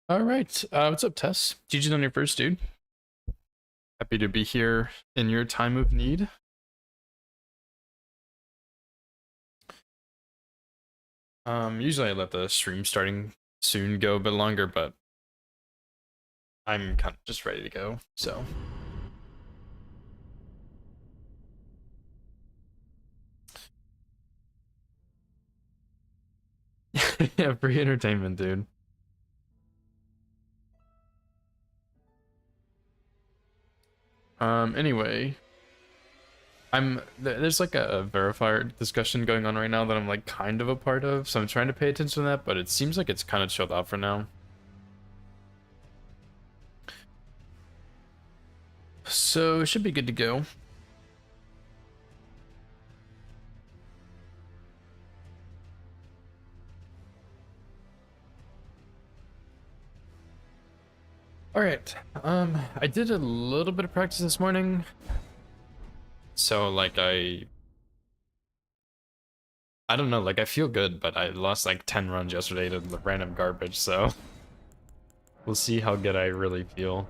All right. What's up, Tess? GG's on your first, dude. Happy to be here in your time of need. Usually I let the stream starting soon go a bit longer, but I'm kind of just ready to go, so. Yeah, free entertainment, dude. Anyway, there's like a verifier discussion going on right now that I'm like kind of a part of, so I'm trying to pay attention to that, but it seems like it's kind of chilled out for now. So it should be good to go. All right. I did a little bit of practice this morning. So like I don't know, like I feel good, but I lost like 10 runs yesterday to random garbage, so we'll see how good I really feel.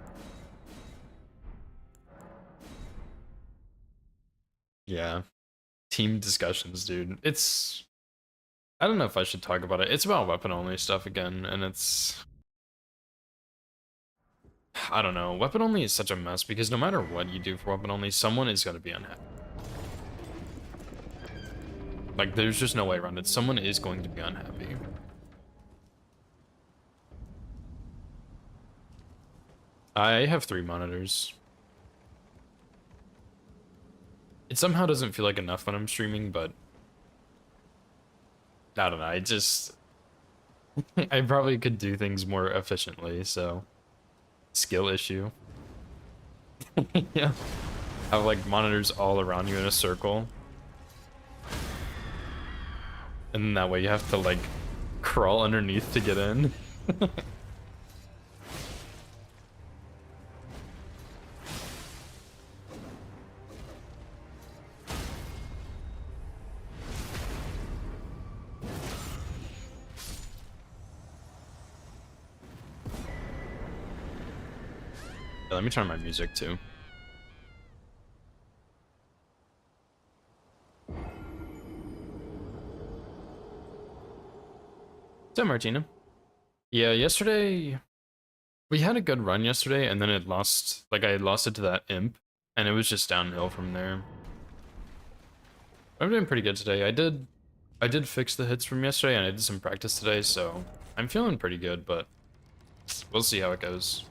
Yeah. Team discussions, dude. I don't know if I should talk about it. It's about weapon only stuff again, and I don't know. Weapon only is such a mess because no matter what you do for weapon only, someone is going to be unhappy. Like, there's just no way around it. Someone is going to be unhappy. I have 3 monitors. It somehow doesn't feel like enough when I'm streaming, but I don't know. I probably could do things more efficiently, so skill issue. Yeah. Have like monitors all around you in a circle. And that way you have to like crawl underneath to get in. Let me turn on my music too. So Martina. Yeah, yesterday we had a good run yesterday, and then I lost it to that imp, and it was just downhill from there. I'm doing pretty good today. I did fix the hits from yesterday, and I did some practice today, so I'm feeling pretty good, but we'll see how it goes.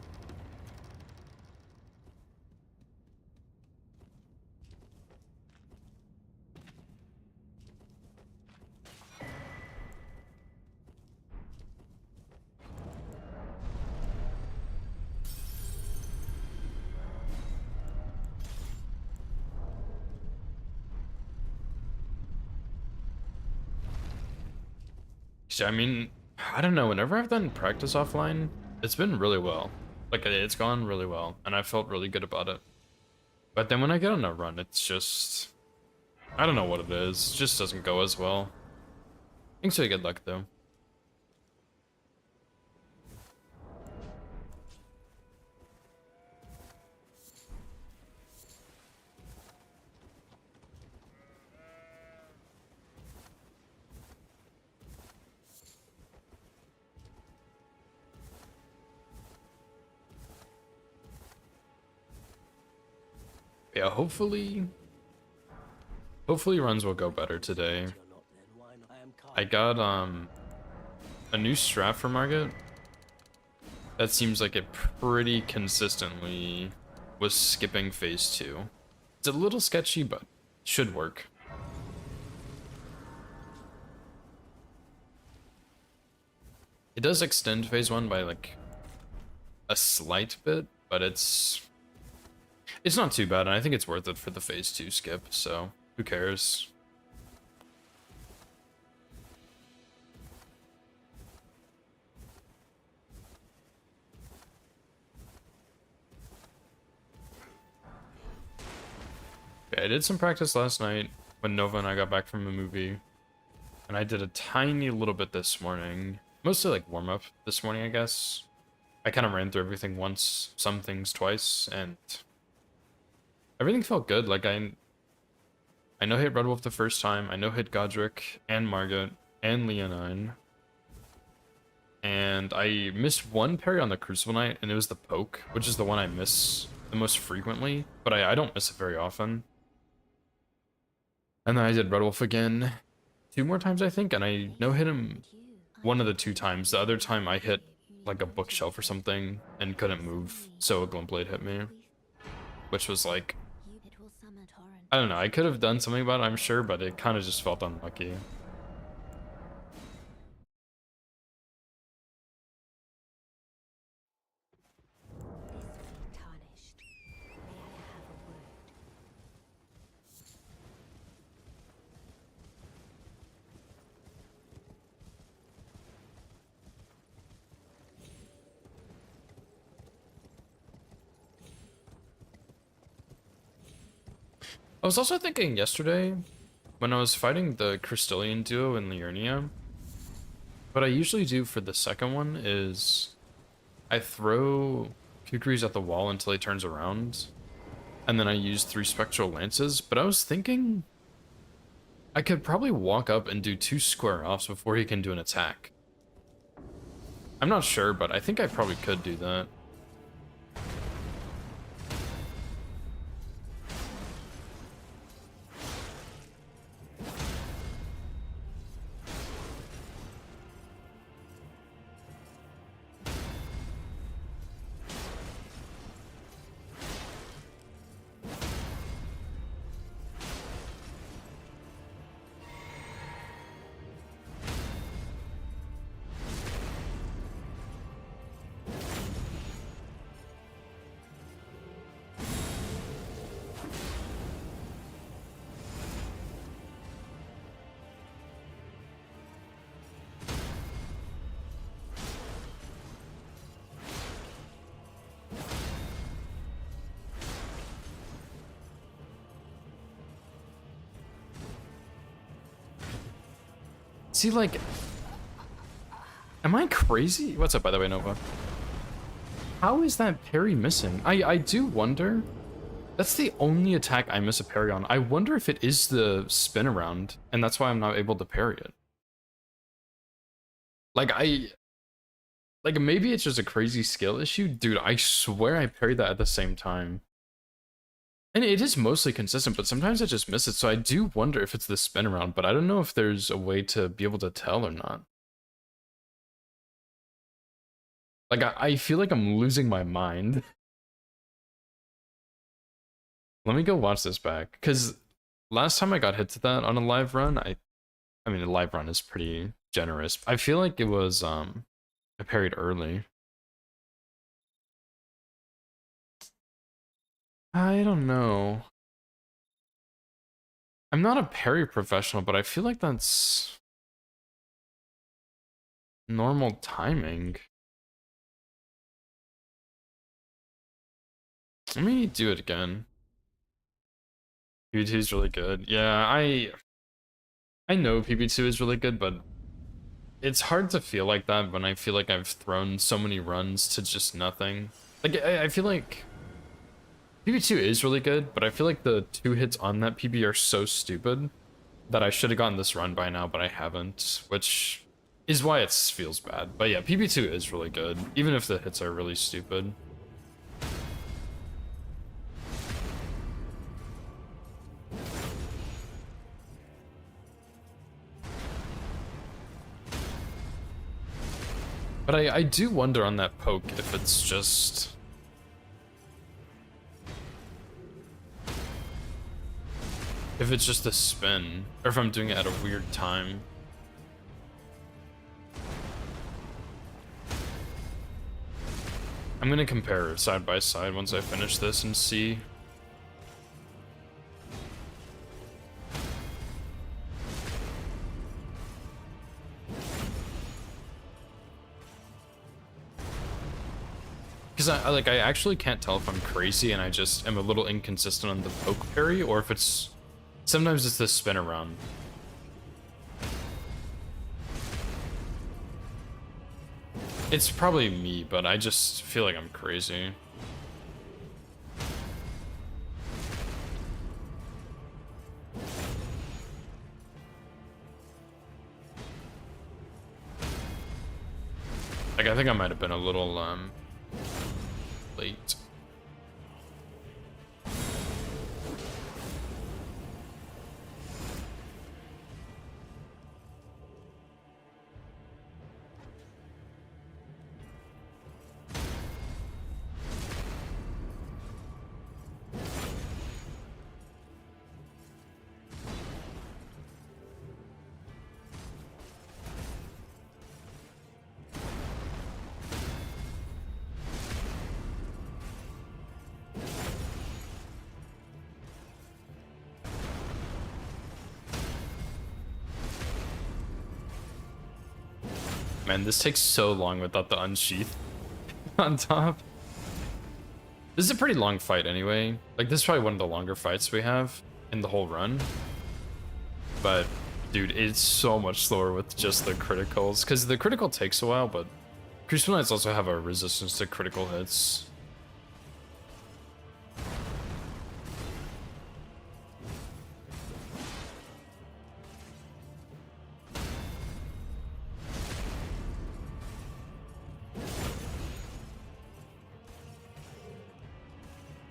I mean, I don't know, whenever I've done practice offline, it's been really well. Like, it's gone really well, and I felt really good about it. But then when I get on a run, it's just... I don't know what it is. It just doesn't go as well. Thanks for good luck, though. Yeah, hopefully runs will go better today. I got a new strat for Margit that seems like it pretty consistently was skipping phase 2. It's a little sketchy, but should work. It does extend phase 1 by like a slight bit, but it's not too bad, and I think it's worth it for the phase 2 skip, so who cares? Okay, I did some practice last night when Nova and I got back from the movie, and I did a tiny little bit this morning. Mostly like warm-up this morning, I guess. I kind of ran through everything once, some things twice, and everything felt good. Like I know hit Red Wolf the first time. I know hit Godric and Margit and Leonine. And I missed one parry on the Crucible Knight, and it was the poke, which is the one I miss the most frequently, but I don't miss it very often. And then I did Red Wolf again 2 more times, I think, and I no-hit him one of the 2 times. The other time I hit like a bookshelf or something and couldn't move, so a Glintblade hit me, which was like, I don't know, I could have done something about it, I'm sure, but it kind of just felt unlucky. I was also thinking yesterday, when I was fighting the Crystallian duo in Liurnia, what I usually do for the second one is I throw Kukris at the wall until he turns around, and then I use 3 Spectral Lances, but I was thinking I could probably walk up and do 2 square offs before he can do an attack. I'm not sure, but I think I probably could do that. See, like, am I crazy? What's up, by the way, Nova? How is that parry missing? I do wonder. That's the only attack I miss a parry on. I wonder if it is the spin around, and that's why I'm not able to parry it. Like, maybe it's just a crazy skill issue. Dude, I swear I parried that at the same time. And it is mostly consistent, but sometimes I just miss it, so I do wonder if it's the spin around, but I don't know if there's a way to be able to tell or not. Like, I feel like I'm losing my mind. Let me go watch this back, because last time I got hit to that on a live run, I mean, a live run is pretty generous. I feel like it was, I parried early. I don't know. I'm not a parry professional, but I feel like that's normal timing. Let me do it again. PB2 is really good. Yeah, I know PB2 is really good, but it's hard to feel like that when I feel like I've thrown so many runs to just nothing. Like, I feel like PB2 is really good, but I feel like the 2 hits on that PB are so stupid that I should have gotten this run by now, but I haven't, which is why it feels bad. But yeah, PB2 is really good, even if the hits are really stupid. But I do wonder on that poke if it's just... if it's just a spin, or if I'm doing it at a weird time. I'm gonna compare side by side once I finish this and see. Because I actually can't tell if I'm crazy and I just am a little inconsistent on the poke parry, or if it's... sometimes it's the spin around. It's probably me, but I just feel like I'm crazy. Like, I think I might have been a little, late. Man, this takes so long without the unsheath on top. This is a pretty long fight anyway. Like, this is probably one of the longer fights we have in the whole run. But, dude, it's so much slower with just the criticals. Because the critical takes a while, but Crucible Knights also have a resistance to critical hits.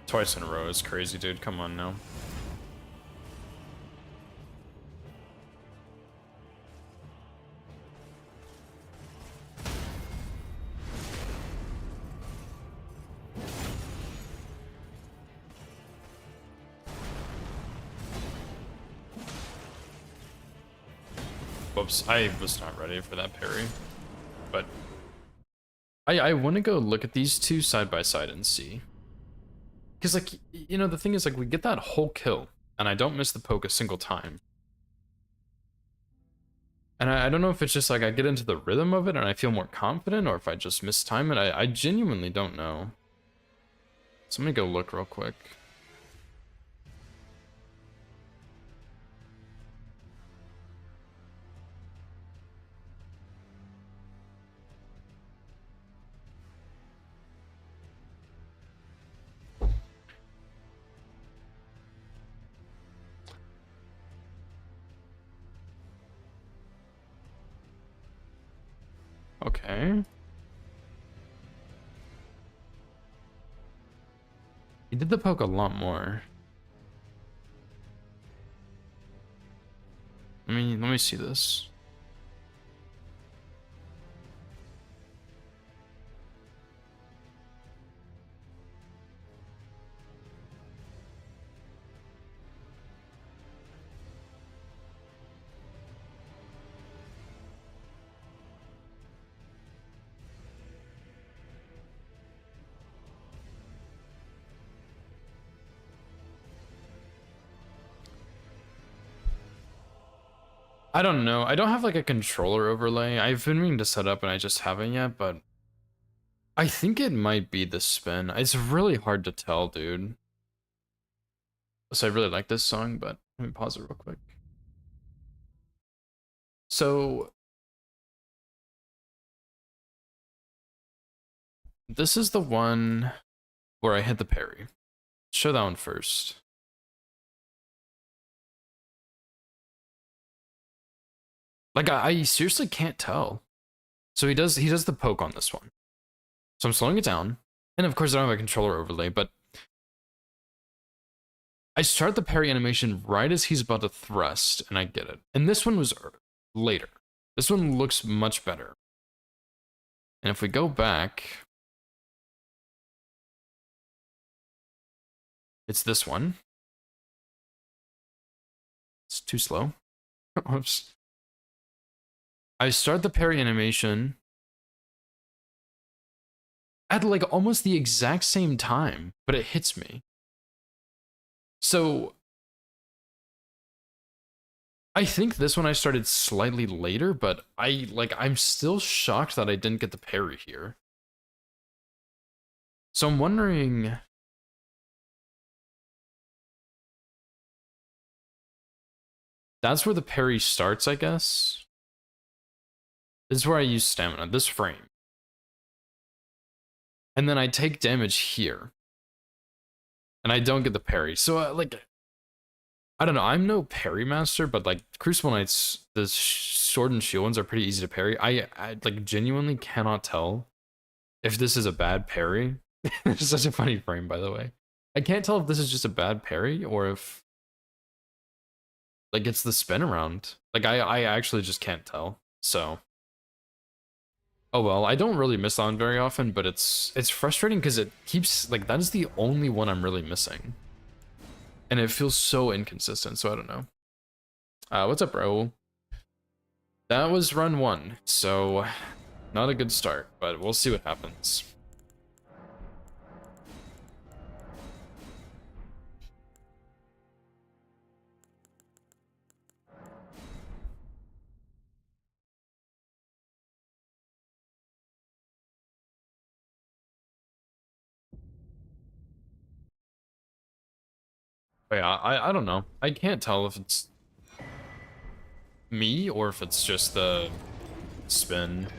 Twice in a row is crazy, dude. Come on now. Whoops, I was not ready for that parry. But I want to go look at these two side by side and see. Because, like, you know, the thing is, like, we get that whole kill, and I don't miss the poke a single time. And I don't know if it's just, like, I get into the rhythm of it and I feel more confident, or if I just mistime it. I genuinely don't know. So let me go look real quick. Okay. He did the poke a lot more. Let me see this. I don't know. I don't have like a controller overlay. I've been meaning to set up and I just haven't yet, but I think it might be the spin. It's really hard to tell, dude. So I really like this song, but let me pause it real quick. So this is the one where I hit the parry. Show that one first. Like I seriously can't tell. So he does the poke on this one. So I'm slowing it down. And of course I don't have a controller overlay, but I start the parry animation right as he's about to thrust, and I get it. And this one was later. This one looks much better. And if we go back, it's this one. It's too slow. Oops. I start the parry animation at like almost the exact same time, but it hits me. So I think this one I started slightly later, but I'm still shocked that I didn't get the parry here. So I'm wondering, that's where the parry starts, I guess. This is where I use stamina, this frame. and then I take damage here, and I don't get the parry. So like, I don't know. I'm no parry master, but like Crucible Knights, the sword and shield ones are pretty easy to parry. I like genuinely cannot tell if this is a bad parry. It's such a funny frame, by the way. I can't tell if this is just a bad parry or if like it's the spin around. Like I actually just can't tell. So oh well, I don't really miss on very often, but it's frustrating because it keeps like that is the only one I'm really missing. And it feels so inconsistent, so I don't know. What's up, bro? That was run 1, so not a good start, but we'll see what happens. But yeah, I don't know. I can't tell if it's me or if it's just the spin.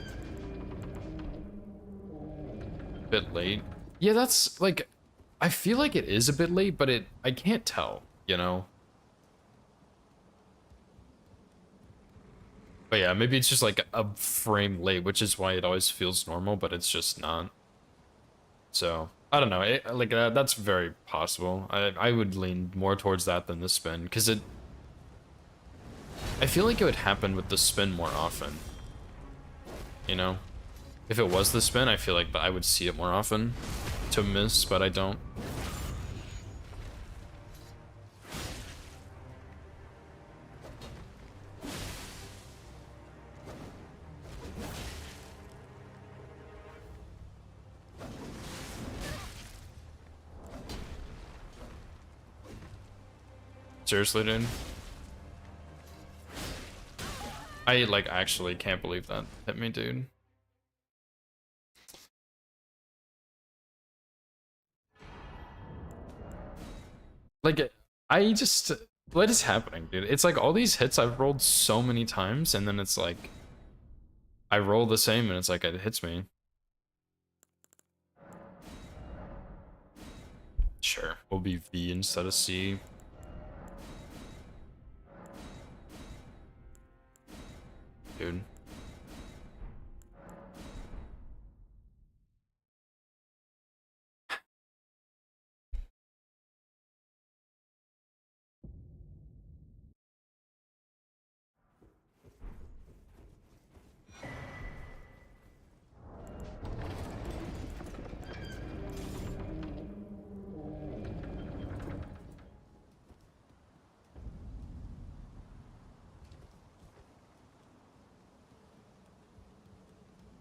Bit late. Yeah, that's like, I feel like it is a bit late, but I can't tell, you know? But yeah, maybe it's just like a frame late, which is why it always feels normal, but it's just not. So, I don't know. Like, that's very possible. I would lean more towards that than the spin, because I feel like it would happen with the spin more often. You know? If it was the spin, I feel like I would see it more often to miss, but I don't. Seriously, dude? I, like, actually can't believe that hit me, dude. Like, I just... What is happening, dude? It's like all these hits I've rolled so many times, and then it's like... I roll the same, and it's like it hits me. Sure, we'll be V instead of C. Dude.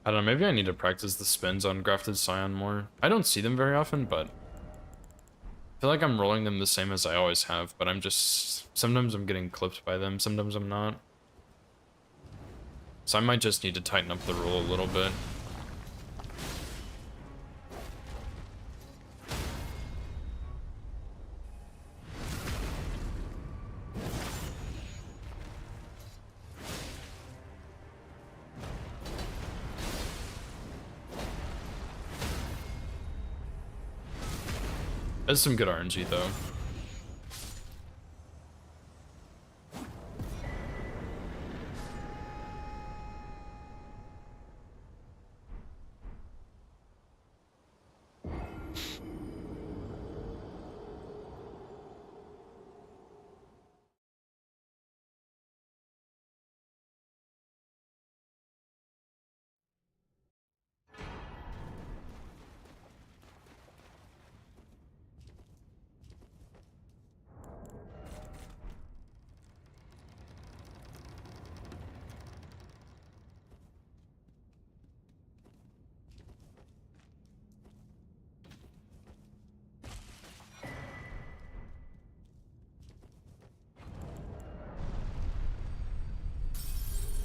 I don't know, maybe I need to practice the spins on Grafted Scion more. I don't see them very often, but I feel like I'm rolling them the same as I always have, but I'm just... Sometimes I'm getting clipped by them, sometimes I'm not. So I might just need to tighten up the rule a little bit. That's some good RNG, though.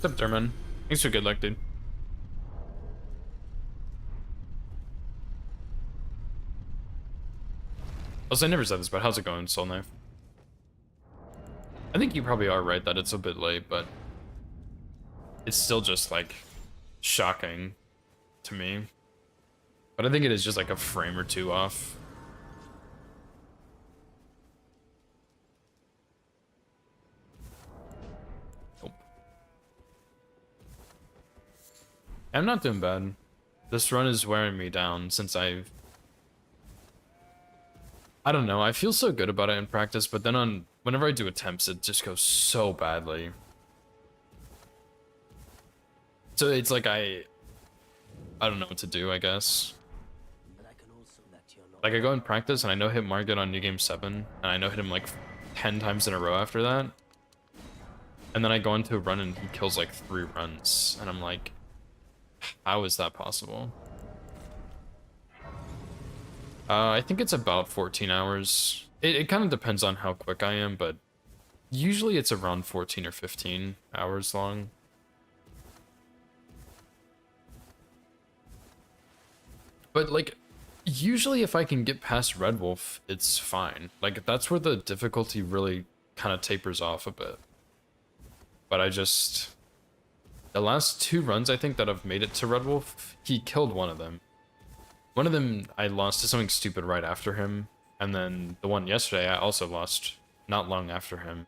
What's up, Derman? Thanks for good luck, dude. Also, I never said this, but how's it going, Soul Knife? I think you probably are right that it's a bit late, but it's still just, like, shocking to me. But But I think it is just like a frame or two off. Nope. I'm not doing bad. This run is wearing me down since I don't know, I feel so good about it in practice, but then whenever I do attempts, it just goes so badly. So it's like I don't know what to do, I guess. Like I go in practice and I know hit Margit on New Game 7, and I know hit him like 10 times in a row after that. And then I go into a run and he kills like 3 runs, and I'm like, how is that possible? I think it's about 14 hours. It kind of depends on how quick I am, but usually it's around 14 or 15 hours long. But like, usually if I can get past Red Wolf, it's fine. Like, that's where the difficulty really kind of tapers off a bit. But the last 2 runs I think that I've made it to Red Wolf, he killed one of them. One of them I lost to something stupid right after him, and then the one yesterday I also lost not long after him.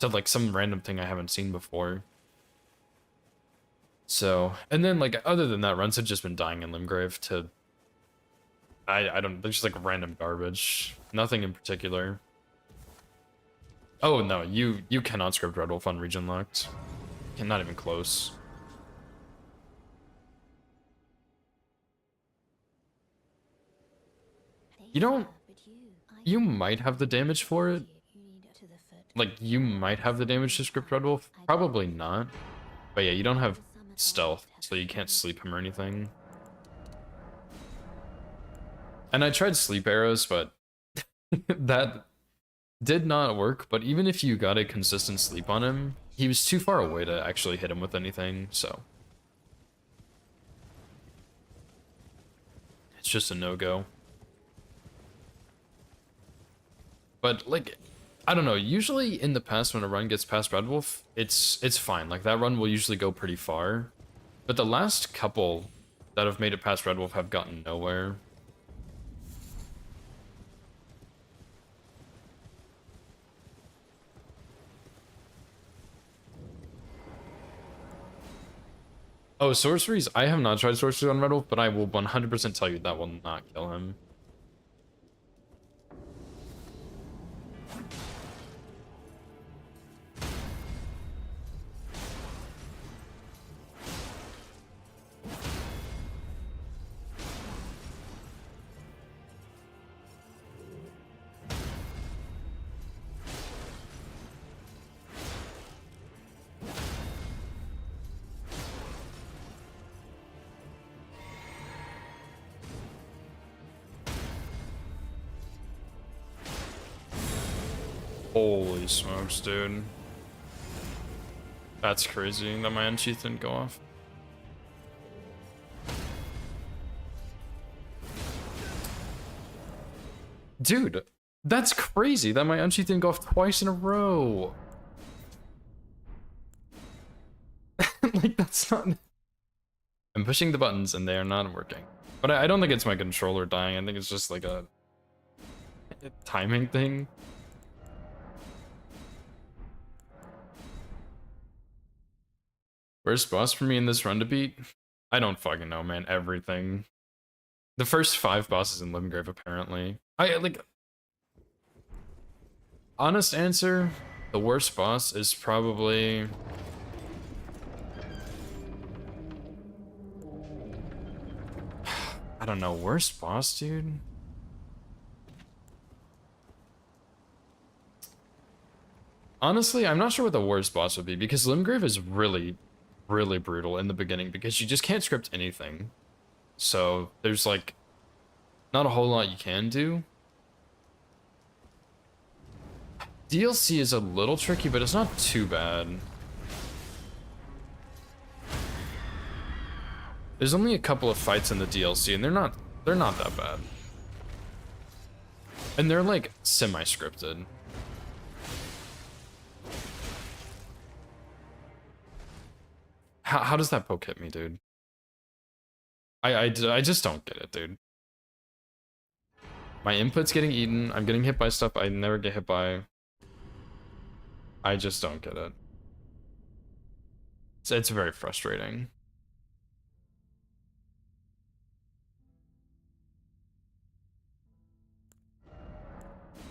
To like some random thing I haven't seen before. So, and then like other than that, runs have just been dying in Limgrave to I don't, there's just like random garbage. Nothing in particular. Oh no, you cannot script Red Wolf on region locked. Not even close. You don't, you might have the damage for it. Like, you might have the damage to script Red Wolf. Probably not. But yeah, you don't have stealth, so you can't sleep him or anything. And I tried sleep arrows, but that did not work. But even if you got a consistent sleep on him, he was too far away to actually hit him with anything, so. It's just a no-go. But, like, I don't know, usually in the past when a run gets past Red Wolf, it's fine. Like, that run will usually go pretty far. But the last couple that have made it past Red Wolf have gotten nowhere. Oh, sorceries? I have not tried sorceries on Red Wolf, but I will 100% tell you that will not kill him. Holy smokes, dude. That's crazy that my unsheath didn't go off. Dude, that's crazy that my unsheath didn't go off twice in a row. Like, that's not... I'm pushing the buttons and they are not working. But I don't think it's my controller dying. I think it's just like a timing thing. Where's boss for me in this run to beat? I don't fucking know, man. Everything. The first 5 bosses in Limgrave, apparently. Honest answer, the worst boss is probably... I don't know, worst boss, dude? Honestly, I'm not sure what the worst boss would be, because Limgrave is really, really brutal in the beginning, because you just can't script anything. So, there's like, not a whole lot you can do. DLC is a little tricky, but it's not too bad. There's only a couple of fights in the DLC, and they're not that bad. And they're like semi-scripted. How does that poke hit me, dude? I just don't get it, dude. My input's getting eaten. I'm getting hit by stuff I never get hit by. I just don't get it. It's very frustrating.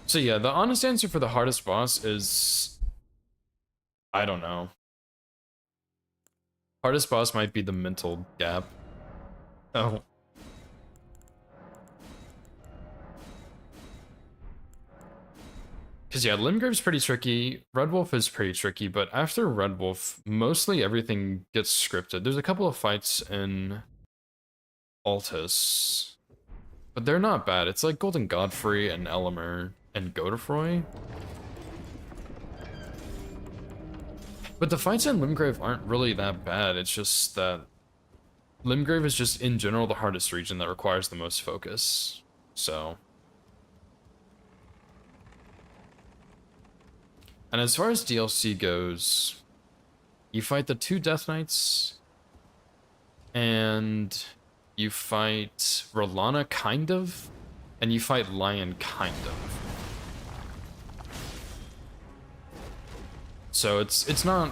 So yeah, the honest answer for the hardest boss is... I don't know. Hardest boss might be the mental gap. Oh. Because yeah, Limgrave's pretty tricky, Red Wolf is pretty tricky, but after Red Wolf, mostly everything gets scripted. There's a couple of fights in Altus, but they're not bad. It's like Golden Godfrey and Elemer and Godefroy. But the fights in Limgrave aren't really that bad, it's just that Limgrave is just in general the hardest region that requires the most focus, so... And as far as DLC goes, you fight the 2 Death Knights, and you fight Rolana, kind of, and you fight Lion, kind of. So it's not...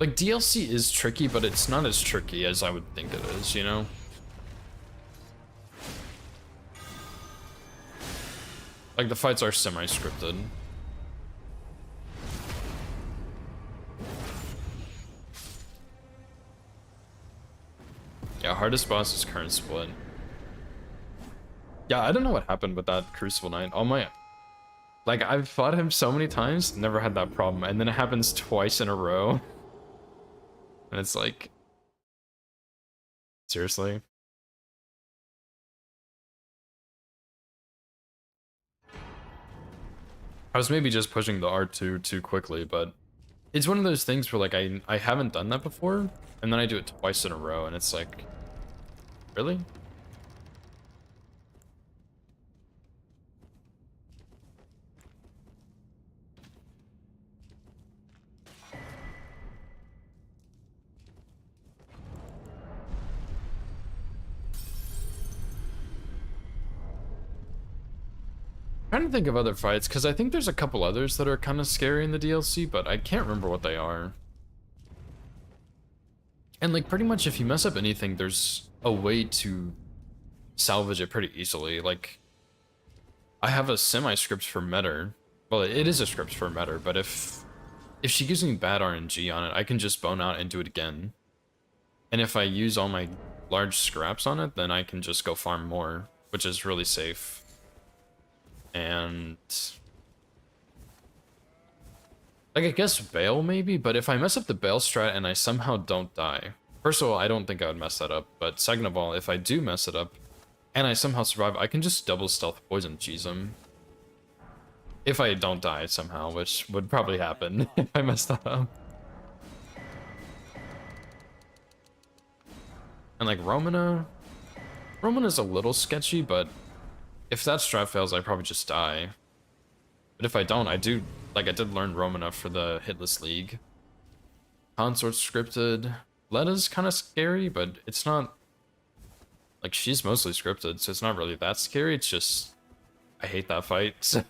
Like, DLC is tricky, but it's not as tricky as I would think it is, you know? Like, the fights are semi-scripted. Yeah, hardest boss is current split. Yeah, I don't know what happened with that Crucible Knight. All my... Like, I've fought him so many times, never had that problem, and then it happens twice in a row. And it's like... Seriously? I was maybe just pushing the R2 too quickly, but... It's one of those things where, like, I haven't done that before, and then I do it twice in a row, and it's like... Really? Trying to think of other fights, because I think there's a couple others that are kind of scary in the DLC, but I can't remember what they are. And like pretty much if you mess up anything, there's a way to salvage it pretty easily. Like, I have a semi-script for Metter. Well, it is a script for Metter, but if she gives me bad RNG on it, I can just bone out and do it again. And if I use all my large scraps on it, then I can just go farm more, which is really safe. And... Like, I guess Bale maybe, but if I mess up the Bale strat and I somehow don't die... First of all, I don't think I would mess that up, but second of all, if I do mess it up, and I somehow survive, I can just double stealth poison cheese him. If I don't die somehow, which would probably happen if I mess that up. And like Romana... Romana's a little sketchy, but if that strat fails, I probably just die. But if I don't, I do... Like, I did learn Romana for the Hitless League. Consort's scripted. Letta's kind of scary, but it's not... Like, she's mostly scripted, so it's not really that scary. It's just... I hate that fight, so...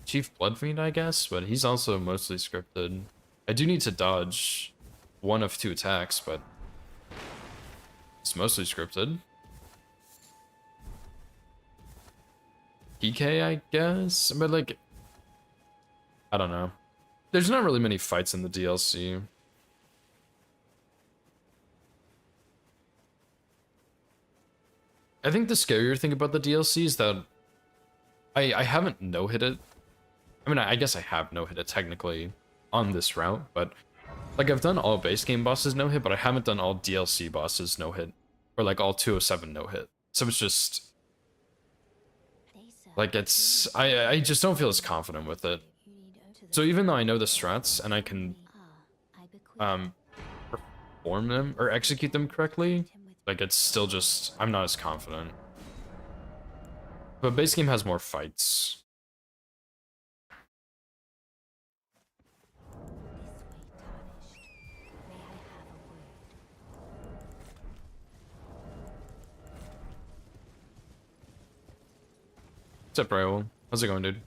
Chief Bloodfiend, I guess, but he's also mostly scripted. I do need to dodge one of 2 attacks, but... It's mostly scripted. PK, I guess? But, like... I don't know. There's not really many fights in the DLC. I think the scarier thing about the DLC is that I haven't no-hit it. I mean, I guess I have no-hit it technically on this route, but like I've done all base game bosses no-hit, but I haven't done all DLC bosses no-hit, or like all 207 no-hit. So it's just like it's I just don't feel as confident with it. So even though I know the strats and I can perform them or execute them correctly, like it's still just I'm not as confident. But base game has more fights. What's up, Raul? How's it going, dude?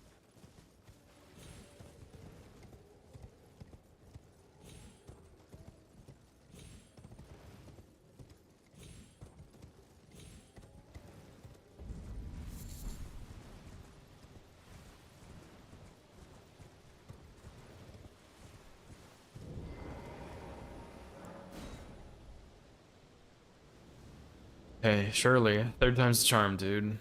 Hey, Shirley. Third time's the charm, dude.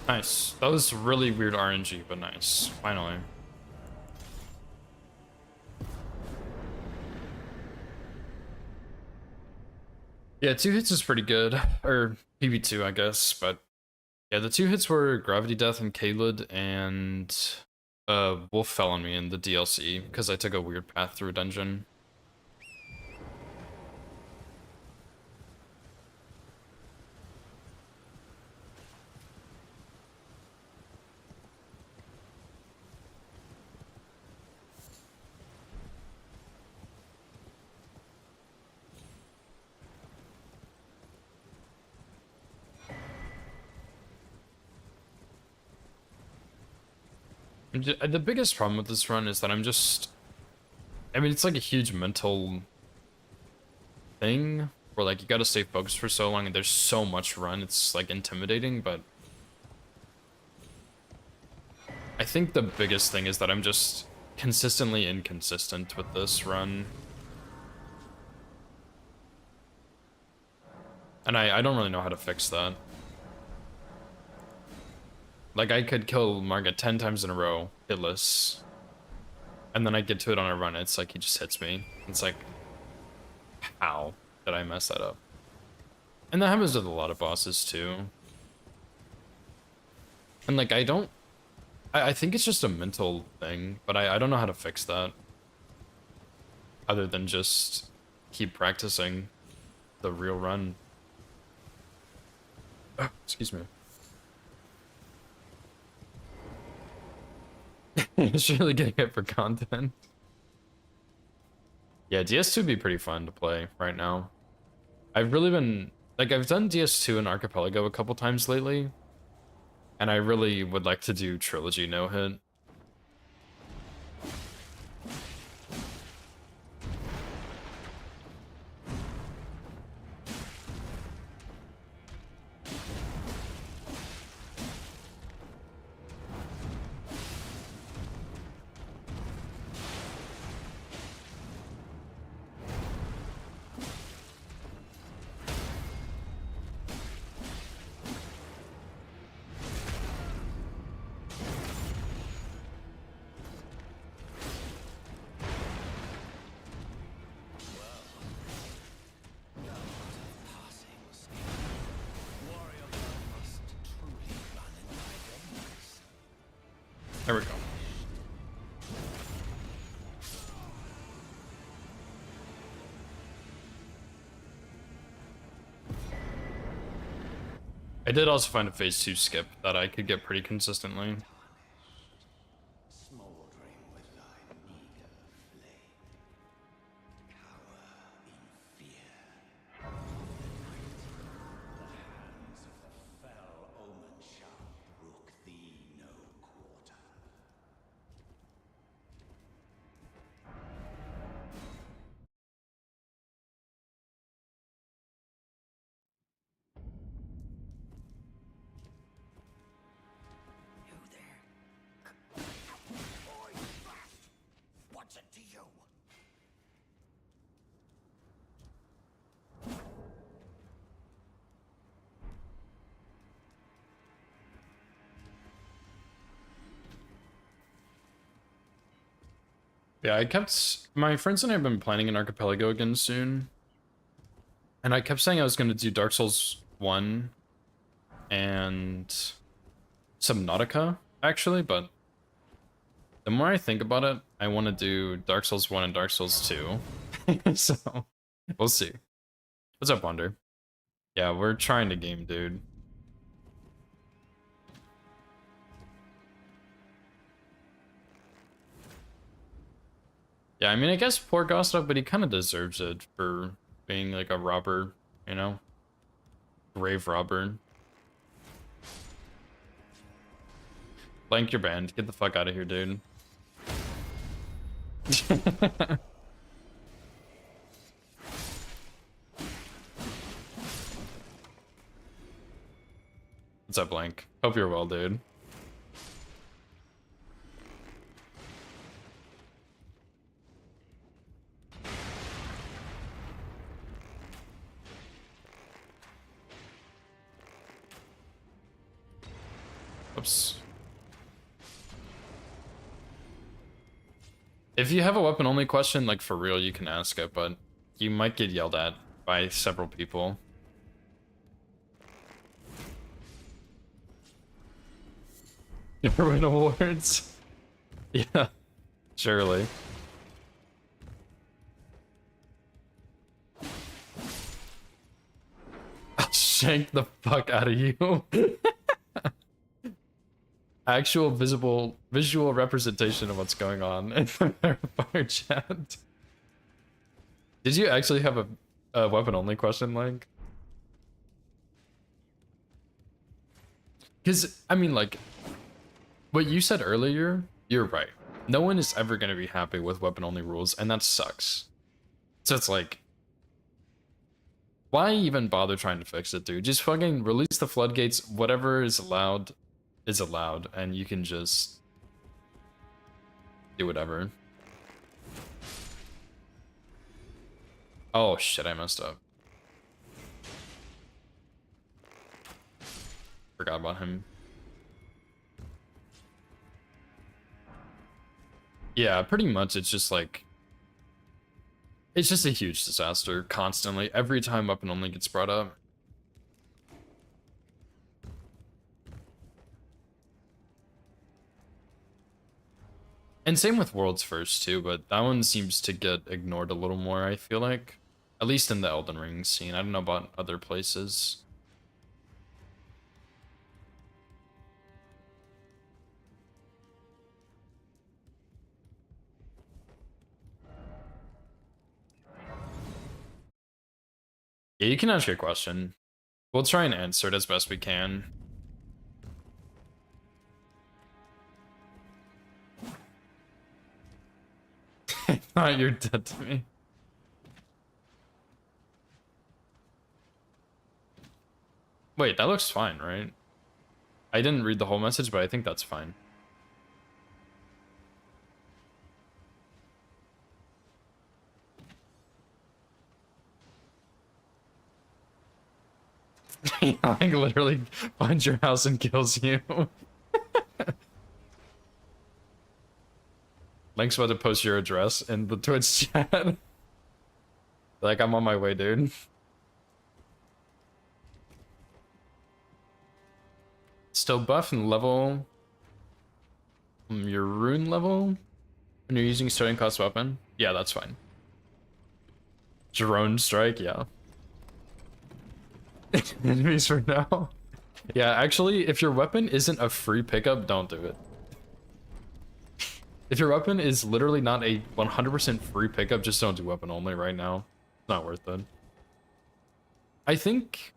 Nice. That was really weird RNG, but nice. Finally. Yeah, 2 hits is pretty good. Or PB2, I guess, but yeah, the 2 hits were Gravity Death and Kaled, and Wolf fell on me in the DLC because I took a weird path through a dungeon. The biggest problem with this run is that I mean, it's like a huge mental thing where like you gotta stay focused for so long and there's so much run, it's like intimidating, but I think the biggest thing is that I'm just consistently inconsistent with this run. And I don't really know how to fix that. Like, I could kill Margit 10 times in a row, hitless. And then I get to it on a run, it's like he just hits me. It's like, how did I mess that up? And that happens with a lot of bosses too. And like, I think it's just a mental thing, but I don't know how to fix that. Other than just keep practicing the real run. Excuse me. It's really getting it for content. Yeah, DS2 would be pretty fun to play right now. I've really been, like, I've done DS2 and Archipelago a couple times lately, and I really would like to do Trilogy No Hit. There we go. I did also find a phase 2 skip that I could get pretty consistently. Yeah, my friends and I have been planning an archipelago again soon. And I kept saying I was going to do Dark Souls 1 and Subnautica, actually, but the more I think about it, I want to do Dark Souls 1 and Dark Souls 2. So, we'll see. What's up, Wonder? Yeah, we're trying to game, dude. Yeah, I mean, I guess poor Gostoff, but he kind of deserves it for being like a robber, you know? Grave robber. Blank your band. Get the fuck out of here, dude. What's up, Blank? Hope you're well, dude. Oops. If you have a weapon only question, like for real, you can ask it, but you might get yelled at by several people. Never win awards. Yeah, surely. I'll shank the fuck out of you. Actual visual representation of what's going on in the verifier chat. Did you actually have a weapon only question, like? Because I mean, like, what you said earlier, you're right. No one is ever gonna be happy with weapon only rules, and that sucks. So it's like, why even bother trying to fix it, dude? Just fucking release the floodgates. Whatever is allowed, and you can just do whatever. Oh shit, I messed up. Forgot about him. Yeah, pretty much it's just like, it's just a huge disaster constantly. Every time weapon only gets brought up. And same with Worlds First too, but that one seems to get ignored a little more, I feel like. At least in the Elden Ring scene. I don't know about other places. Yeah, you can ask your question. We'll try and answer it as best we can. You're dead to me. Wait, that looks fine, right? I didn't read the whole message, but I think that's fine. Like literally finds your house and kills you. Link's about to post your address in the Twitch chat. Like, I'm on my way, dude. Still buff and level your rune level when you're using starting cost weapon? Yeah, that's fine. Drone strike, yeah. Enemies for now. Yeah, actually, if your weapon isn't a free pickup, don't do it. If your weapon is literally not a 100% free pickup, just don't do weapon only right now. It's not worth it. I think,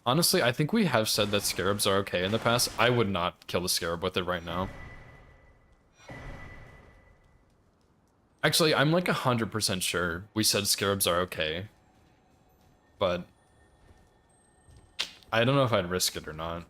honestly, I think we have said that scarabs are okay in the past. I would not kill a scarab with it right now. Actually, I'm like 100% sure we said scarabs are okay. But I don't know if I'd risk it or not.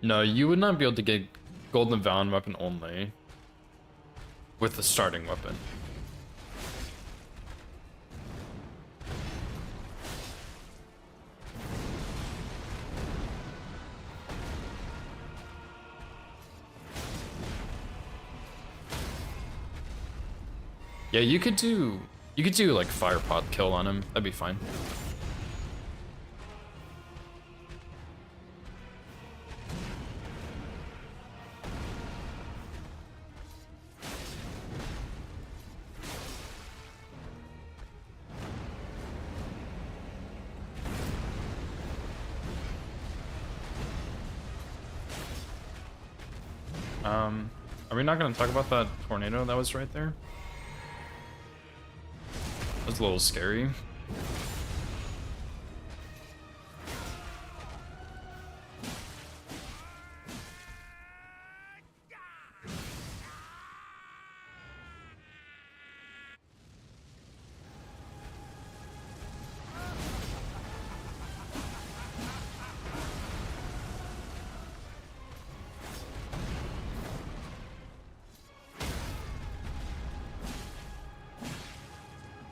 No, you would not be able to get Golden Valen weapon only with the starting weapon. Yeah, you could do like fire pot kill on him. That'd be fine. Are we not going to talk about that tornado that was right there? That was a little scary.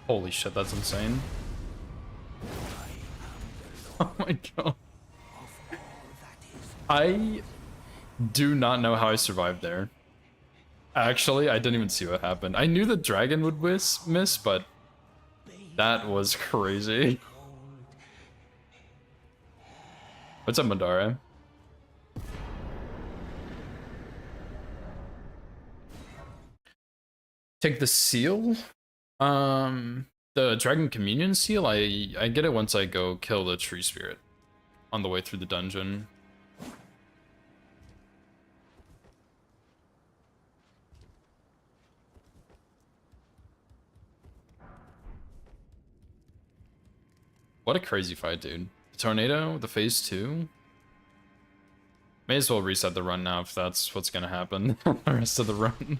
Holy shit, that's insane. Oh my god. I do not know how I survived there. Actually, I didn't even see what happened. I knew the dragon would miss, but that was crazy. What's up, Madara? Take the seal? The Dragon Communion seal, I get it once I go kill the tree spirit on the way through the dungeon. What a crazy fight, dude. The tornado, the phase 2. May as well reset the run now if that's what's gonna happen the rest of the run.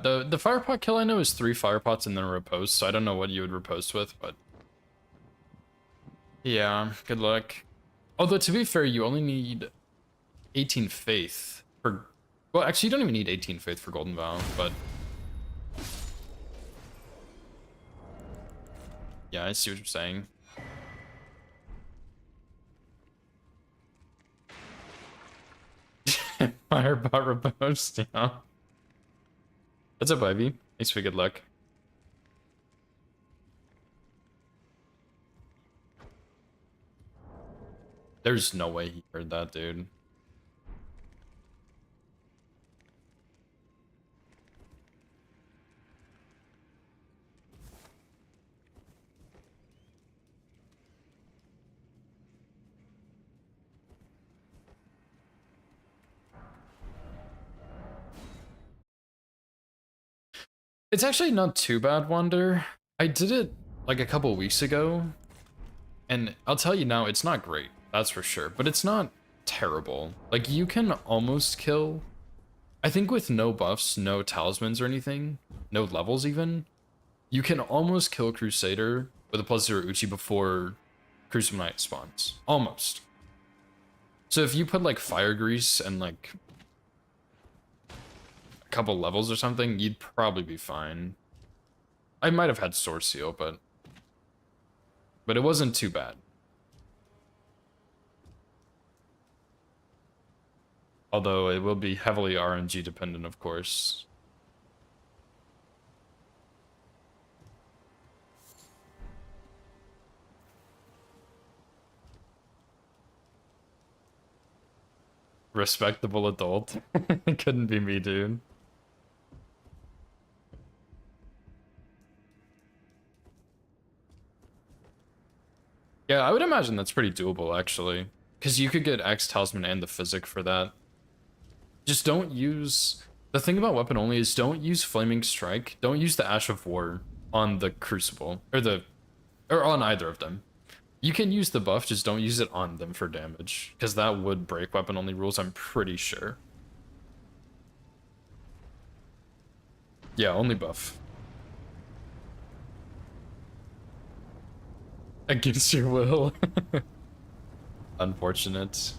The fire pot kill I know is 3 fire pots and then a riposte, so I don't know what you would riposte with, but yeah, good luck. Although to be fair, you only need 18 faith for, well, actually you don't even need 18 faith for Golden Vow, but yeah, I see what you're saying. Fire pot riposte, yeah. What's up, Ivy? Thanks for good luck. There's no way he heard that, dude. It's actually not too bad, Wander. I did it like a couple weeks ago, and I'll tell you now, it's not great, that's for sure, but it's not terrible. Like, you can almost kill, I think with no buffs, no talismans or anything, no levels even, you can almost kill Crusader with a +0 Uchi before Crucible Knight spawns. Almost. So if you put like Fire Grease and like couple levels or something, you'd probably be fine. I might have had Source Seal, but it wasn't too bad. Although it will be heavily RNG dependent, of course. Respectable adult. Couldn't be me, dude. Yeah, I would imagine that's pretty doable, actually. Because you could get Axe Talisman and the Physic for that. Just don't use... The thing about weapon only is don't use Flaming Strike. Don't use the Ash of War on the Crucible. Or on either of them. You can use the buff, just don't use it on them for damage. Because that would break weapon only rules, I'm pretty sure. Yeah, only buff. Against your will. Unfortunate.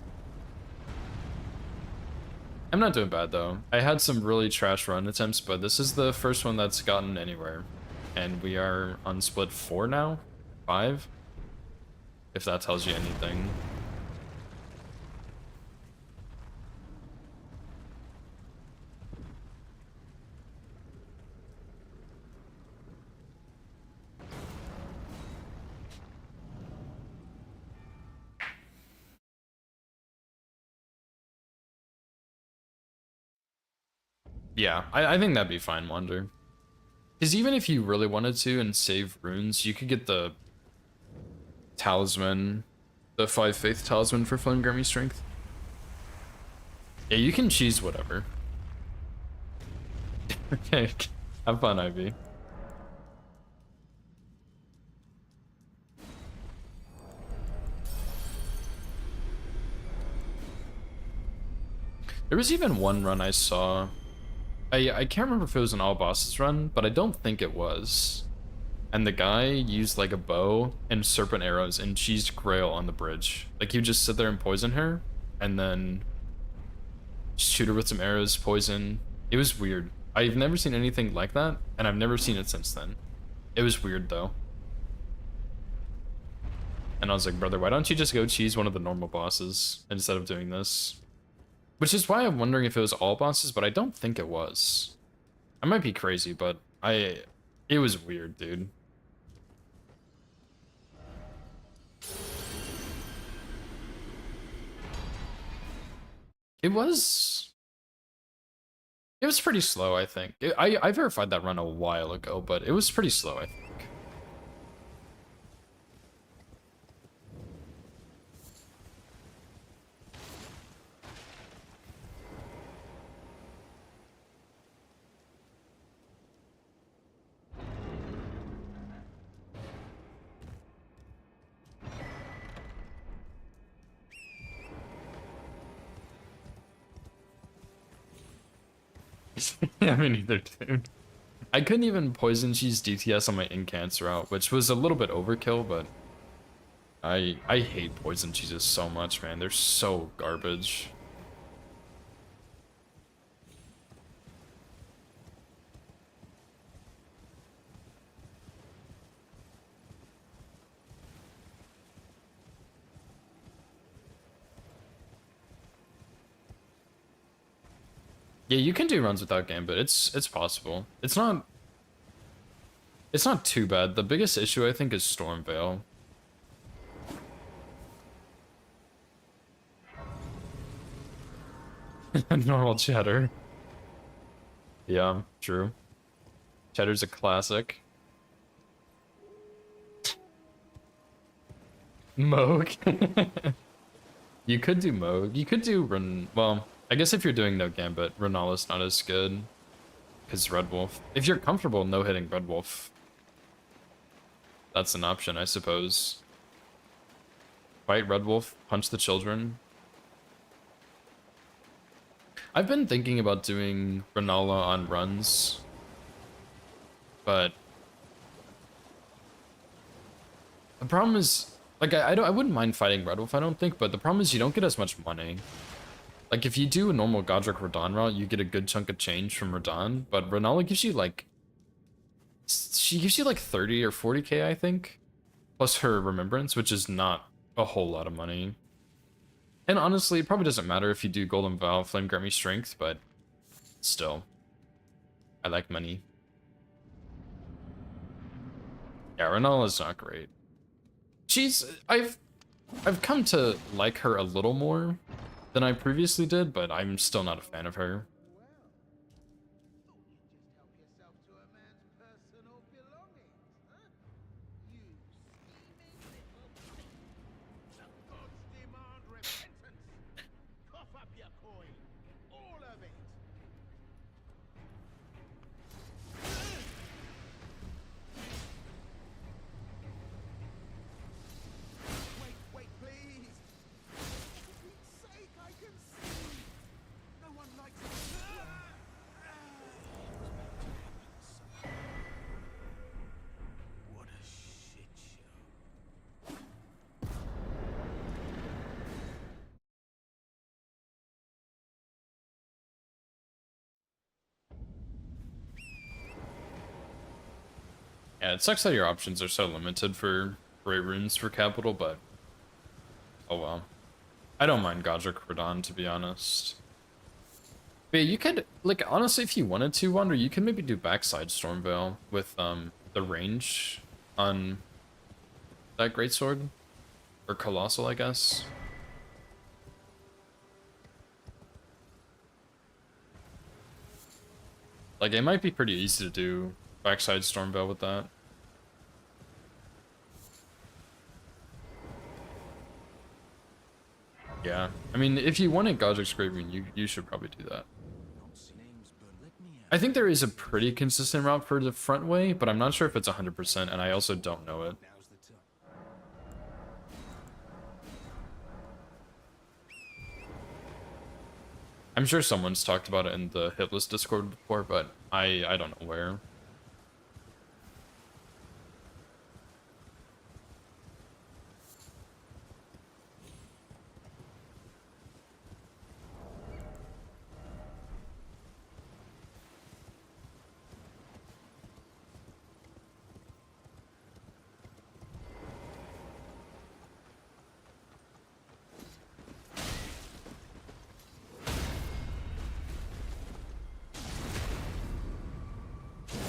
I'm not doing bad though. I had some really trash run attempts, but this is the first one that's gotten anywhere. and we are on split 4 now, 5, if that tells you anything. Yeah, I think that'd be fine, Wander. Because even if you really wanted to and save runes, you could get the talisman, the 5 faith talisman for Flame Grammy Strength. Yeah, you can cheese whatever. Okay, have fun, Ivy. There was even one run I saw. I can't remember if it was an all bosses run, but I don't think it was. And the guy used like a bow and serpent arrows and cheesed Grail on the bridge. Like he would just sit there and poison her, and then shoot her with some arrows, poison. It was weird. I've never seen anything like that, and I've never seen it since then. It was weird though. And I was like, brother, why don't you just go cheese one of the normal bosses instead of doing this? Which is why I'm wondering if it was all bosses, but I don't think it was. I might be crazy, but it was weird, dude. It was pretty slow, I think. I verified that run a while ago, but it was pretty slow, I think. Yeah, me neither, dude. I couldn't even poison cheese DTS on my incants route, which was a little bit overkill, but I hate poison cheeses so much, man. They're so garbage. Yeah, you can do runs without Gambit. It's possible. It's not too bad. The biggest issue I think is Stormveil. Normal Cheddar. Yeah, true. Cheddar's a classic. Moog. You could do Moog. You could do well, I guess if you're doing no Gambit, Renala's not as good. Because Red Wolf. If you're comfortable no-hitting Red Wolf, that's an option, I suppose. Fight Red Wolf, punch the children. I've been thinking about doing Renala on runs, but the problem is, like, I wouldn't mind fighting Red Wolf, I don't think, but the problem is you don't get as much money. Like, if you do a normal Godric Radahn route, you get a good chunk of change from Radahn, but Renala gives you, like, she gives you, like, 30 or 40k, I think, plus her Remembrance, which is not a whole lot of money. And honestly, it probably doesn't matter if you do Golden Vow, Flame Grant Me Strength, but still, I like money. Yeah, Renala's not great. I've come to like her a little more than I previously did, but I'm still not a fan of her. Yeah, it sucks that your options are so limited for great runes for capital, but oh well. I don't mind Godric Radon, to be honest. But yeah, you could, like, honestly, if you wanted to, Wander, you could maybe do Backside Stormveil with the range on that greatsword. Or Colossal, I guess. Like, it might be pretty easy to do Backside Stormveil with that. Yeah, I mean, if you wanted Godric's Great Rune, you should probably do that. I think there is a pretty consistent route for the front way, but I'm not sure if it's 100%, and I also don't know it. I'm sure someone's talked about it in the Hitless Discord before, but I don't know where.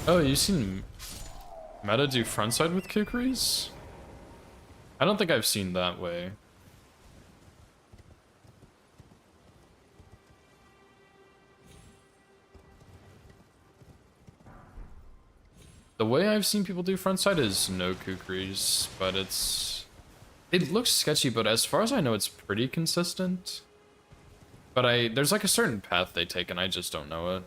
Oh, you seen Meta do frontside with Kukris? I don't think I've seen that way. The way I've seen people do frontside is no Kukris, but it looks sketchy, but as far as I know, it's pretty consistent. But there's like a certain path they take, and I just don't know it.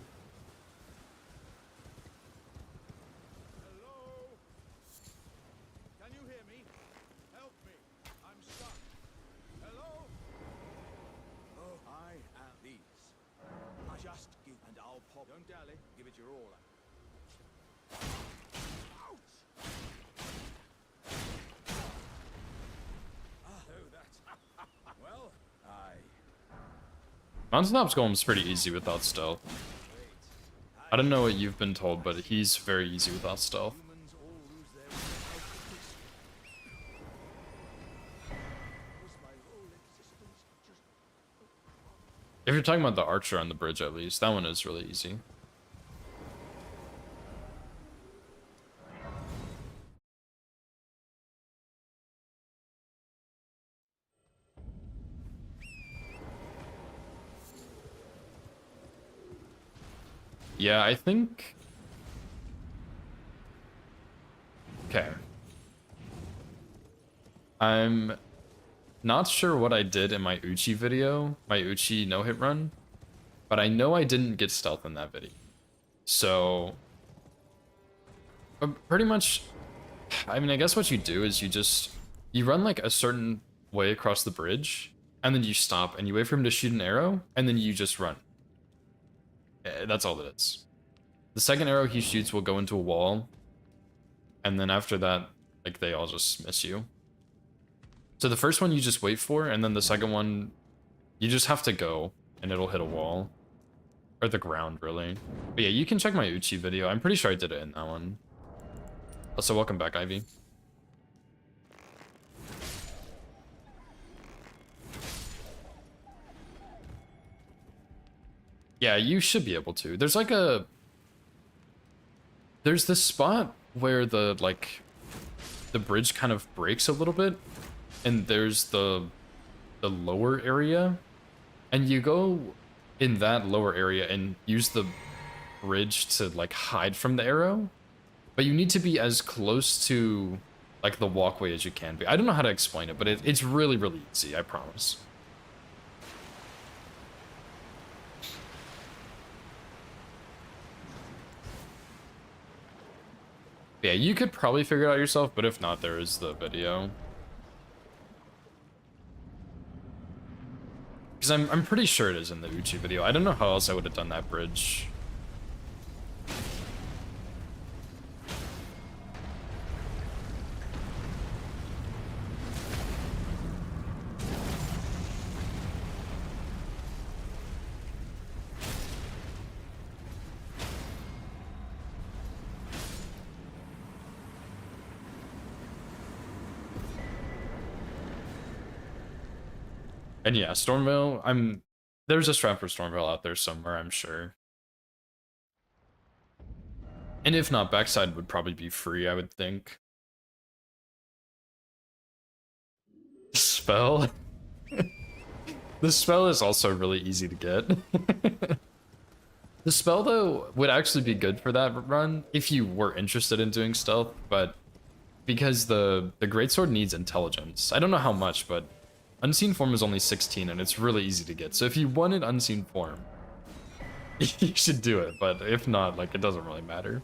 Mountain Top's Golem's pretty easy without stealth. I don't know what you've been told, but he's very easy without stealth. If you're talking about the archer on the bridge, at least, that one is really easy. Yeah, I think... Okay. I'm not sure what I did in my Uchi video, my Uchi no-hit run, but I know I didn't get stealth in that video. So... pretty much... I mean, I guess what you do is you run like a certain way across the bridge, and then you stop, and you wait for him to shoot an arrow, and then you just run. That's all it is. The second arrow he shoots will go into a wall, and then after that, like, they all just miss you. So the first one you just wait for, and then the second one, you just have to go, and it'll hit a wall. Or the ground, really. But yeah, you can check my Uchi video. I'm pretty sure I did it in that one. Also, welcome back, Ivy. Yeah, you should be able to. There's like there's this spot where the bridge kind of breaks a little bit, and there's the lower area, and you go in that lower area and use the bridge to like hide from the arrow, but you need to be as close to like the walkway as you can be. I don't know how to explain it, but it's really, really easy, I promise. Yeah, you could probably figure it out yourself, but if not, there is the video. Because I'm pretty sure it is in the Uchi video. I don't know how else I would have done that bridge. And yeah, Stormveil, there's a strat for Stormveil out there somewhere, I'm sure. And if not, Backside would probably be free, I would think. Spell? The spell is also really easy to get. The spell, though, would actually be good for that run if you were interested in doing stealth, but because the Greatsword needs intelligence. I don't know how much, but Unseen Form is only 16 and it's really easy to get. So if you wanted Unseen Form, you should do it, but if not, like, it doesn't really matter.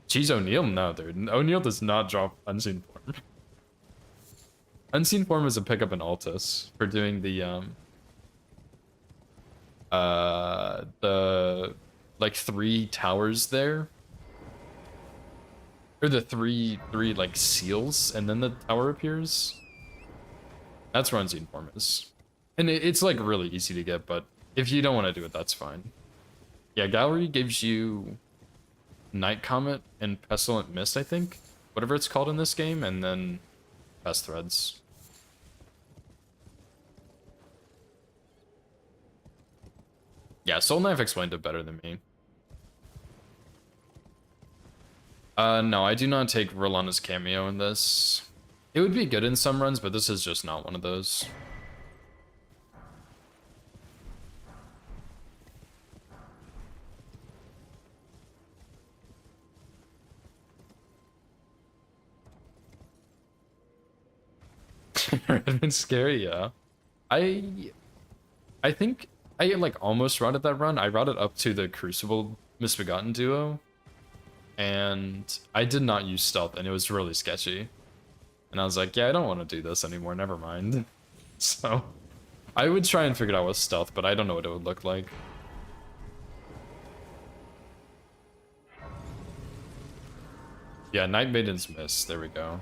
Jeez, O'Neal? No, dude. O'Neal does not drop Unseen Form. Unseen Form is a pickup in Altus for doing the like 3 towers there. Or the three like seals, and then the tower appears. That's where Unseen Form is. And it's like really easy to get, but if you don't want to do it, that's fine. Yeah, Gallery gives you Night Comet and Pestilent Mist, I think. Whatever it's called in this game, and then Pest Threads. Yeah, Soul Knife explained it better than me. No, I do not take Rolana's cameo in this. It would be good in some runs, but this is just not one of those. It's scary, yeah. I think I like almost routed that run. I routed up to the Crucible Misbegotten duo, and I did not use stealth, and it was really sketchy. And I was like, yeah, I don't want to do this anymore, never mind. So, I would try and figure out what stealth, but I don't know what it would look like. Yeah, Night Maiden's Mist, there we go.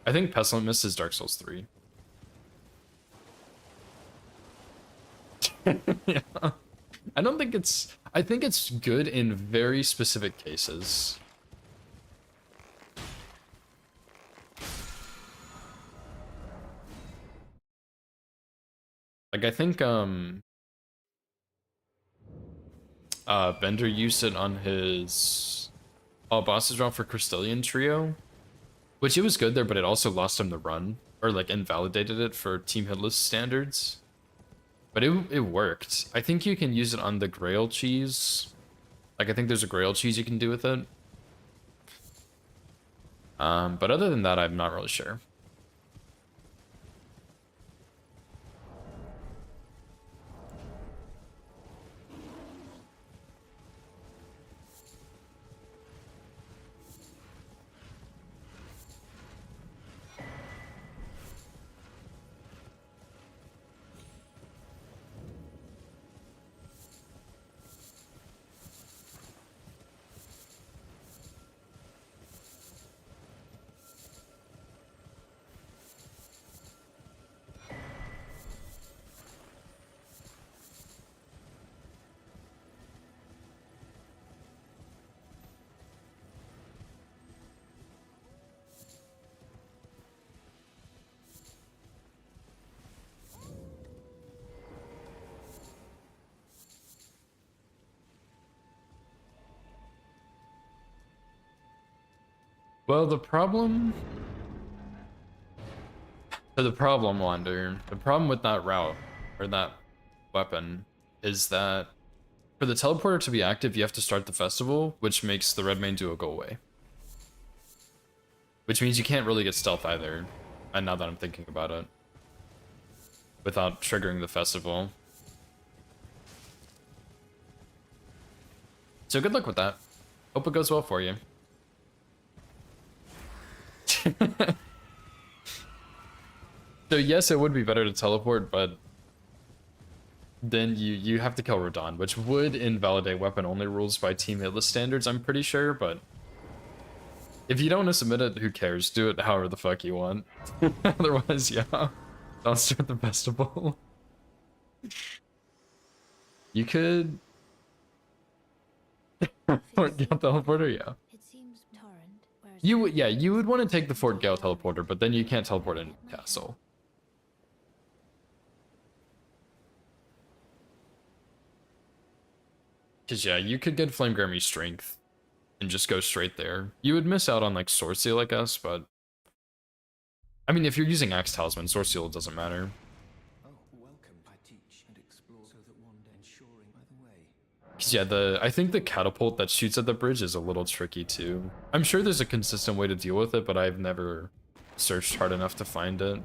I think Pestilent Mist is Dark Souls 3. Yeah. I don't think I think it's good in very specific cases. Like I think Bender used it on his bosses round for Crystallian Trio, which it was good there, but it also lost him the run, or like invalidated it for Team Hitless standards. But it worked. I think you can use it on the Grail cheese. Like I think there's a Grail cheese you can do with it. But other than that, I'm not really sure. Well, the problem, Wander, the problem with that route, or that weapon, is that for the teleporter to be active, you have to start the festival, which makes the red main duo go away. Which means you can't really get stealth either, and now that I'm thinking about it, without triggering the festival. So good luck with that. Hope it goes well for you. So yes, it would be better to teleport, but then you have to kill Radahn, which would invalidate weapon-only rules by Team Hitless standards, I'm pretty sure, but if you don't want to submit it, who cares? Do it however the fuck you want. Otherwise, yeah, don't start the festival. You could... Get the teleporter, yeah. It seems Torrent, where Yeah, you would want to take the Fort Gale teleporter, but then you can't teleport into the castle. Cause yeah, you could get Flame Grammy Strength and just go straight there. You would miss out on like Sword Seal, I guess, but I mean, if you're using Axe Talisman, Sword Seal doesn't matter. Cause yeah, I think the catapult that shoots at the bridge is a little tricky too. I'm sure there's a consistent way to deal with it, but I've never searched hard enough to find it.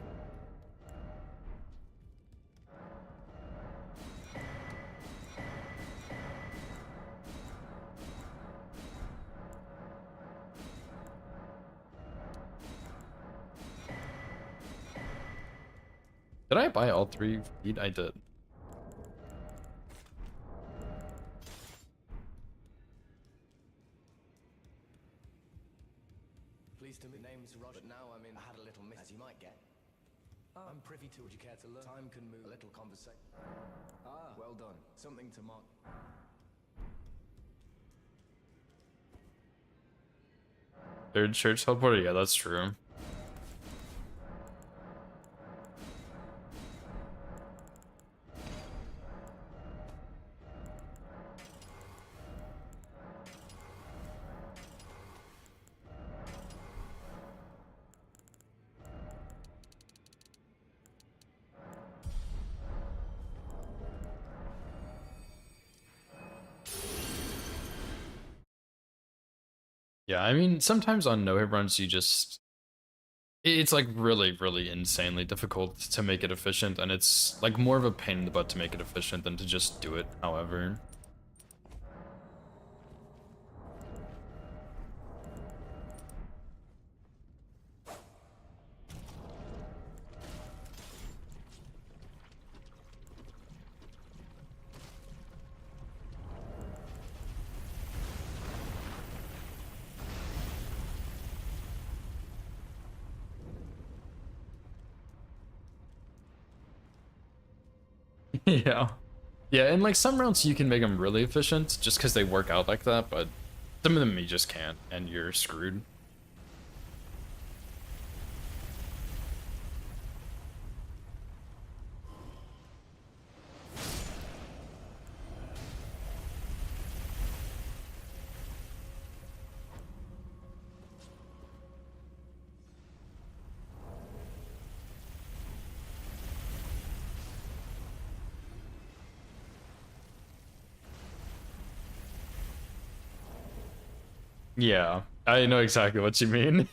Did I buy all 3 feet? I did. Pleased to meet. Name's Rod, but now I had a little miss, as you might get. I'm privy to. Would you care to learn? Time can move. A little conversation. Well done. Something to mark. Third church teleporter? Yeah, that's true. Yeah, I mean, sometimes on no-hit runs, it's like really, really insanely difficult to make it efficient, and it's like more of a pain in the butt to make it efficient than to just do it, however. Yeah. Yeah, and like some rounds you can make them really efficient just because they work out like that, but some of them you just can't, and you're screwed. Yeah, I know exactly what you mean.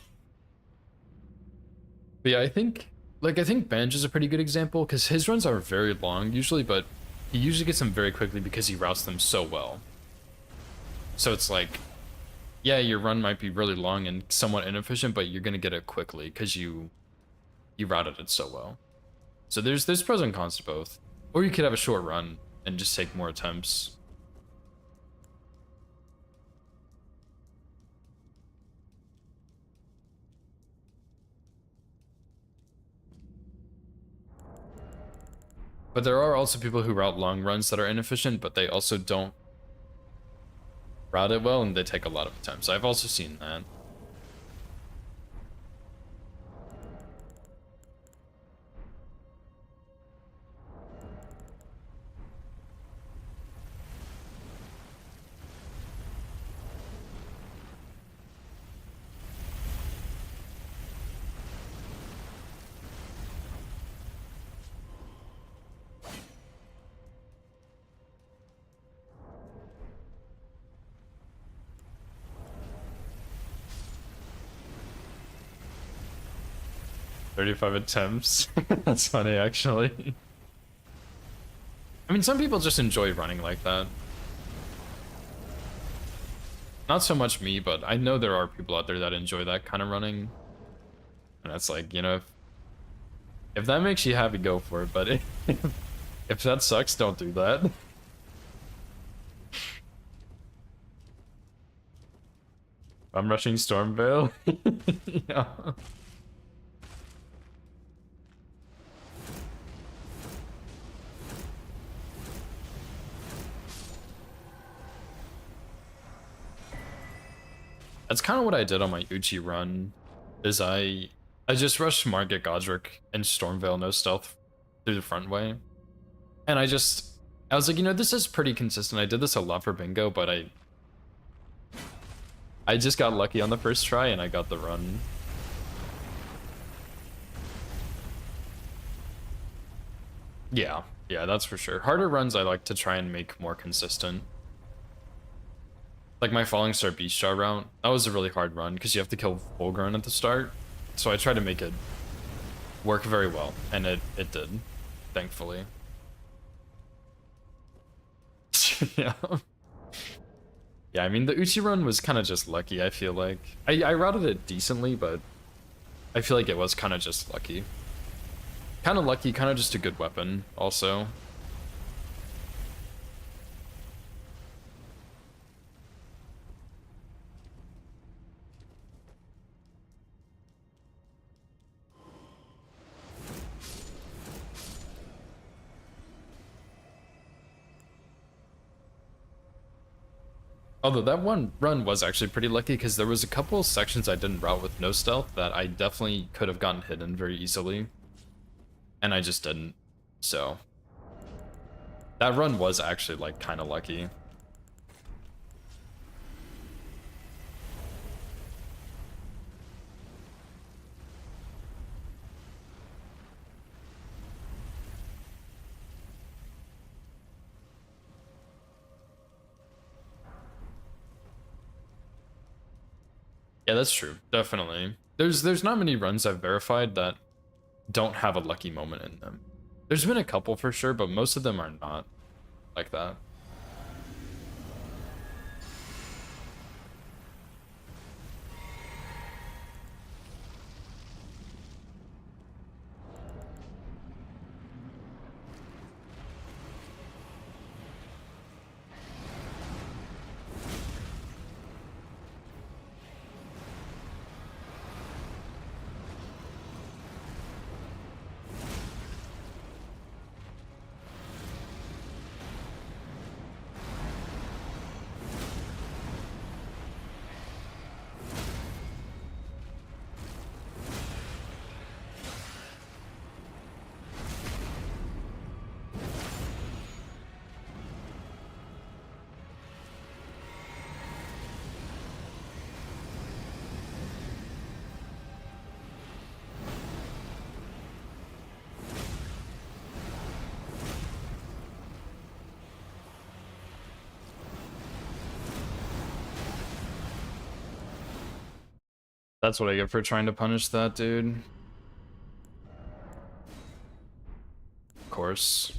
But yeah, I think Banj is a pretty good example because his runs are very long usually, but he usually gets them very quickly because he routes them so well. So it's like, yeah, your run might be really long and somewhat inefficient, but you're gonna get it quickly because you routed it so well. So there's pros and cons to both. Or you could have a short run and just take more attempts. But there are also people who route long runs that are inefficient, but they also don't route it well and they take a lot of attempts. I've also seen that. "35 attempts." That's funny, actually. I mean, some people just enjoy running like that. Not so much me, but I know there are people out there that enjoy that kind of running. And that's like, you know, if that makes you happy, go for it. But if that sucks, don't do that. I'm rushing Stormveil. Yeah. That's kind of what I did on my Uchi run, is I just rushed Margit Godric and Stormveil no stealth through the front way. And I was like, you know, this is pretty consistent. I did this a lot for bingo, but I just got lucky on the first try and I got the run. Yeah, that's for sure. Harder runs I like to try and make more consistent. Like my Falling Star Beast Jaw route, that was a really hard run because you have to kill Fulgurn at the start. So I tried to make it work very well, and it did, thankfully. Yeah. Yeah, I mean, the Uchi run was kind of just lucky, I feel like. I routed it decently, but I feel like it was kind of just lucky. Kind of lucky, kind of just a good weapon, also. Although that one run was actually pretty lucky because there was a couple sections I didn't route with no stealth that I definitely could have gotten hidden very easily. And I just didn't. So that run was actually like kind of lucky. Yeah, that's true. Definitely. There's not many runs I've verified that don't have a lucky moment in them. There's been a couple for sure, but most of them are not like that. That's what I get for trying to punish that dude. Of course.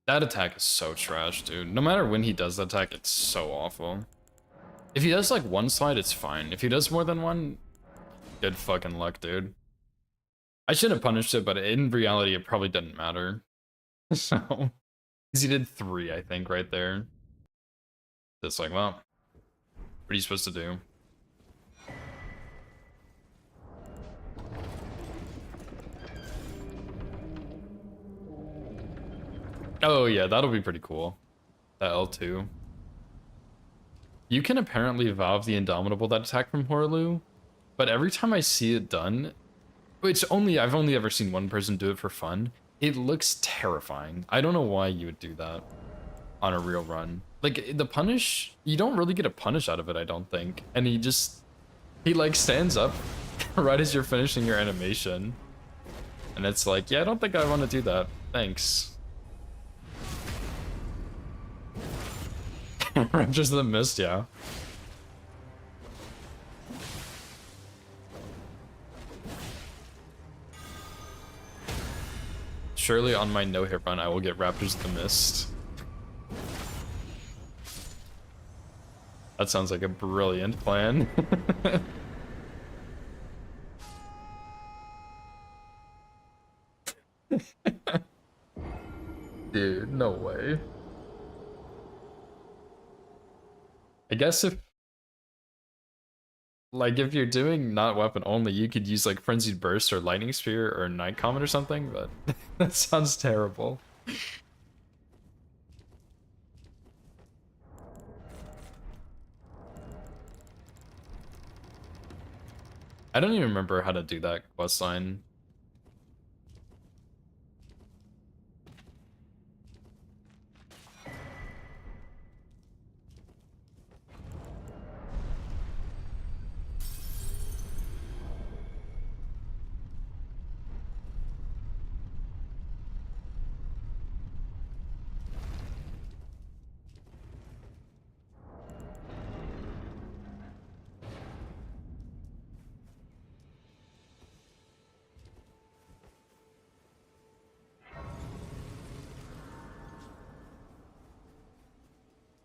That attack is so trash, dude. No matter when he does the attack, it's so awful. If he does like one slide, it's fine. If he does more than one, good fucking luck, dude. I should have punished it, but in reality, it probably didn't matter. So, because he did 3, I think, right there. It's like, well, what are you supposed to do? Oh yeah, that'll be pretty cool. That L2. You can apparently Valve the Indomitable that attack from Horlu, but every time I see it done, which I've only ever seen one person do it for fun, it looks terrifying. I don't know why you would do that on a real run. Like, the punish, you don't really get a punish out of it, I don't think. And he like stands up right as you're finishing your animation. And it's like, yeah, I don't think I want to do that. Thanks. Just the mist, yeah. Surely on my no-hit run, I will get Raptors of the Mist. That sounds like a brilliant plan. Dude, no way. I guess if you're doing not weapon only, you could use like Frenzied Burst or Lightning Spear or Night Comet or something, but that sounds terrible. I don't even remember how to do that quest line.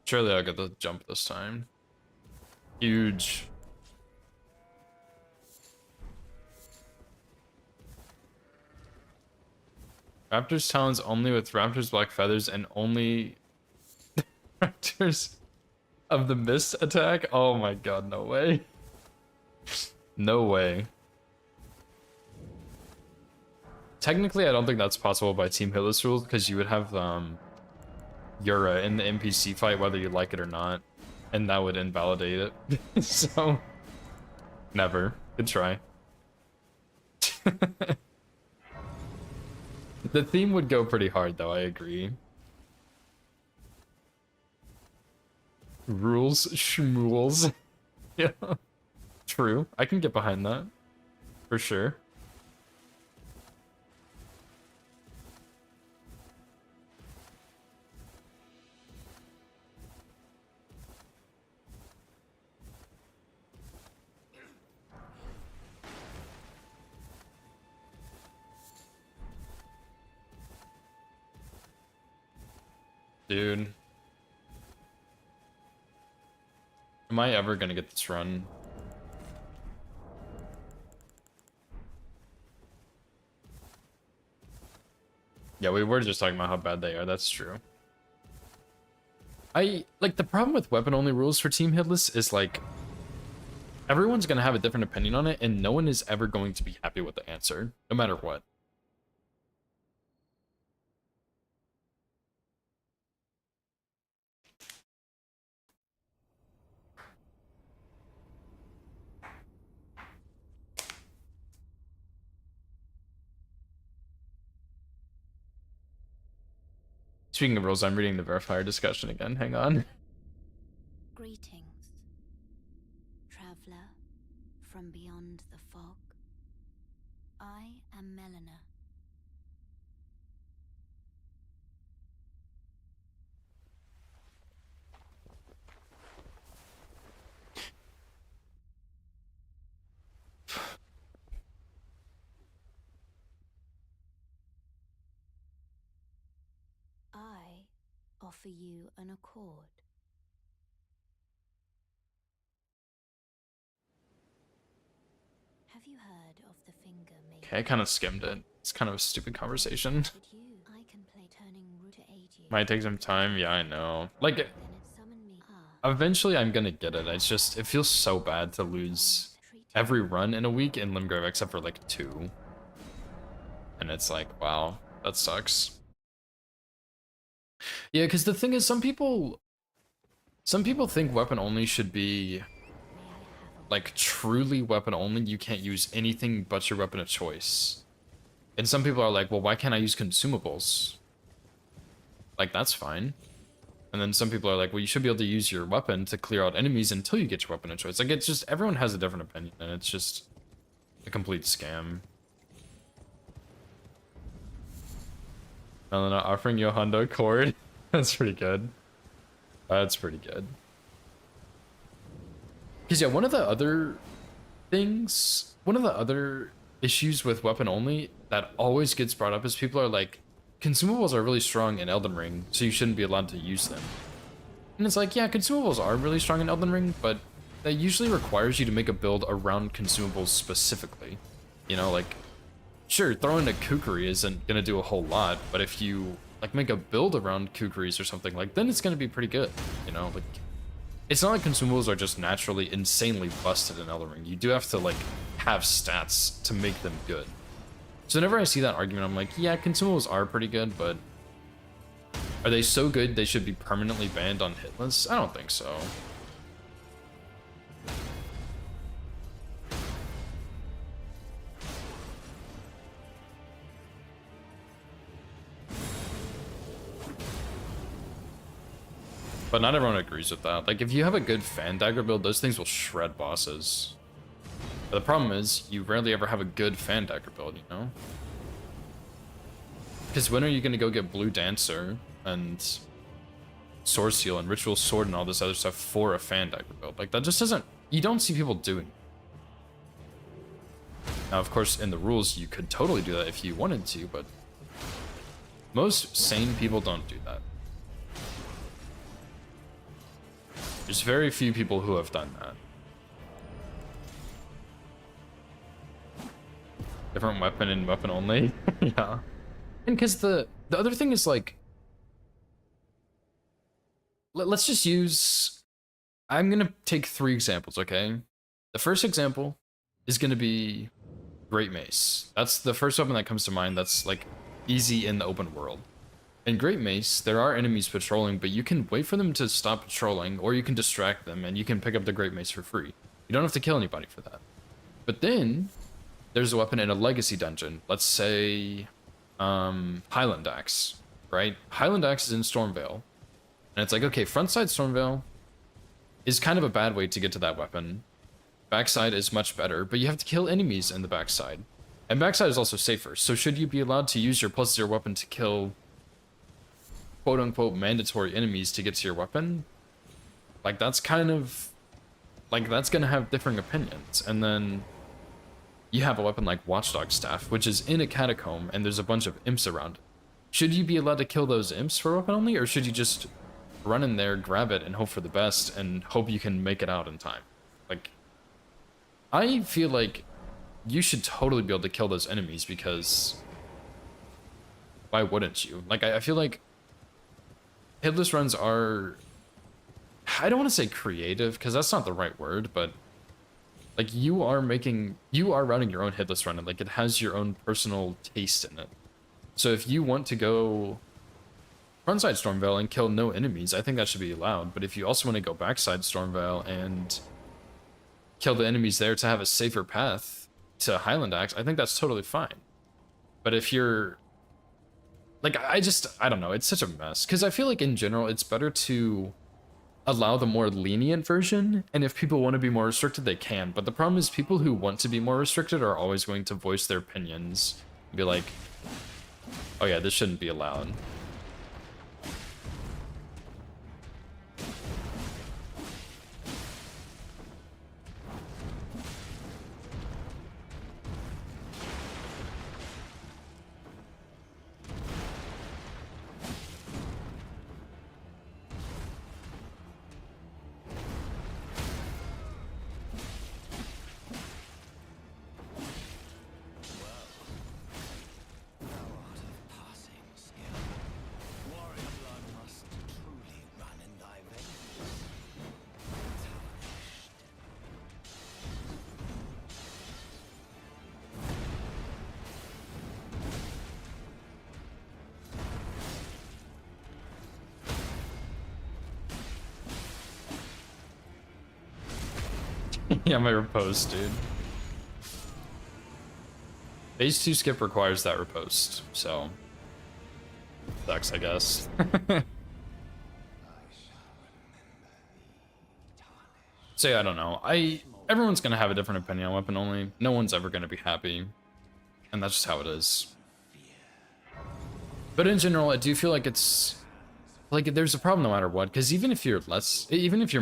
Surely I'll get the jump this time. Huge. Raptor's talons only with Raptor's black feathers and only Raptors of the mist attack? Oh my god, no way. No way. Technically, I don't think that's possible by Team Hitless rules because you would have Yura in the NPC fight whether you like it or not, and that would invalidate it. So, never. Good try. The theme would go pretty hard though, I agree. Rules schmools. Yeah. True. I can get behind that. For sure. Dude. Am I ever gonna get this run? Yeah, we were just talking about how bad they are, that's true. Like, the problem with weapon-only rules for Team Hitless is, like, everyone's gonna have a different opinion on it, and no one is ever going to be happy with the answer, no matter what. Speaking of rules, I'm reading the verifier discussion again. Hang on. Greetings, traveler from beyond the fog. I am Melina. I offer you an accord. Have you heard of the finger maker? Okay, I kind of skimmed it. It's kind of a stupid conversation. Did you? I can play turning root to aid you. Might take some time. Yeah, I know. Like, Then it summoned me. Ah, eventually I'm gonna get it. It's just, it feels so bad to lose every run in a week in Limgrave except for like 2. And it's like, wow, that sucks. Yeah, because the thing is, some people think weapon only should be like truly weapon only. You can't use anything but your weapon of choice. And some people are like, well, why can't I use consumables? Like, that's fine. And then some people are like, well, you should be able to use your weapon to clear out enemies until you get your weapon of choice. Like, it's just, everyone has a different opinion, and it's just a complete scam. Melina offering you a Honda Accord. That's pretty good. That's pretty good. Because, yeah, one of the other issues with weapon only that always gets brought up is people are like, consumables are really strong in Elden Ring, so you shouldn't be allowed to use them. And it's like, yeah, consumables are really strong in Elden Ring, but that usually requires you to make a build around consumables specifically. You know, like, sure, throwing a kukri isn't gonna do a whole lot, but if you like make a build around kukris or something, like, then it's gonna be pretty good. You know, like, it's not like consumables are just naturally insanely busted in Elden Ring. You do have to like have stats to make them good. So whenever I see that argument, I'm like, yeah, consumables are pretty good, but are they so good they should be permanently banned on hitless? I don't think so. But not everyone agrees with that. Like, if you have a good fan dagger build, those things will shred bosses. But the problem is, you rarely ever have a good fan dagger build, you know? Because when are you going to go get Blue Dancer and Sword Seal and Ritual Sword and all this other stuff for a fan dagger build? Like, that just doesn't... You don't see people doing it. Now, of course, in the rules, you could totally do that if you wanted to, but most sane people don't do that. There's very few people who have done that. Different weapon and weapon only. Yeah. And because the other thing is, like, let's just use... I'm going to take 3 examples, okay? The first example is going to be Great Mace. That's the first weapon that comes to mind that's, like, easy in the open world. In Great Mace, there are enemies patrolling, but you can wait for them to stop patrolling, or you can distract them, and you can pick up the Great Mace for free. You don't have to kill anybody for that. But then, there's a weapon in a Legacy dungeon. Let's say, Highland Axe, right? Highland Axe is in Stormvale. And it's like, okay, frontside Stormvale is kind of a bad way to get to that weapon. Backside is much better, but you have to kill enemies in the backside. And backside is also safer, so should you be allowed to use your +0 weapon to kill quote-unquote mandatory enemies to get to your weapon? Like, that's kind of... Like, that's gonna have differing opinions. And then you have a weapon like Watchdog Staff, which is in a catacomb, and there's a bunch of imps around it. Should you be allowed to kill those imps for weapon only, or should you just run in there, grab it, and hope for the best, and hope you can make it out in time? Like, I feel like you should totally be able to kill those enemies, because why wouldn't you? Like, I feel like hitless runs are... I don't want to say creative, because that's not the right word, but like, you are running your own hitless run, and like, it has your own personal taste in it. So if you want to go frontside Stormvale and kill no enemies, I think that should be allowed. But if you also want to go backside Stormvale and kill the enemies there to have a safer path to Highland Axe, I think that's totally fine. But if you're... Like, I don't know, it's such a mess. Because I feel like, in general, it's better to allow the more lenient version, and if people want to be more restricted, they can. But the problem is, people who want to be more restricted are always going to voice their opinions. Be like, oh yeah, this shouldn't be allowed. Yeah, my riposte, dude. Phase 2 skip requires that riposte, so... Sucks, I guess. So yeah, I don't know. Everyone's gonna have a different opinion on weapon only. No one's ever gonna be happy. And that's just how it is. But in general, I do feel like it's... Like, there's a problem no matter what, because even if you're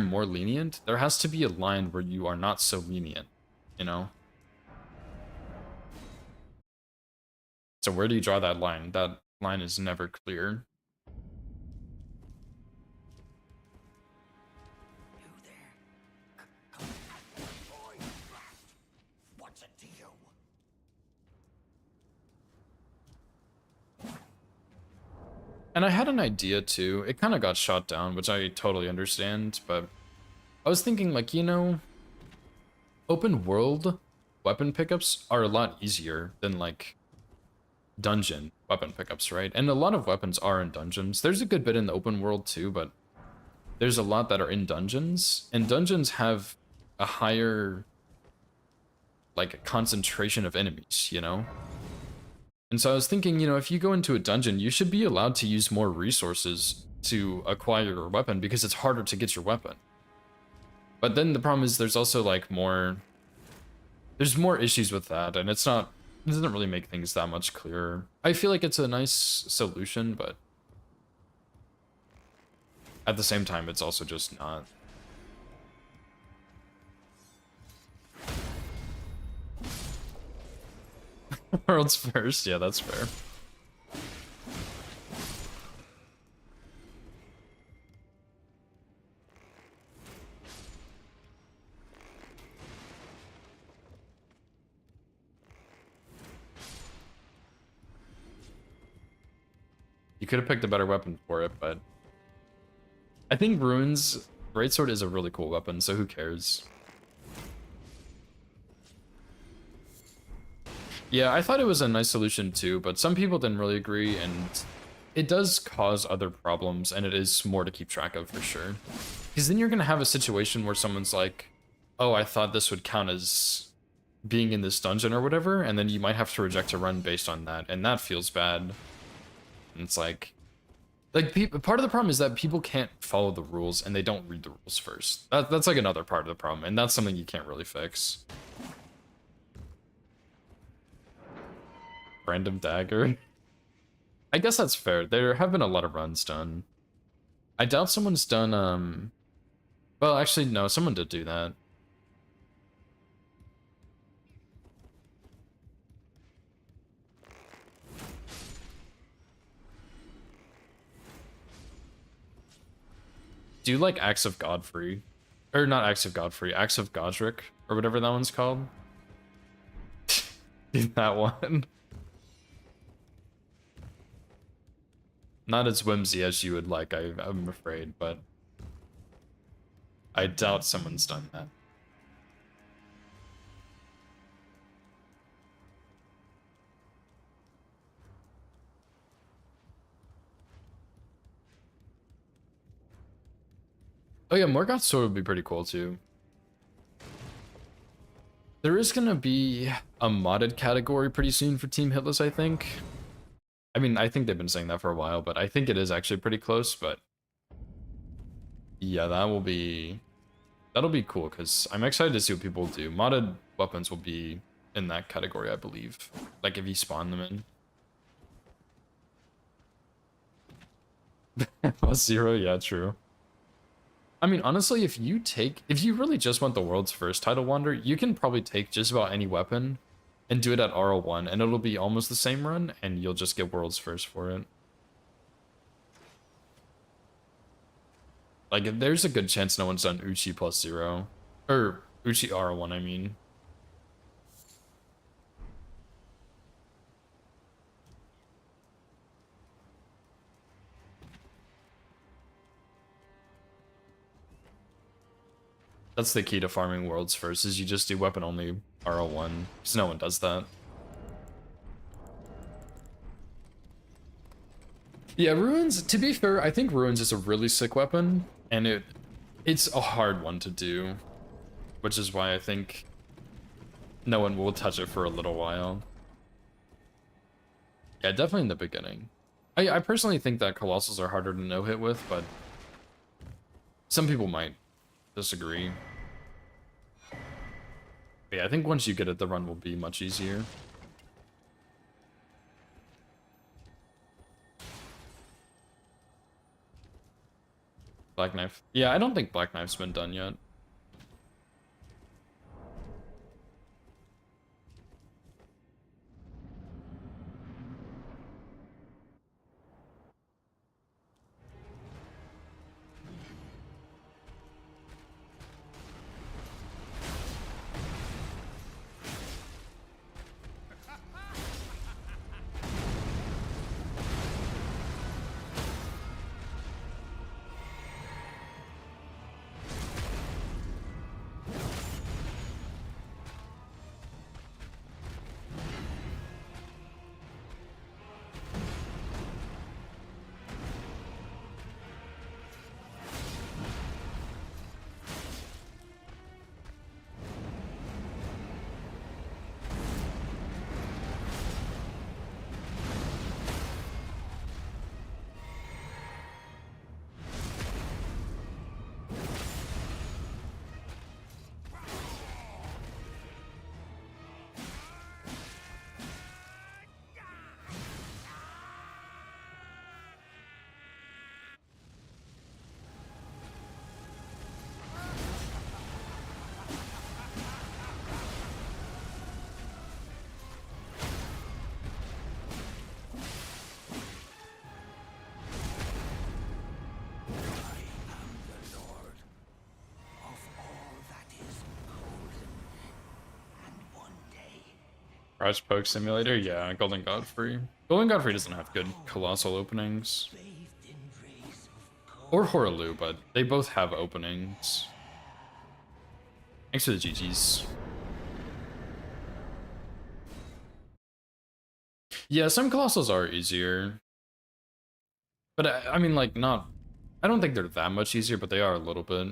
more lenient, there has to be a line where you are not so lenient, you know? So where do you draw that line? That line is never clear. What's it to you? And I had an idea too. It kind of got shot down, which I totally understand, but I was thinking, like, you know, open world weapon pickups are a lot easier than, like, dungeon weapon pickups, right? And a lot of weapons are in dungeons. There's a good bit in the open world too, but there's a lot that are in dungeons, and dungeons have a higher, like, concentration of enemies, you know? And so I was thinking, you know, if you go into a dungeon, you should be allowed to use more resources to acquire your weapon because it's harder to get your weapon. But then the problem is there's also like there's more issues with that, and it doesn't really make things that much clearer. I feel like it's a nice solution, but at the same time, it's also just not. World's first, yeah, that's fair. You could have picked a better weapon for it, but I think Ruin's Greatsword is a really cool weapon, so who cares? Yeah, I thought it was a nice solution too, but some people didn't really agree, and it does cause other problems, and it is more to keep track of for sure. Because then you're going to have a situation where someone's like, oh, I thought this would count as being in this dungeon or whatever, and then you might have to reject a run based on that, and that feels bad. And it's like part of the problem is that people can't follow the rules and they don't read the rules first. That's like another part of the problem, and that's something you can't really fix. Random dagger. I guess that's fair. There have been a lot of runs done. I doubt someone's done, well, actually, no, someone did do that. Do you like Axe of Godfrey? Or not Axe of Godfrey, Axe of Godric, or whatever that one's called? That one. Not as whimsy as you would like, I'm afraid, but I doubt someone's done that. Oh yeah, Morgoth's sword would be pretty cool too. There is gonna be a modded category pretty soon for Team Hitless, I think. I mean, I think they've been saying that for a while, but I think it is actually pretty close, but yeah, that'll be cool, because I'm excited to see what people do. Modded weapons will be in that category, I believe. Like, if you spawn them in. Plus 0, yeah, true. I mean, honestly, if you really just want the world's first title wander, you can probably take just about any weapon and do it at RL1, and it'll be almost the same run, and you'll just get world's first for it. Like, there's a good chance no one's done Uchi plus 0. Or, Uchi RL1, I mean. That's the key to farming worlds first, is you just do weapon only RL1, because no one does that. Yeah, Ruins, to be fair, I think Ruins is a really sick weapon, and it's a hard one to do, which is why I think no one will touch it for a little while. Yeah, definitely in the beginning. I personally think that Colossals are harder to no-hit with, but some people might disagree. Yeah, I think once you get it, the run will be much easier. Black Knife. Yeah, I don't think Black Knife's been done yet. Rise Poke Simulator, yeah, Golden Godfrey. Golden Godfrey doesn't have good colossal openings. Or Horaloo, but they both have openings. Thanks for the GGs. Yeah, some colossals are easier. But I mean, like, not... I don't think they're that much easier, but they are a little bit.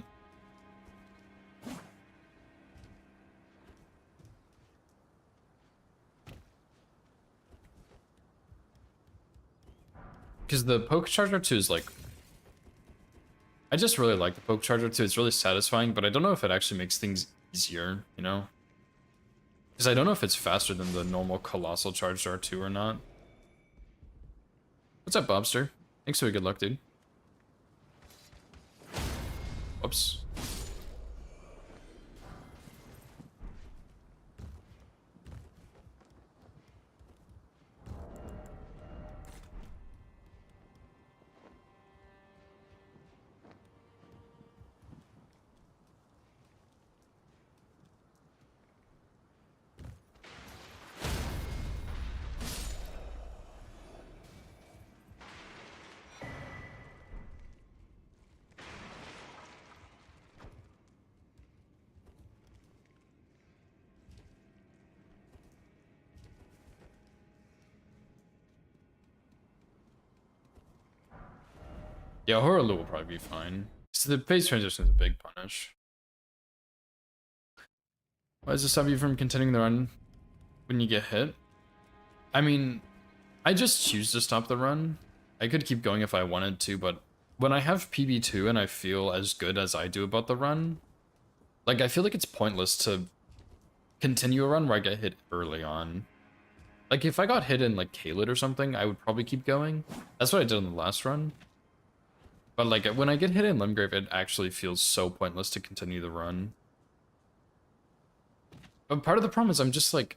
Because the Poke Charger 2 is like... I just really like the Poke Charger 2. It's really satisfying, but I don't know if it actually makes things easier, you know? Because I don't know if it's faster than the normal Colossal Charger 2 or not. What's up, Bobster? Thanks for the good luck, dude. Whoops. Yeah, Horaloo will probably be fine. So the phase transition is a big punish. Why does this stop you from continuing the run when you get hit? I mean, I just choose to stop the run. I could keep going if I wanted to, but when I have PB2 and I feel as good as I do about the run, like, I feel like it's pointless to continue a run where I get hit early on. Like, if I got hit in, like, Caelid or something, I would probably keep going. That's what I did in the last run. But, like, when I get hit in Limgrave, it actually feels so pointless to continue the run. But part of the problem is I'm just, like...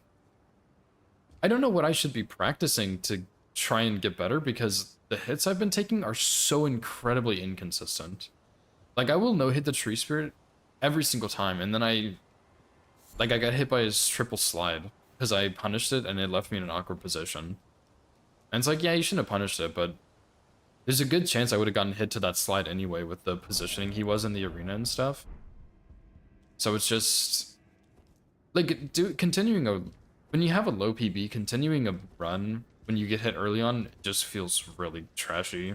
I don't know what I should be practicing to try and get better, because the hits I've been taking are so incredibly inconsistent. Like, I will no-hit the Tree Spirit every single time, and then I got hit by his triple slide, because I punished it, and it left me in an awkward position. And it's like, yeah, you shouldn't have punished it, but... there's a good chance I would have gotten hit to that slide anyway with the positioning he was in the arena and stuff. So it's just... like, continuing a... when you have a low PB, continuing a run when you get hit early on just feels really trashy.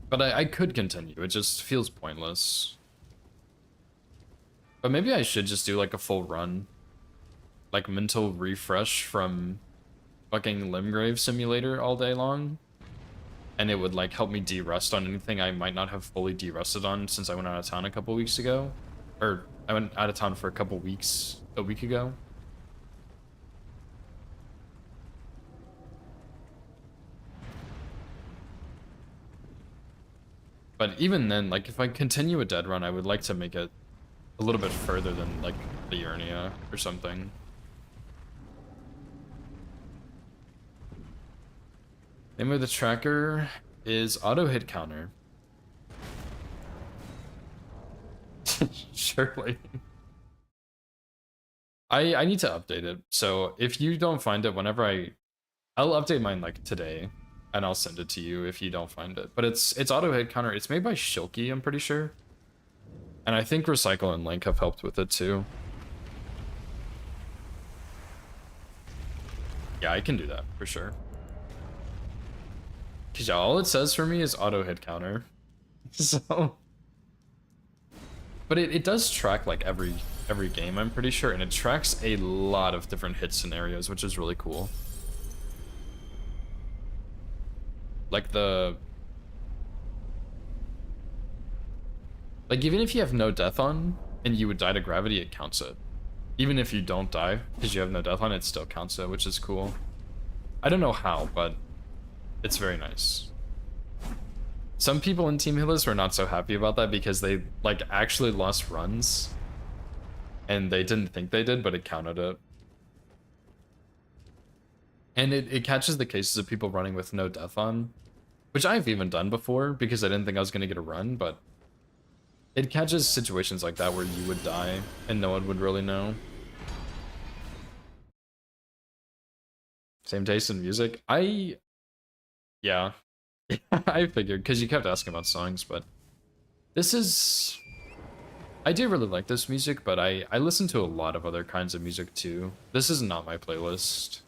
But I could continue, it just feels pointless. But maybe I should just do like a full run. Like mental refresh from fucking Limgrave Simulator all day long. And it would like help me de-rust on anything I might not have fully de-rusted on since I went out of town a couple weeks ago. Or I went out of town for a couple weeks a week ago. But even then, like if I continue a dead run, I would like to make it a little bit further than like the Urnia or something. Name of the tracker is auto hit counter. Surely. I need to update it. So if you don't find it, whenever I'll update mine like today, and I'll send it to you if you don't find it. But it's auto hit counter. It's made by Shilky, I'm pretty sure. And I think Recycle and Link have helped with it too. Yeah, I can do that for sure. Cause yeah, all it says for me is auto hit counter. So, but it does track like every game, I'm pretty sure, and it tracks a lot of different hit scenarios, which is really cool. Like even if you have no death on and you would die to gravity, it counts it. Even if you don't die because you have no death on, it still counts it, which is cool. I don't know how, but it's very nice. Some people in Team Hillis were not so happy about that because they like actually lost runs and they didn't think they did, but it counted it. And it catches the cases of people running with no death on, which I've even done before because I didn't think I was going to get a run, but it catches situations like that where you would die and no one would really know. Same taste in music? Yeah. I figured, because you kept asking about songs, but this is... I do really like this music, but I listen to a lot of other kinds of music too. This is not my playlist.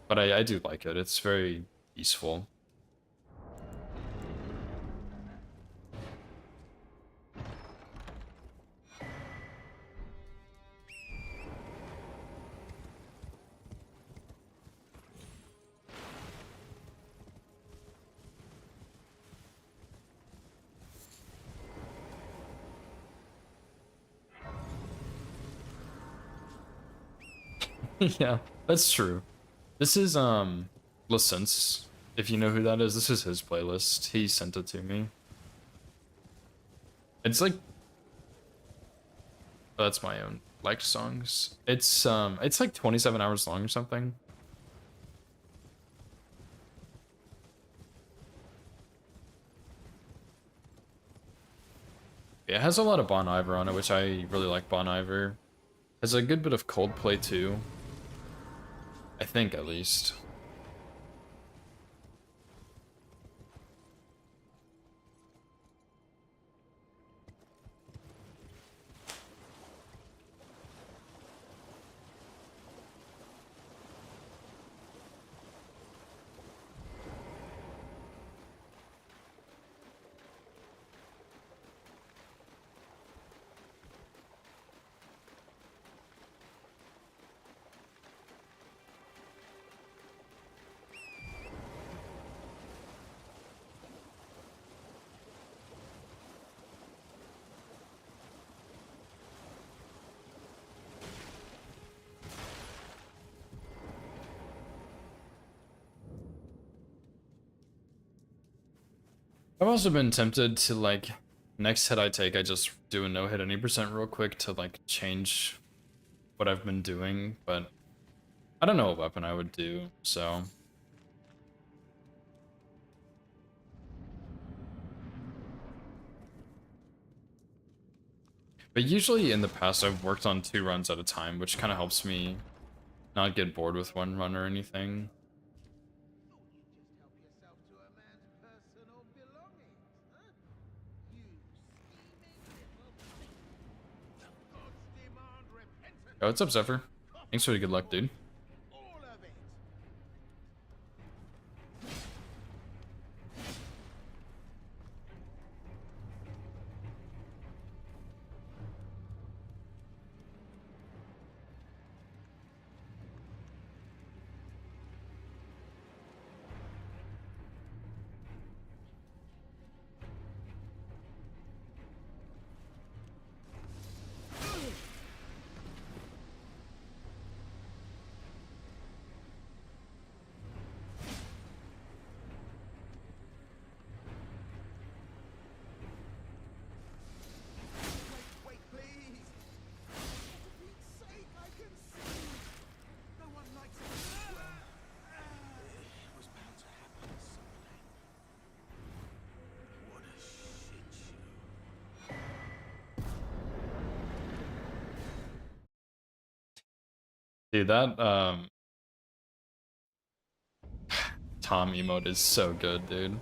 But I do like it. It's very peaceful. Yeah, that's true. This is License. If you know who that is, this is his playlist. He sent it to me. It's like that's my own liked songs. It's like 27 hours long or something. Yeah, it has a lot of Bon Iver on it, which I really like Bon Iver. Has a good bit of Coldplay too. I think at least. I've also been tempted to like next hit I take, I just do a no hit any percent real quick to like change what I've been doing, but I don't know what weapon I would do, so. But usually in the past I've worked on 2 runs at a time, which kind of helps me not get bored with one run or anything. Oh, what's up, Zephyr? Thanks for the good luck, dude. Dude, that Tom emote is so good, dude.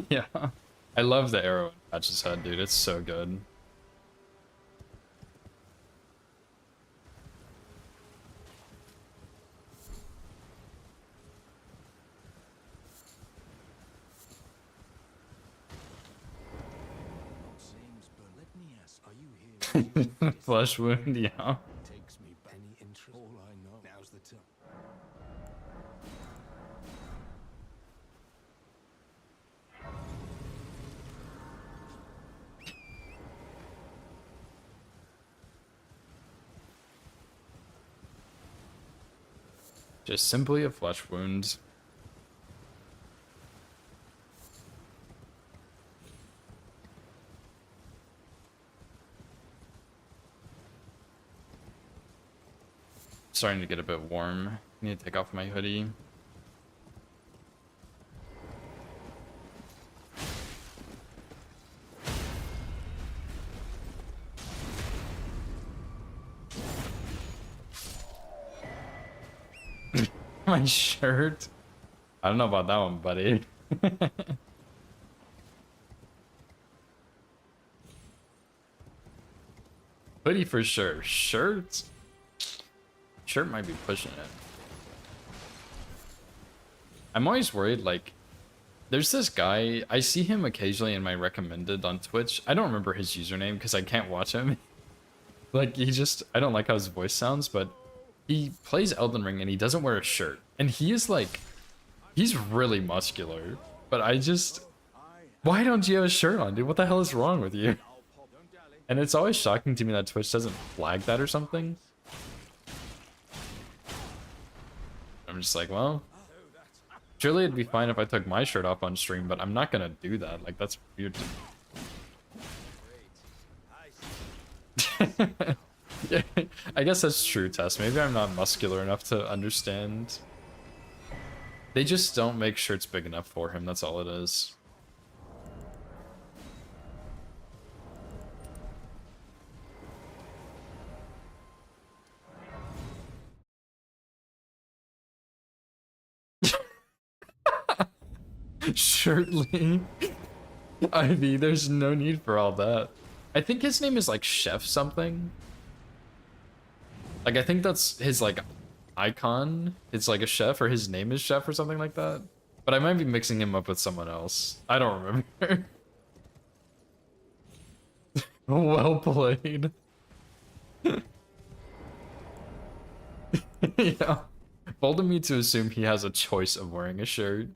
Yeah. I love the arrow in Patch's head, dude. It's so good. Seems, but let me ask, are you here? Flesh wound, yeah. Takes me back. Any interest? All I know. Now's the time. Just simply a flesh wound. starting to get a bit warm. I need to take off my hoodie. My shirt? I don't know about that one, buddy. Hoodie for sure. Shirt? Shirt might be pushing it. I'm always worried, like, there's this guy, I see him occasionally in my recommended on Twitch. I don't remember his username because I can't watch him. Like, I don't like how his voice sounds, but he plays Elden Ring and he doesn't wear a shirt. And he is like, he's really muscular. But why don't you have a shirt on, dude? What the hell is wrong with you? And it's always shocking to me that Twitch doesn't flag that or something. I'm just like, well, surely it'd be fine if I took my shirt off on stream, but I'm not gonna do that. Like, that's weird to me. Yeah, I guess that's true, Tess. Maybe I'm not muscular enough to understand. They just don't make shirts big enough for him, that's all it is. Shirtly. Ivy, there's no need for all that. I think his name is like Chef something. Like, I think that's his like icon. It's like a chef, or his name is Chef or something like that. But I might be mixing him up with someone else. I don't remember. Well played. Yeah. Bold of me to assume he has a choice of wearing a shirt.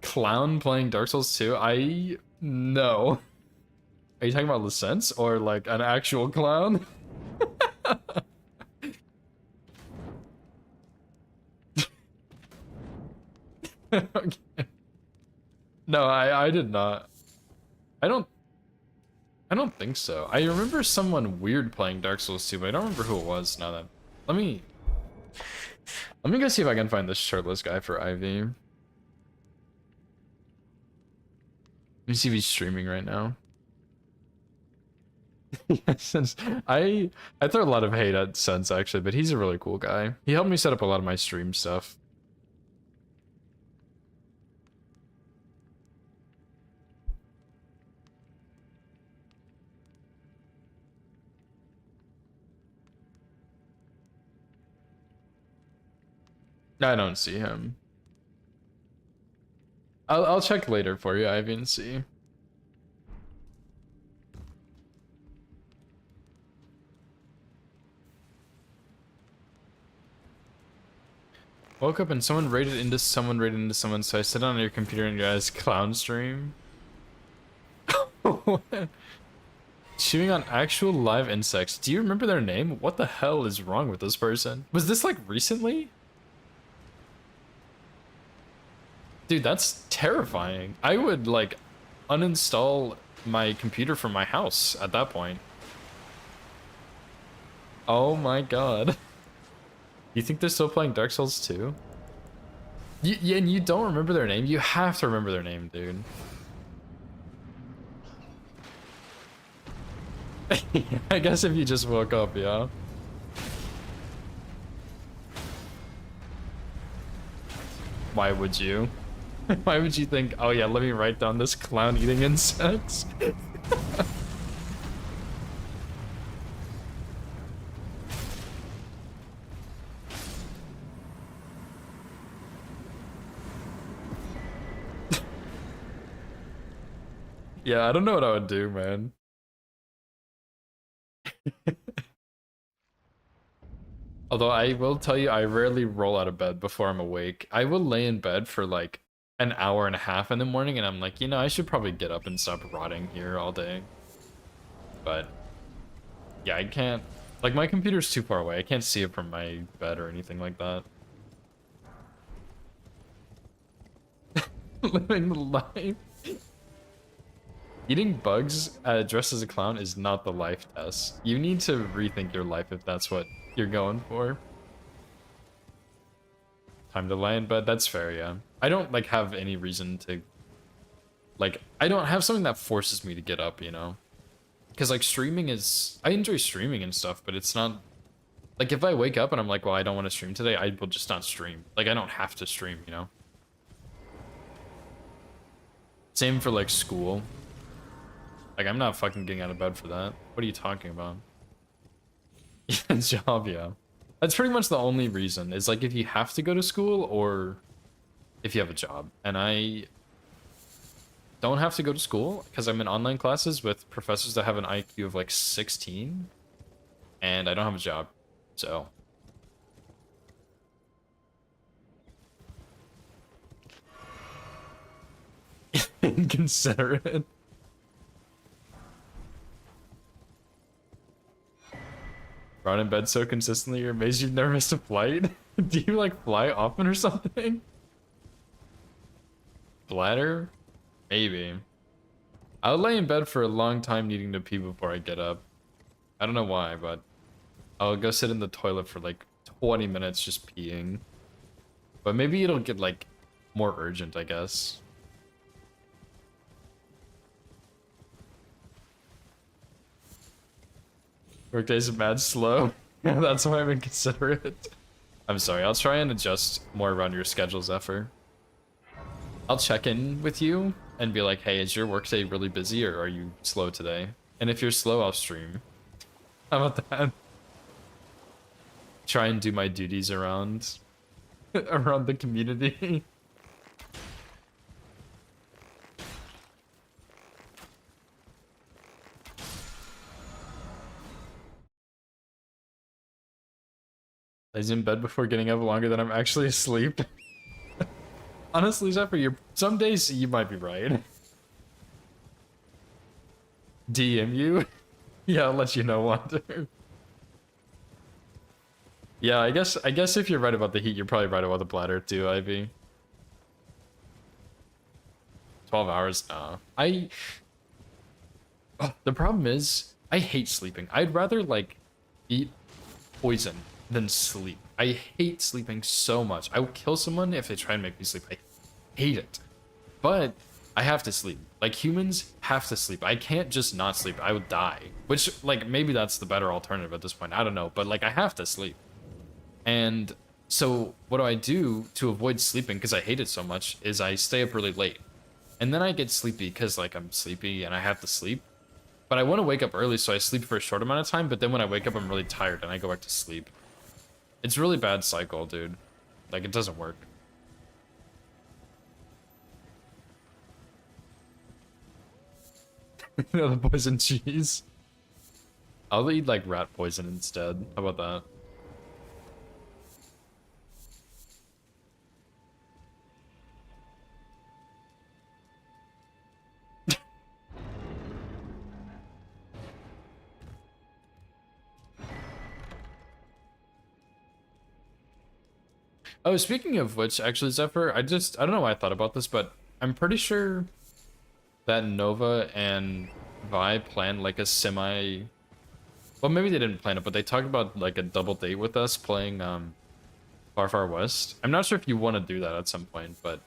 Clown playing Dark Souls 2? No. Are you talking about License or like an actual clown? Okay. No, I did not. I don't think so. I remember someone weird playing Dark Souls 2, but I don't remember who it was now that. Let me go see if I can find this shirtless guy for Ivy. Let me see if he's streaming right now. Yeah, Sense. I throw a lot of hate at Sense actually, but he's a really cool guy. He helped me set up a lot of my stream stuff. I don't see him. I'll check later for you, Ivy, and see. Woke up and someone raided into someone, so I sit on your computer and your guys' clown stream. Chewing on actual live insects. Do you remember their name? What the hell is wrong with this person? Was this like recently? Dude, that's terrifying. I would like uninstall my computer from my house at that point. Oh my god. You think they're still playing Dark Souls 2? Yeah, and you don't remember their name? You have to remember their name, dude. I guess if you just woke up, yeah. Why would you? Why would you think, oh yeah, let me write down this clown eating insects? Yeah, I don't know what I would do, man. Although I will tell you, I rarely roll out of bed before I'm awake. I will lay in bed for like an hour and a half in the morning, and I'm like, you know, I should probably get up and stop rotting here all day. But yeah, I can't. Like, my computer's too far away. I can't see it from my bed or anything like that. Living the life. Eating bugs dressed as a clown is not the life test. You need to rethink your life if that's what you're going for. Time to land, but that's fair, yeah. I don't like have any reason to like I don't have something that forces me to get up, you know? Because like streaming is I enjoy streaming and stuff, but it's not like if I wake up and I'm like, well, I don't want to stream today, I will just not stream. Like I don't have to stream, you know? Same for like school. Like I'm not fucking getting out of bed for that. What are you talking about? Yeah, job, yeah. That's pretty much the only reason. Is like if you have to go to school or if you have a job. And I don't have to go to school because I'm in online classes with professors that have an IQ of like 16 and I don't have a job. So inconsiderate. Run in bed so consistently you're amazed you've never missed a flight? Do you like fly often or something? Bladder? Maybe. I'll lay in bed for a long time needing to pee before I get up. I don't know why, but I'll go sit in the toilet for like 20 minutes just peeing. But maybe it'll get like more urgent, I guess. Workdays are mad slow. That's why I'm inconsiderate. I'm sorry, I'll try and adjust more around your schedule, Zephyr. I'll check in with you and be like, hey, is your workday really busy or are you slow today? And if you're slow, I'll stream. How about that? Try and do my duties around around the community. I was in bed before getting up longer than I'm actually asleep. Honestly, Zephyr, some days you might be right. DM you? Yeah, I'll let you know, Wander. Yeah, I guess if you're right about the heat, you're probably right about the bladder too, Ivy. 12 hours? Nah. The problem is, I hate sleeping. I'd rather, like, eat poison than sleep. I hate sleeping so much. I will kill someone if they try and make me sleep. I hate it. But I have to sleep. Like, humans have to sleep. I can't just not sleep. I would die. Which, like, maybe that's the better alternative at this point. I don't know. But, like, I have to sleep. And so what do I do to avoid sleeping, because I hate it so much, is I stay up really late. And then I get sleepy because, like, I'm sleepy and I have to sleep. But I want to wake up early, so I sleep for a short amount of time, but then when I wake up, I'm really tired and I go back to sleep. It's a really bad cycle, dude. Like, it doesn't work. The poison cheese. I'll eat, like, rat poison instead. How about that? Oh, speaking of which, actually, Zephyr, I don't know why I thought about this, but I'm pretty sure that Nova and Vi planned like a semi... Well, maybe they didn't plan it, but they talked about like a double date with us playing Far Far West. I'm not sure if you want to do that at some point, but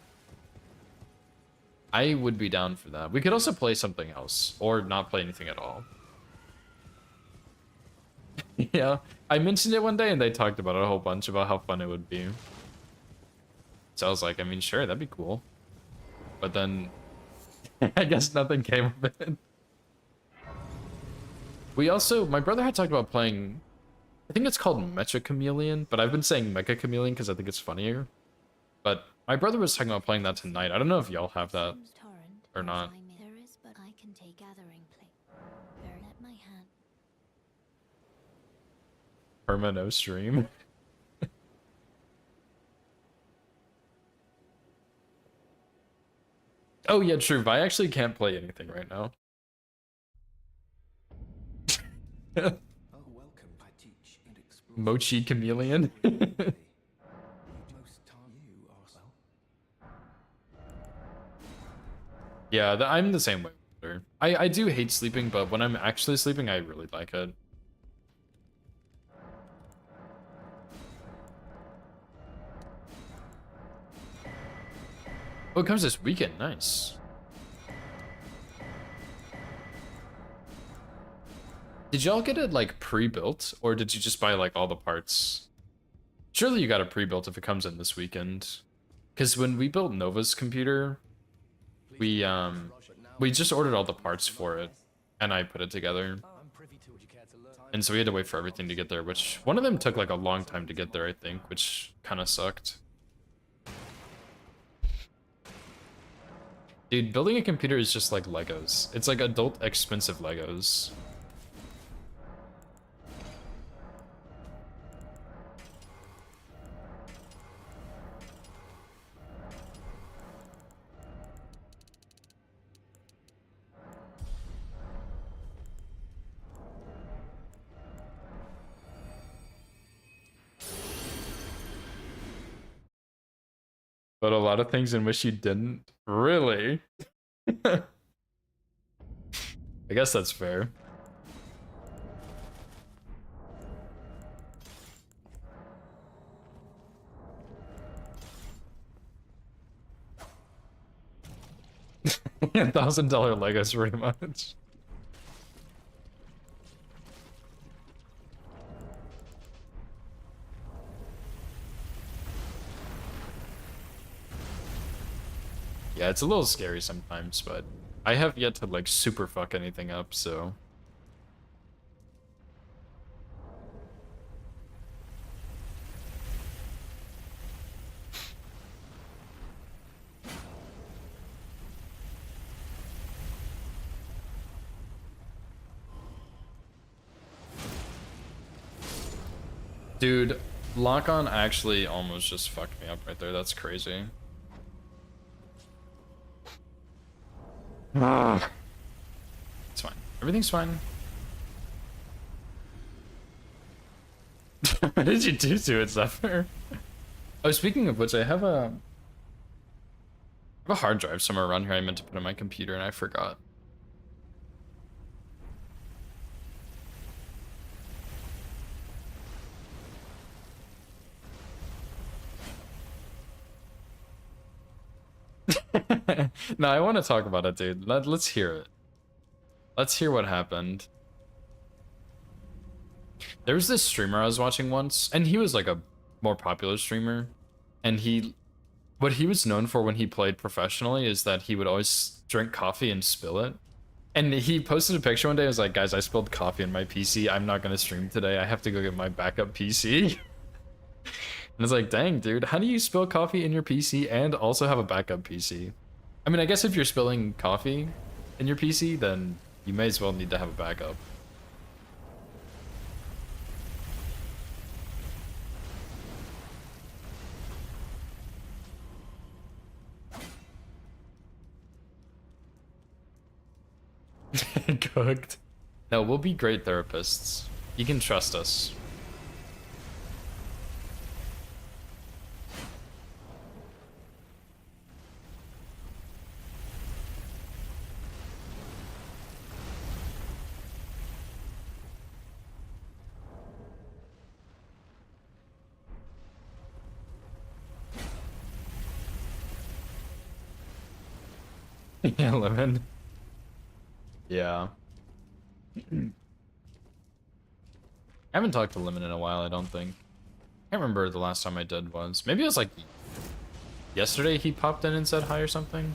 I would be down for that. We could also play something else, or not play anything at all. Yeah, I mentioned it one day and they talked about it a whole bunch about how fun it would be. So I was like, I mean, sure, that'd be cool. But then, I guess nothing came of it. We also, my brother had talked about playing, I think it's called Mecha Chameleon, but I've been saying Mecha Chameleon because I think it's funnier. But my brother was talking about playing that tonight. I don't know if y'all have that or not. There is, but I can take gathering plate. Let my hand. Perma no stream. Oh yeah, true. I actually can't play anything right now. Oh, welcome. I teach and explore. Mochi Chameleon. Most time you are well. Yeah, I'm the same way. I do hate sleeping, but when I'm actually sleeping, I really like it. Oh, it comes this weekend. Nice. Did y'all get it like pre-built, or did you just buy like all the parts? Surely you got it pre-built if it comes in this weekend. Because when we built Nova's computer, we just ordered all the parts for it, and I put it together. I'm privy to. Would you care to learn? And so we had to wait for everything to get there, which one of them took like a long time to get there, I think, which kind of sucked. Dude, building a computer is just like Legos. It's like adult expensive Legos. But a lot of things in which you didn't. Really? I guess that's fair. $1,000 Legos pretty much. Yeah, it's a little scary sometimes, but I have yet to like super fuck anything up, so. Dude, lock on actually almost just fucked me up right there. That's crazy. It's fine. Everything's fine. What did you do to it, Zephyr? Oh, speaking of which, I have a hard drive somewhere around here I meant to put on my computer and I forgot. No, I want to talk about it, dude. Let's hear it. Let's hear what happened. There was this streamer I was watching once, and he was like a more popular streamer. And what he was known for when he played professionally is that he would always drink coffee and spill it. And he posted a picture one day. I was like, guys, I spilled coffee in my PC. I'm not going to stream today. I have to go get my backup PC. And it's like, dang, dude, how do you spill coffee in your PC and also have a backup PC? I mean, I guess if you're spilling coffee in your PC, then you may as well need to have a backup. Cooked. No, we'll be great therapists. You can trust us. Yeah, Lemon. Yeah. I haven't talked to Lemon in a while, I don't think. I can't remember the last time I did was. Maybe it was like yesterday he popped in and said hi or something.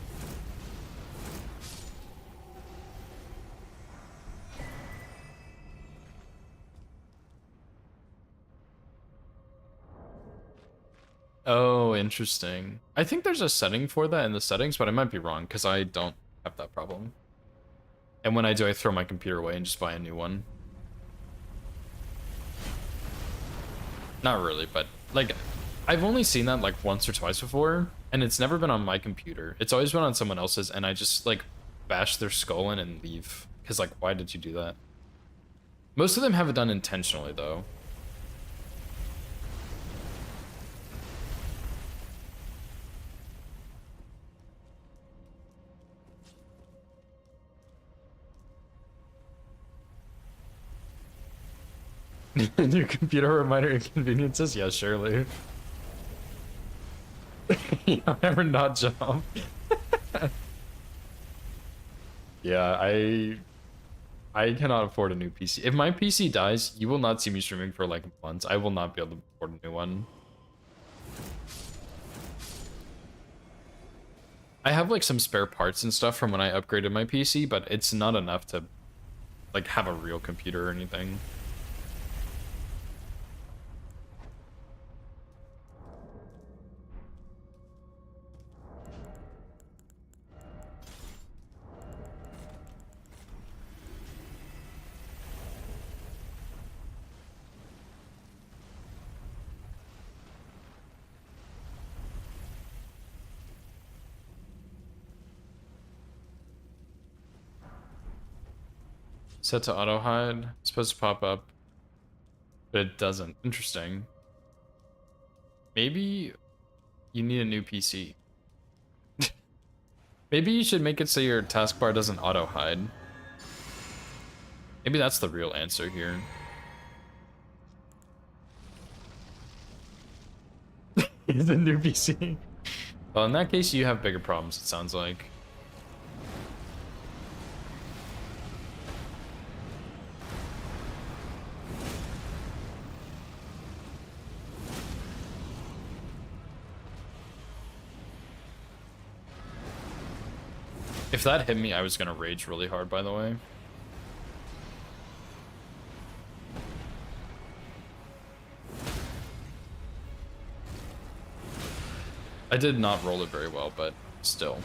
Oh, interesting. I think there's a setting for that in the settings, but I might be wrong because I don't have that problem. And when I do, I throw my computer away and just buy a new one. Not really, but like, I've only seen that like once or twice before, and it's never been on my computer. It's always been on someone else's, and I just like bash their skull in and leave. Because like, why did you do that? Most of them have it done intentionally, though. New computer reminder inconveniences? Yeah, surely. I'll never not jump. Yeah, I cannot afford a new PC. If my PC dies, you will not see me streaming for like months. I will not be able to afford a new one. I have like some spare parts and stuff from when I upgraded my PC, but it's not enough to like have a real computer or anything. Set to auto hide. It's supposed to pop up, but it doesn't. Interesting. Maybe you need a new PC. Maybe you should make it so your taskbar doesn't auto hide. Maybe that's the real answer here. The new PC. Well, in that case, you have bigger problems, it sounds like. If that hit me, I was gonna rage really hard, by the way. I did not roll it very well, but still.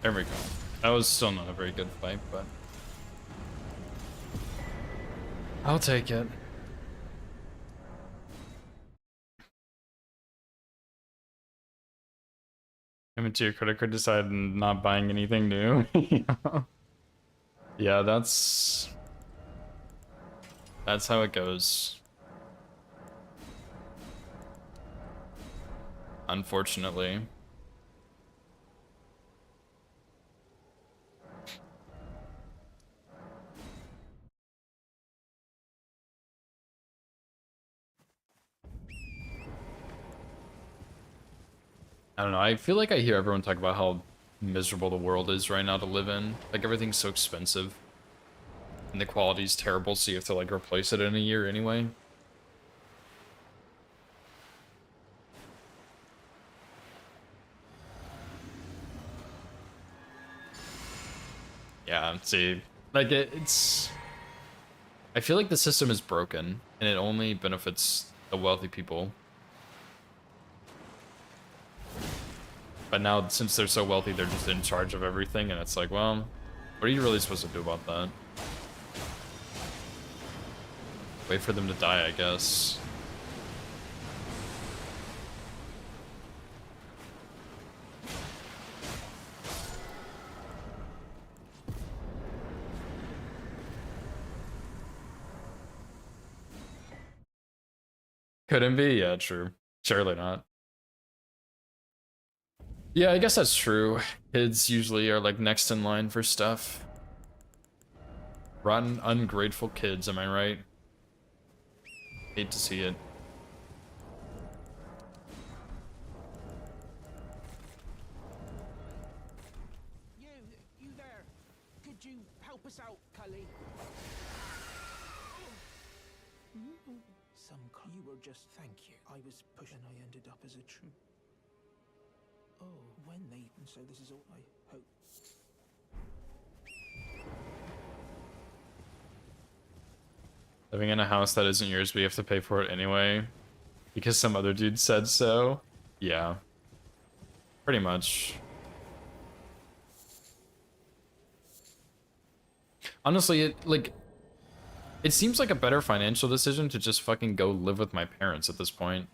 There we go. That was still not a very good fight, but I'll take it. I went to your credit card, decided not buying anything new. Yeah, that's how it goes. Unfortunately. I don't know, I feel like I hear everyone talk about how miserable the world is right now to live in. Like, everything's so expensive. And the quality's terrible, so you have to, like, replace it in a year anyway. Yeah, see, like, it's... I feel like the system is broken, and it only benefits the wealthy people. But now, since they're so wealthy, they're just in charge of everything, and it's like, well, what are you really supposed to do about that? Wait for them to die, I guess. Couldn't be? Yeah, true. Surely not. Yeah, I guess that's true. Kids usually are like next in line for stuff. Rotten, ungrateful kids, am I right? Hate to see it. You there. Could you help us out, Cully? You were just thank you. I was pushed and I ended up as a troop. Oh, when they and so this is all I hope. Living in a house that isn't yours, but you have to pay for it anyway. Because some other dude said so. Yeah. Pretty much. Honestly, it seems like a better financial decision to just fucking go live with my parents at this point.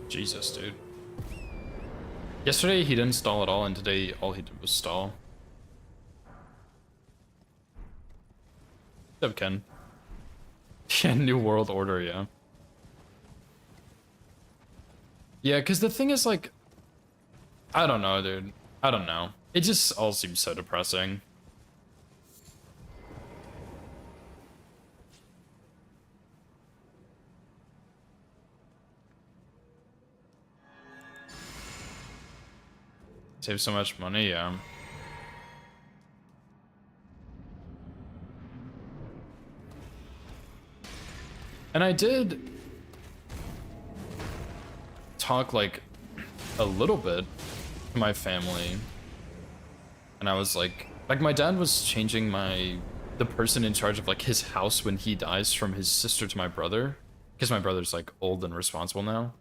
Jesus, dude. Yesterday he didn't stall at all, and today all he did was stall. What's up, Ken? Yeah, New World Order, yeah. Yeah, because the thing is, like, I don't know, dude. I don't know. It just all seems so depressing. Save so much money, yeah. And I did talk, like, a little bit to my family. And I was like my dad was changing the person in charge of, like, his house when he dies from his sister to my brother. Because my brother's, like, old and responsible now.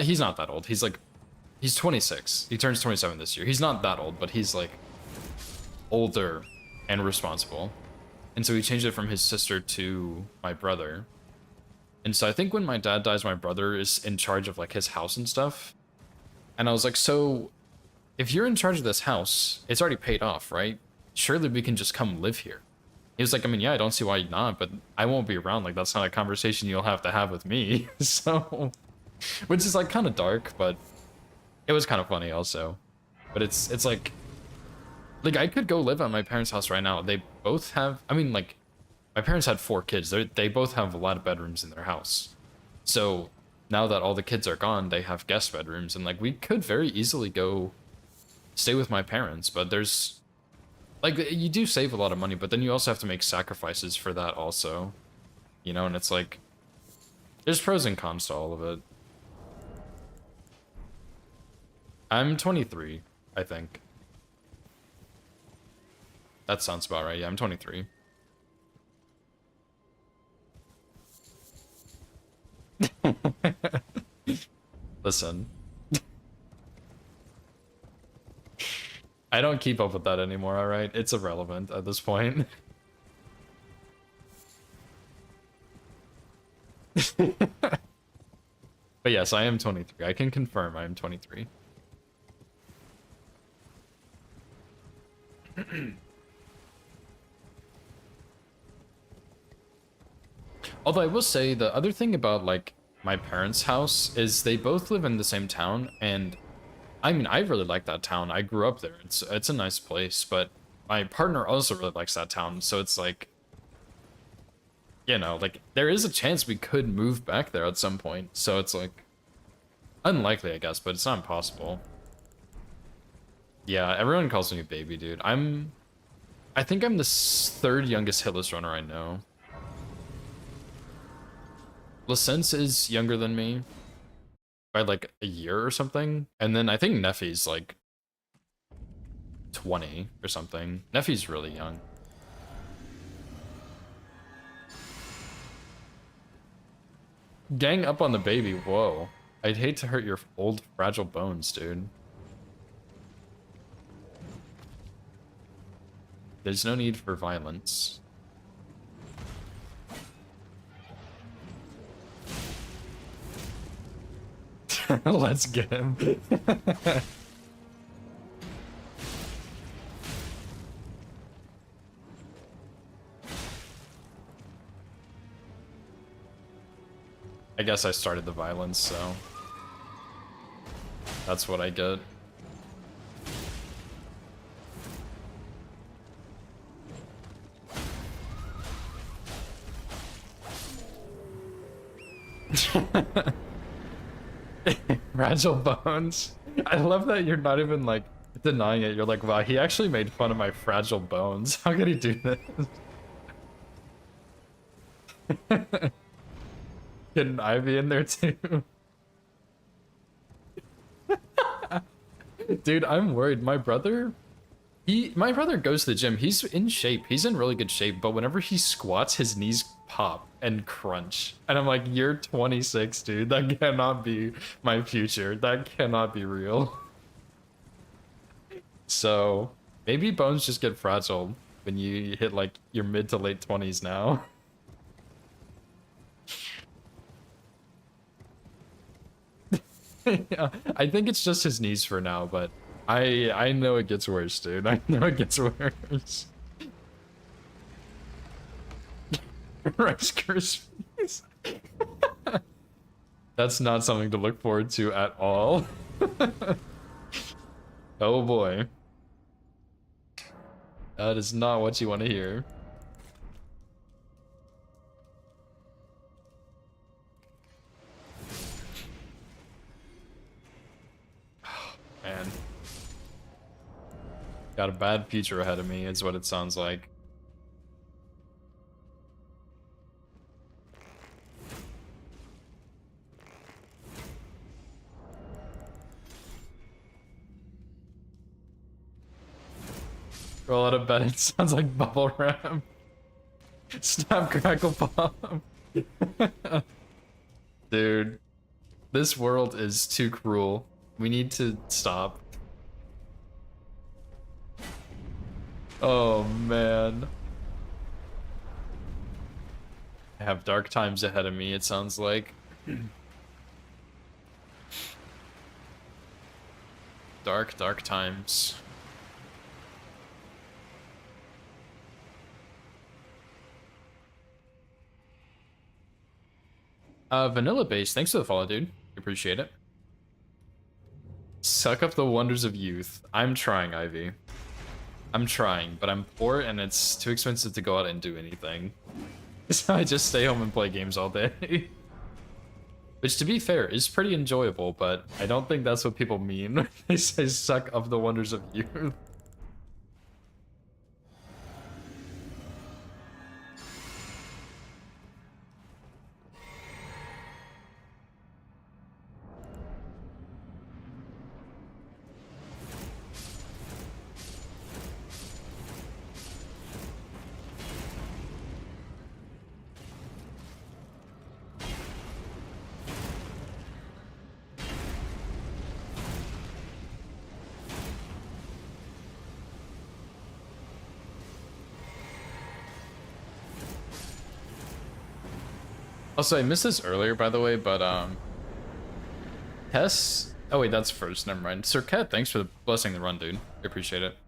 He's not that old. He's 26. He turns 27 this year. He's not that old, but he's, like, older and responsible. And so he changed it from his sister to my brother. And so I think when my dad dies, my brother is in charge of, like, his house and stuff. And I was like, so if you're in charge of this house, it's already paid off, right? Surely we can just come live here. He was like, I mean, yeah, I don't see why not, but I won't be around. Like, that's not a conversation you'll have to have with me. So, which is, like, kind of dark, but it was kind of funny also. But it's like I could go live at my parents' house right now. They both have, I mean, like, my parents had 4 kids. They both have a lot of bedrooms in their house. So now that all the kids are gone, they have guest bedrooms, and, like, we could very easily go stay with my parents, but there's, like, you do save a lot of money, but then you also have to make sacrifices for that also, you know, and it's like, there's pros and cons to all of it. I'm 23, I think. That sounds about right. Yeah, I'm 23. Listen. I don't keep up with that anymore, alright? It's irrelevant at this point. But yes, I am 23. I can confirm I am 23. Although I will say the other thing about, like, my parents' house is they both live in the same town, and I mean, I really like that town. I grew up there. It's a nice place, but my partner also really likes that town, so it's like, you know, like, there is a chance we could move back there at some point. So it's like unlikely, I guess, but it's not impossible. Yeah, everyone calls me baby, dude. I think I'm the 3rd youngest hitless runner I know. License is younger than me by, like, a year or something, and then I think Neffy's like 20 or something. Neffy's really young. Gang up on the baby, whoa. I'd hate to hurt your old fragile bones, dude. There's no need for violence. Let's get him. I guess I started the violence, so that's what I get. Fragile bones. I love that you're not even like denying it. You're like, wow, he actually made fun of my fragile bones. How could he do this? Getting Ivy in there too. Dude, I'm worried. My brother goes to the gym. He's in shape. He's in really good shape, but whenever he squats, his knees pop and crunch. And I'm like, you're 26, dude. That cannot be my future. That cannot be real. So, maybe bones just get fragile when you hit like your mid to late 20s now. Yeah, I think it's just his knees for now, but I know it gets worse, dude. I know it gets worse. Rice Krispies. That's not something to look forward to at all. Oh boy. That is not what you want to hear. Man. Got a bad future ahead of me, is what it sounds like. Roll out of bed, it sounds like bubble wrap. Snap, crackle, pop. Dude, this world is too cruel. We need to stop. Oh man. I have dark times ahead of me, it sounds like. Dark, dark times. Vanilla Base, thanks for the follow, dude. Appreciate it. Suck up the wonders of youth. I'm trying, Ivy. I'm trying, but I'm poor and it's too expensive to go out and do anything. So I just stay home and play games all day. Which, to be fair, is pretty enjoyable, but I don't think that's what people mean when they say suck up the wonders of youth. Also, I missed this earlier, by the way, but, Tess... Oh, wait, that's first. Never mind. Sir Cat, thanks for blessing the run, dude. I appreciate it.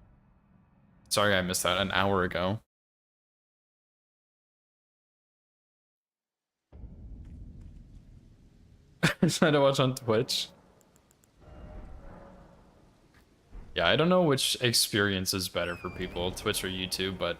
Sorry I missed that an hour ago. Trying to watch on Twitch. Yeah, I don't know which experience is better for people, Twitch or YouTube, but...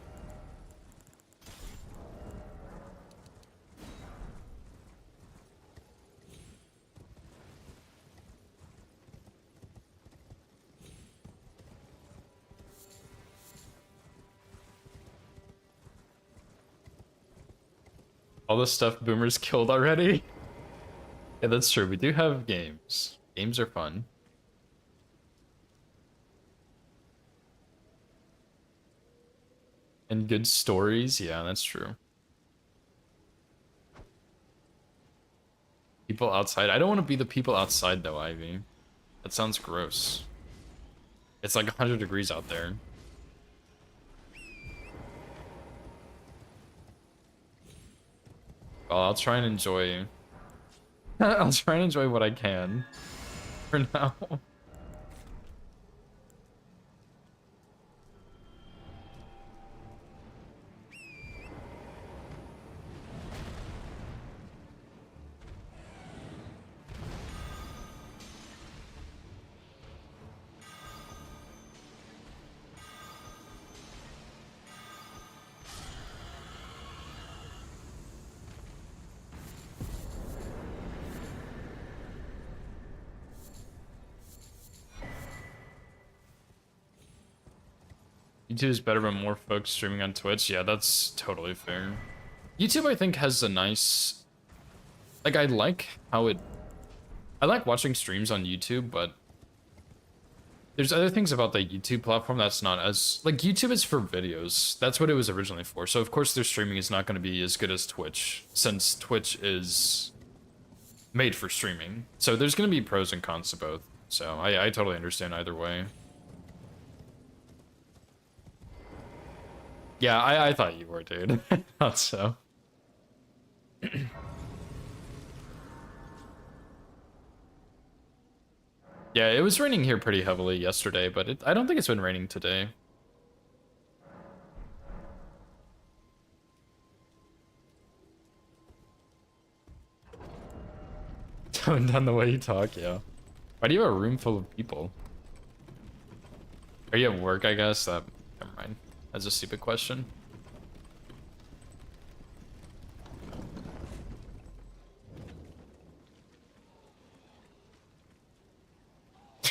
all the stuff boomers killed already? Yeah, that's true. We do have games. Games are fun. And good stories? Yeah, that's true. People outside. I don't want to be the people outside, though, Ivy. That sounds gross. It's like 100 degrees out there. Well, I'll try and enjoy... I'll try and enjoy what I can. For now. YouTube is better but more folks streaming on Twitch. Yeah, that's totally fair. YouTube, I think, has a nice... Like, I like how it... I like watching streams on YouTube, but... There's other things about the YouTube platform that's not as... Like, YouTube is for videos. That's what it was originally for. So, of course, their streaming is not going to be as good as Twitch, since Twitch is made for streaming. So, there's going to be pros and cons to both. So, I totally understand either way. Yeah, I thought you were, dude. I thought so. Yeah, it was raining here pretty heavily yesterday, but I don't think it's been raining today. Tone down the way you talk, yeah. Why do you have a room full of people? Are you at work, I guess? Never mind. That's a stupid question.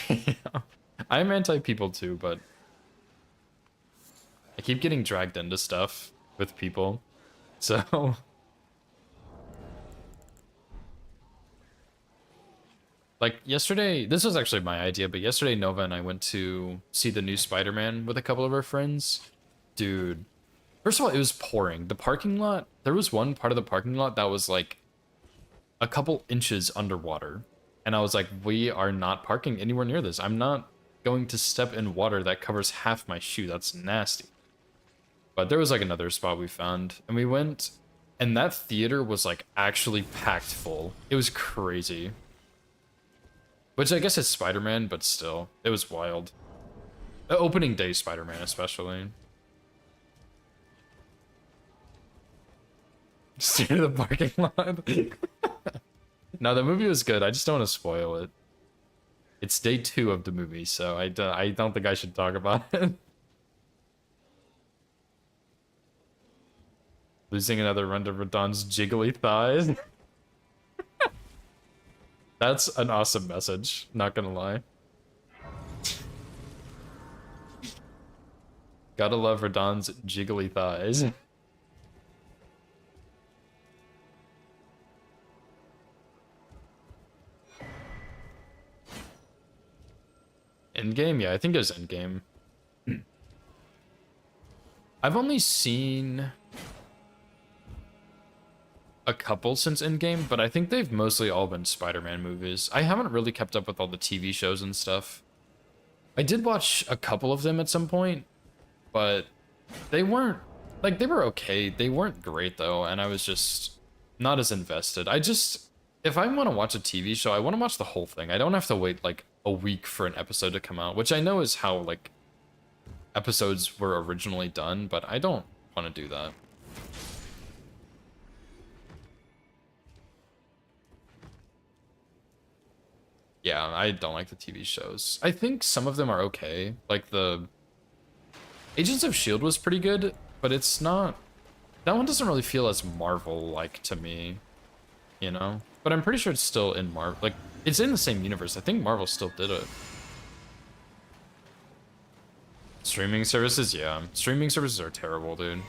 Yeah. I'm anti-people too, but I keep getting dragged into stuff with people, so... Like, yesterday, this was actually my idea, but yesterday Nova and I went to see the new Spider-Man with a couple of our friends. Dude, first of all, it was pouring. The parking lot, there was one part of the parking lot that was like a couple inches underwater. And I was like, we are not parking anywhere near this. I'm not going to step in water that covers half my shoe. That's nasty. But there was like another spot we found, and we went, and that theater was like actually packed full. It was crazy. Which I guess is Spider-Man, but still, it was wild. The opening day Spider-Man especially. Stay to the parking lot. No, the movie was good. I just don't want to spoil it. It's day 2 of the movie, so I don't think I should talk about it. Losing another run to Radon's jiggly thighs. That's an awesome message, not gonna lie. Gotta love Radon's jiggly thighs. Endgame? Yeah, I think it was Endgame. I've only seen a couple since Endgame, but I think they've mostly all been Spider-Man movies. I haven't really kept up with all the TV shows and stuff. I did watch a couple of them at some point, but they weren't, like, they were okay. They weren't great, though, and I was just not as invested. If I want to watch a TV show, I want to watch the whole thing. I don't have to wait, like, a week for an episode to come out, which I know is how, like, episodes were originally done, but I don't want to do that. Yeah, I don't like the TV shows. I think some of them are okay. Like the Agents of S.H.I.E.L.D. was pretty good, but it's not... That one doesn't really feel as Marvel-like to me, you know? But I'm pretty sure it's still in Marvel. Like, it's in the same universe. I think Marvel still did it. Streaming services? Yeah. Streaming services are terrible, dude.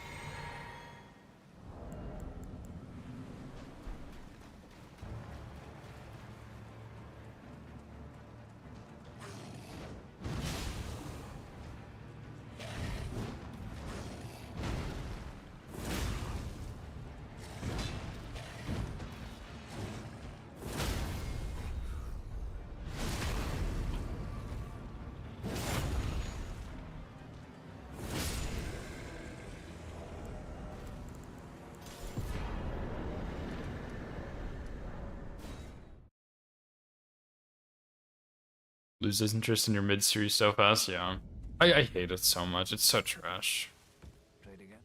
Loses interest in your mid-series so fast, yeah. I hate it so much. It's so trash. Trade again.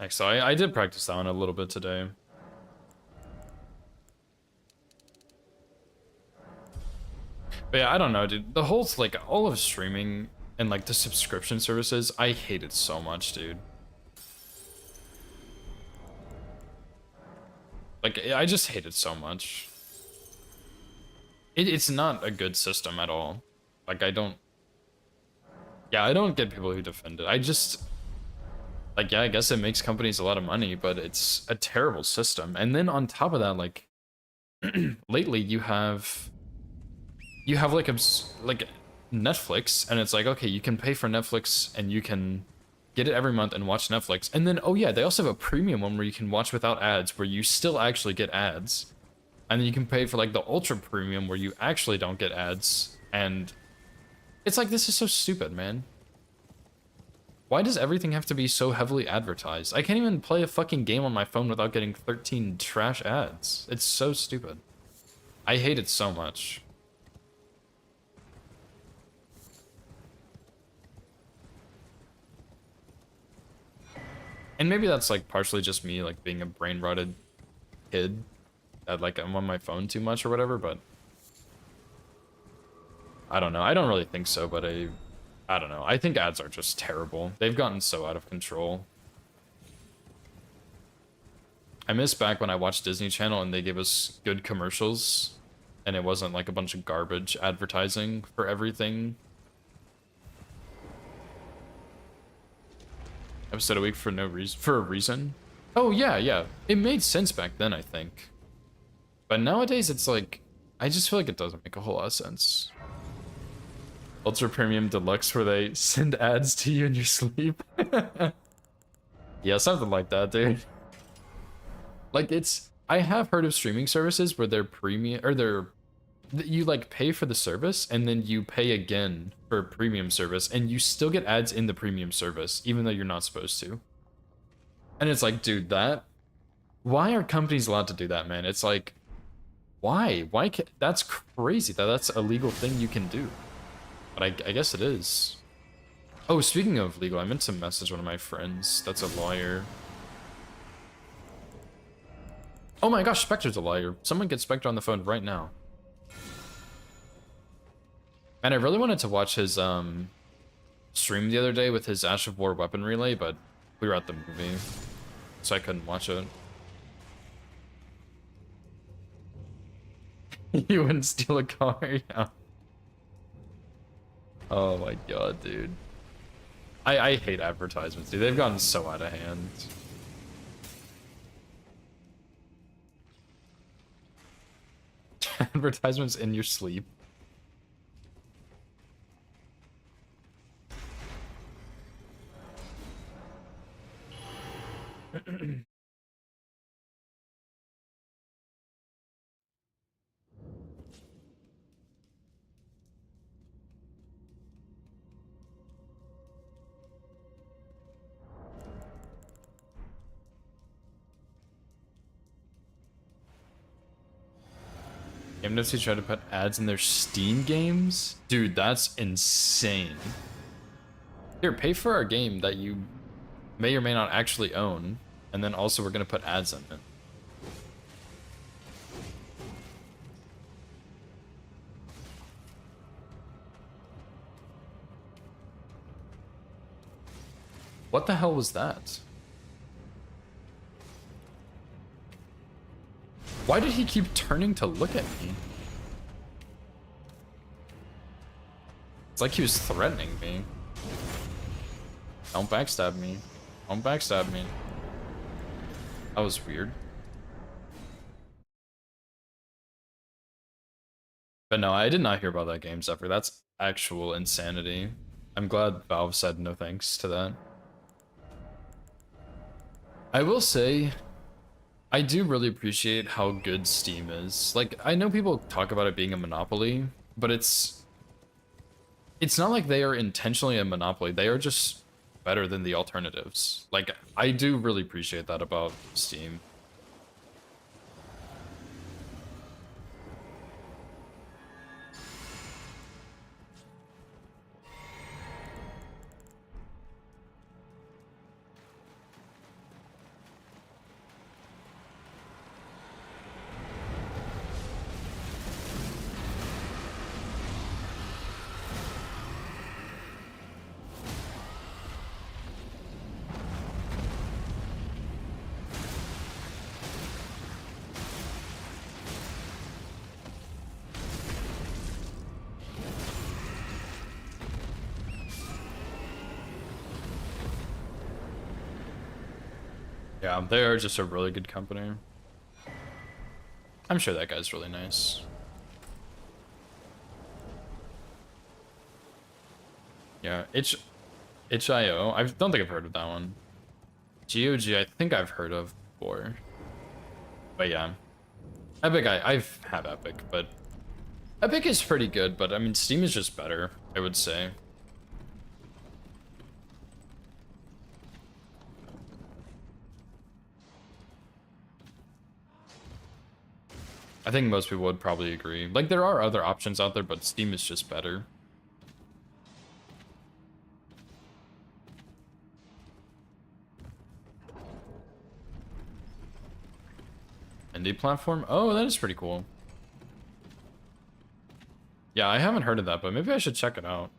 Actually, I did practice that one a little bit today. But yeah, I don't know, dude. The whole, like, all of streaming and, like, the subscription services, I hate it so much, dude. Like, I just hate it so much. It's not a good system at all. Like, I don't... Yeah, I don't get people who defend it. I just... Like, yeah, I guess it makes companies a lot of money, but it's a terrible system. And then on top of that, like, lately you have like Netflix, and it's like, okay, you can pay for Netflix and you can get it every month and watch Netflix. And then, oh yeah, they also have a premium one where you can watch without ads, where you still actually get ads. And then you can pay for like the ultra premium where you actually don't get ads. And it's like, this is so stupid, man. Why does everything have to be so heavily advertised? I can't even play a fucking game on my phone without getting 13 trash ads. It's so stupid. I hate it so much. And maybe that's like partially just me like being a brain rotted kid that like I'm on my phone too much or whatever, but I don't know. I don't really think so, but I don't know. I think ads are just terrible. They've gotten so out of control. I miss back when I watched Disney Channel and they gave us good commercials and it wasn't like a bunch of garbage advertising for everything. Episode a week for no reason, for a reason. Oh yeah, yeah. It made sense back then, I think. But nowadays it's like, I just feel like it doesn't make a whole lot of sense. Ultra Premium Deluxe where they send ads to you in your sleep. Yeah, something like that, dude. Like I have heard of streaming services where they're premium, or you like pay for the service and then you pay again for a premium service and you still get ads in the premium service, even though you're not supposed to. And it's like, dude, why are companies allowed to do that, man? It's like, why? That's crazy that's a legal thing you can do. But I guess it is. Oh, speaking of legal, I meant to message one of my friends that's a lawyer. Oh my gosh, Spectre's a lawyer. Someone get Spectre on the phone right now. And I really wanted to watch his stream the other day with his Ash of War weapon relay, but we were at the movie, so I couldn't watch it. You wouldn't steal a car, yeah. Oh my god, dude. I hate advertisements, dude. They've gotten so out of hand. Advertisements in your sleep. Game try to put ads in their Steam games? Dude, that's insane. Here, pay for our game that you may or may not actually own, and then also we're gonna put ads in it. What the hell was that? Why did he keep turning to look at me? It's like he was threatening me. Don't backstab me. Don't backstab me. That was weird. But no, I did not hear about that game, Zephyr. That's actual insanity. I'm glad Valve said no thanks to that. I will say, I do really appreciate how good Steam is. Like, I know people talk about it being a monopoly, but it's not like they are intentionally a monopoly. They are just better than the alternatives. Like, I do really appreciate that about Steam. Yeah, they are just a really good company. I'm sure that guy's really nice. Yeah, HIO. I don't think I've heard of that one. GOG, I think I've heard of before. But yeah. Epic, I've had Epic, but Epic is pretty good, but I mean, Steam is just better, I would say. I think most people would probably agree. Like, there are other options out there, but Steam is just better. Indie platform? Oh, that is pretty cool. Yeah, I haven't heard of that, but maybe I should check it out.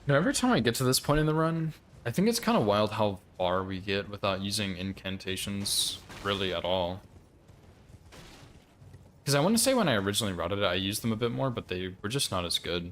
You know, every time I get to this point in the run, I think it's kind of wild how far we get without using incantations really at all. Because I want to say when I originally routed it, I used them a bit more, but they were just not as good.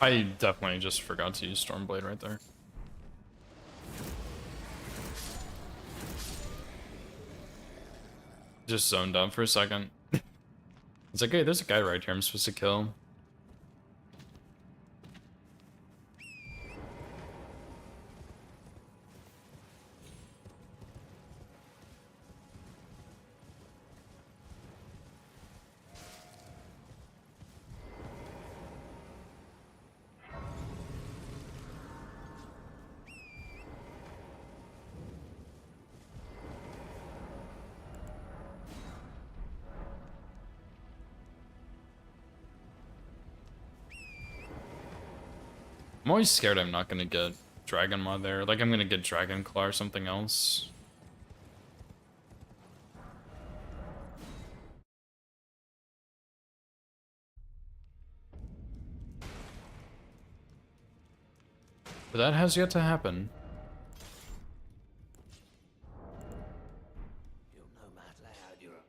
I definitely just forgot to use Stormblade right there. Just zoned out for a second. It's like, hey, there's a guy right here I'm supposed to kill. I'm always scared I'm not gonna get Dragon Maw there. Like, I'm gonna get Dragon Claw or something else. But that has yet to happen. You'll no mad loud, you're a...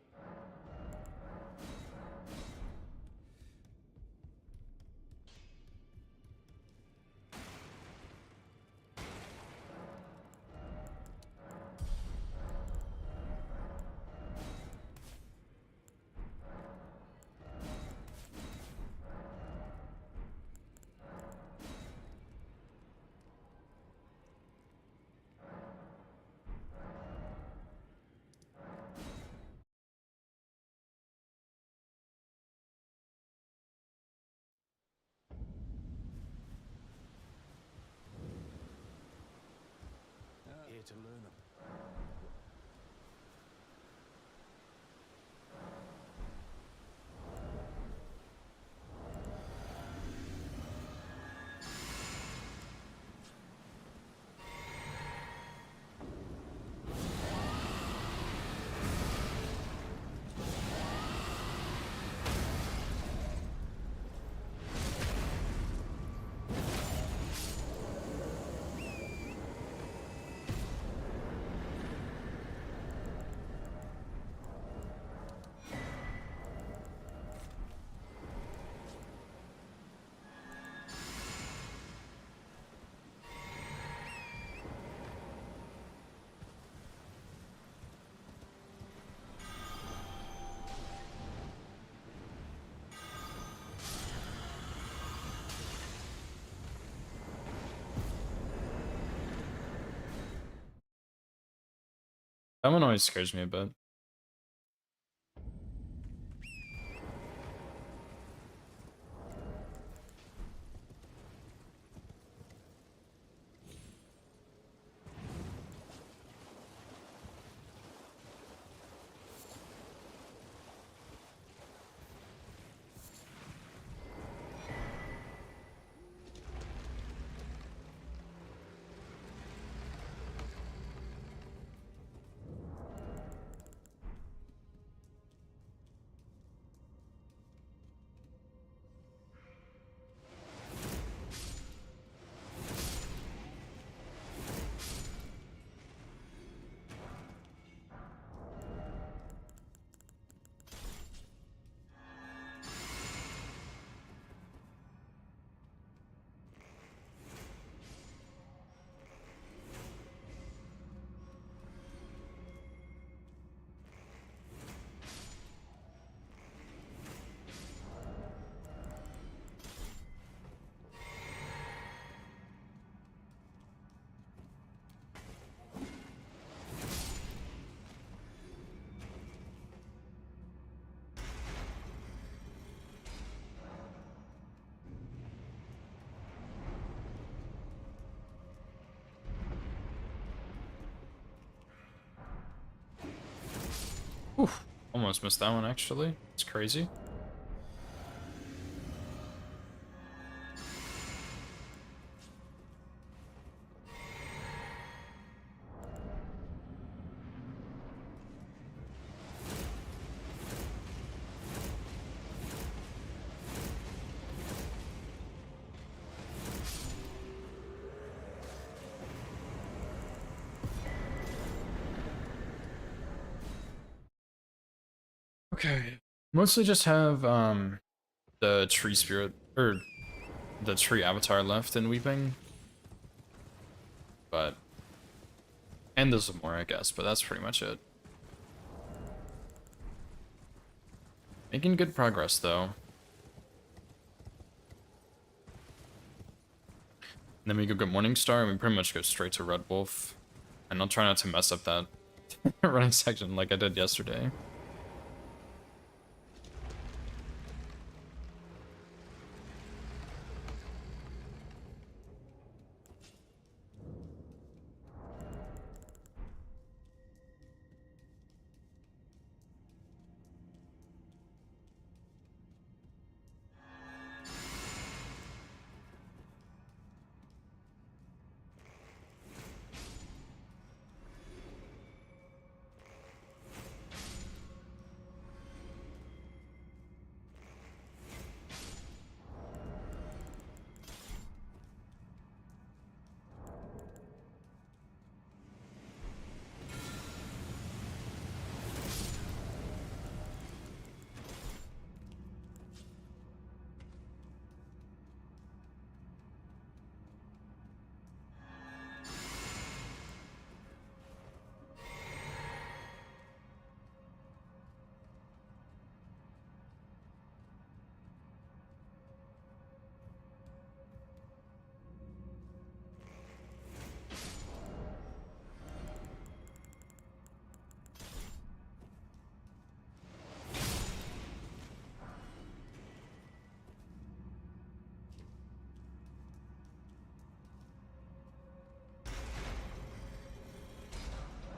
Here to learn them. That one always scares me a bit. Oof, almost missed that one actually. It's crazy. Okay. Mostly just have the tree spirit or the tree avatar left in Weeping. But and there's some more, I guess, but that's pretty much it. Making good progress though. And then we go get Morningstar and we pretty much go straight to Red Wolf. And I'll try not to mess up that running section like I did yesterday.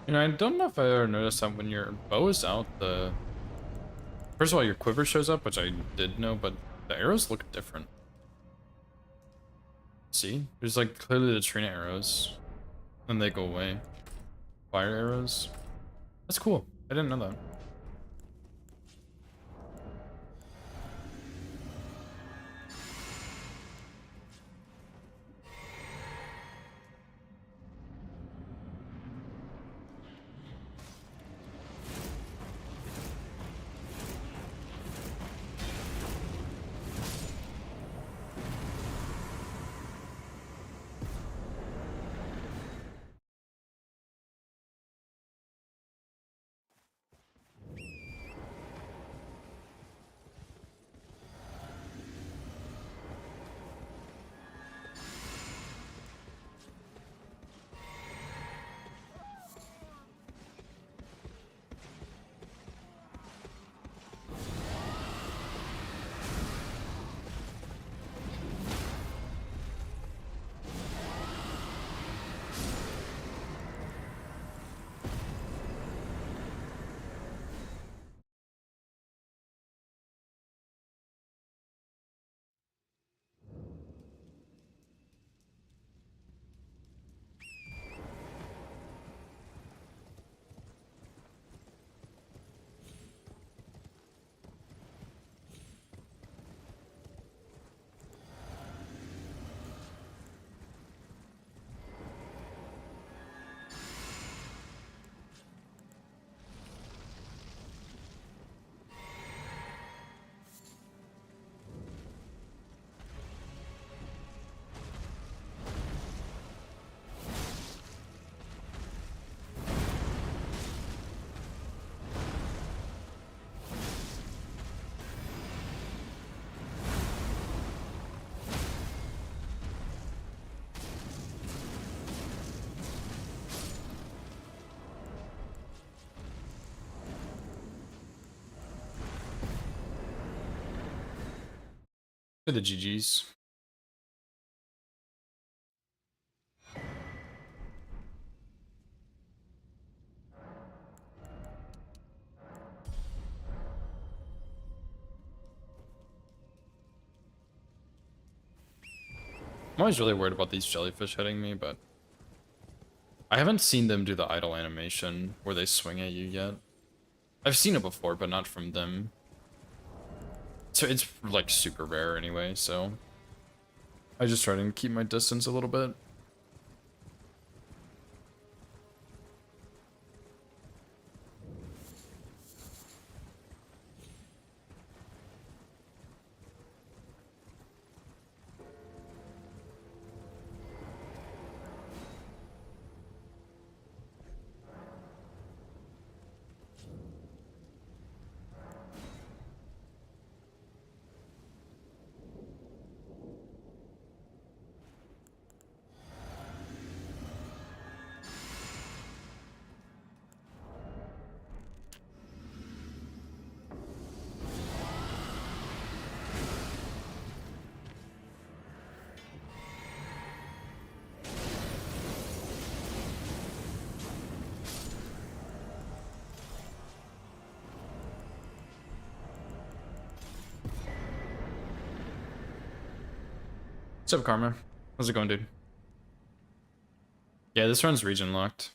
You know, I don't know if I ever noticed that when your bow is out, the... First of all, your quiver shows up, which I did know, but the arrows look different. See? There's like clearly the Trina arrows. Then they go away. Fire arrows. That's cool. I didn't know that. For the GGs. I'm always really worried about these jellyfish hitting me, but I haven't seen them do the idle animation where they swing at you yet. I've seen it before, but not from them. So it's like super rare anyway, so I just try to keep my distance a little bit. What's up, Karma? How's it going, dude? Yeah, this run's region locked.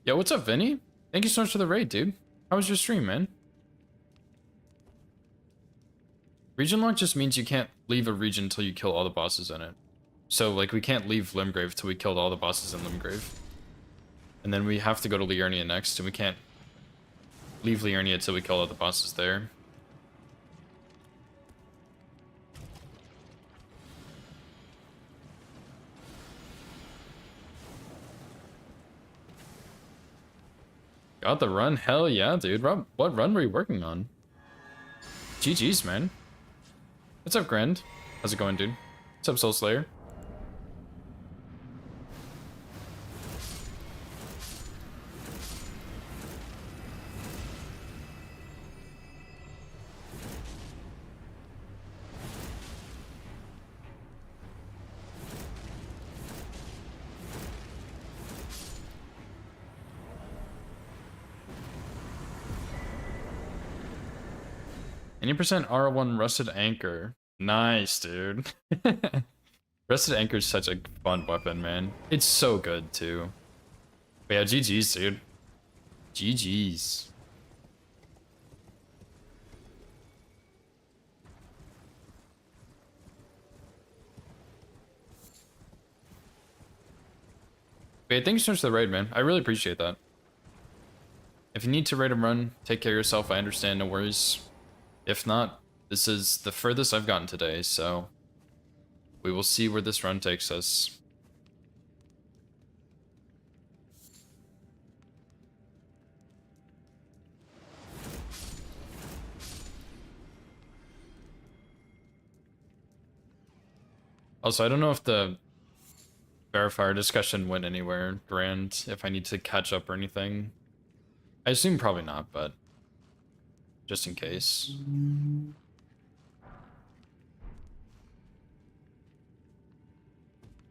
Yo, what's up, Vinny? Thank you so much for the raid, dude. How was your stream, man? Region lock just means you can't leave a region until you kill all the bosses in it. So, like, we can't leave Limgrave till we killed all the bosses in Limgrave. And then we have to go to Liurnia next, and we can't leave Liurnia till we kill all the bosses there. Got the run? Hell yeah, dude. Rob, what run were you working on? GG's, man. What's up, Grand? How's it going, dude? What's up, Soul Slayer? Any percent R1 Rusted Anchor. Nice, dude. Rusted Anchor is such a fun weapon, man. It's so good, too. But yeah, GG's, dude. GG's. Wait, thanks so much for the raid, man. I really appreciate that. If you need to raid and run, take care of yourself. I understand, no worries. If not, this is the furthest I've gotten today, so we will see where this run takes us. Also, I don't know if the verifier discussion went anywhere, Grand, if I need to catch up or anything. I assume probably not, but just in case.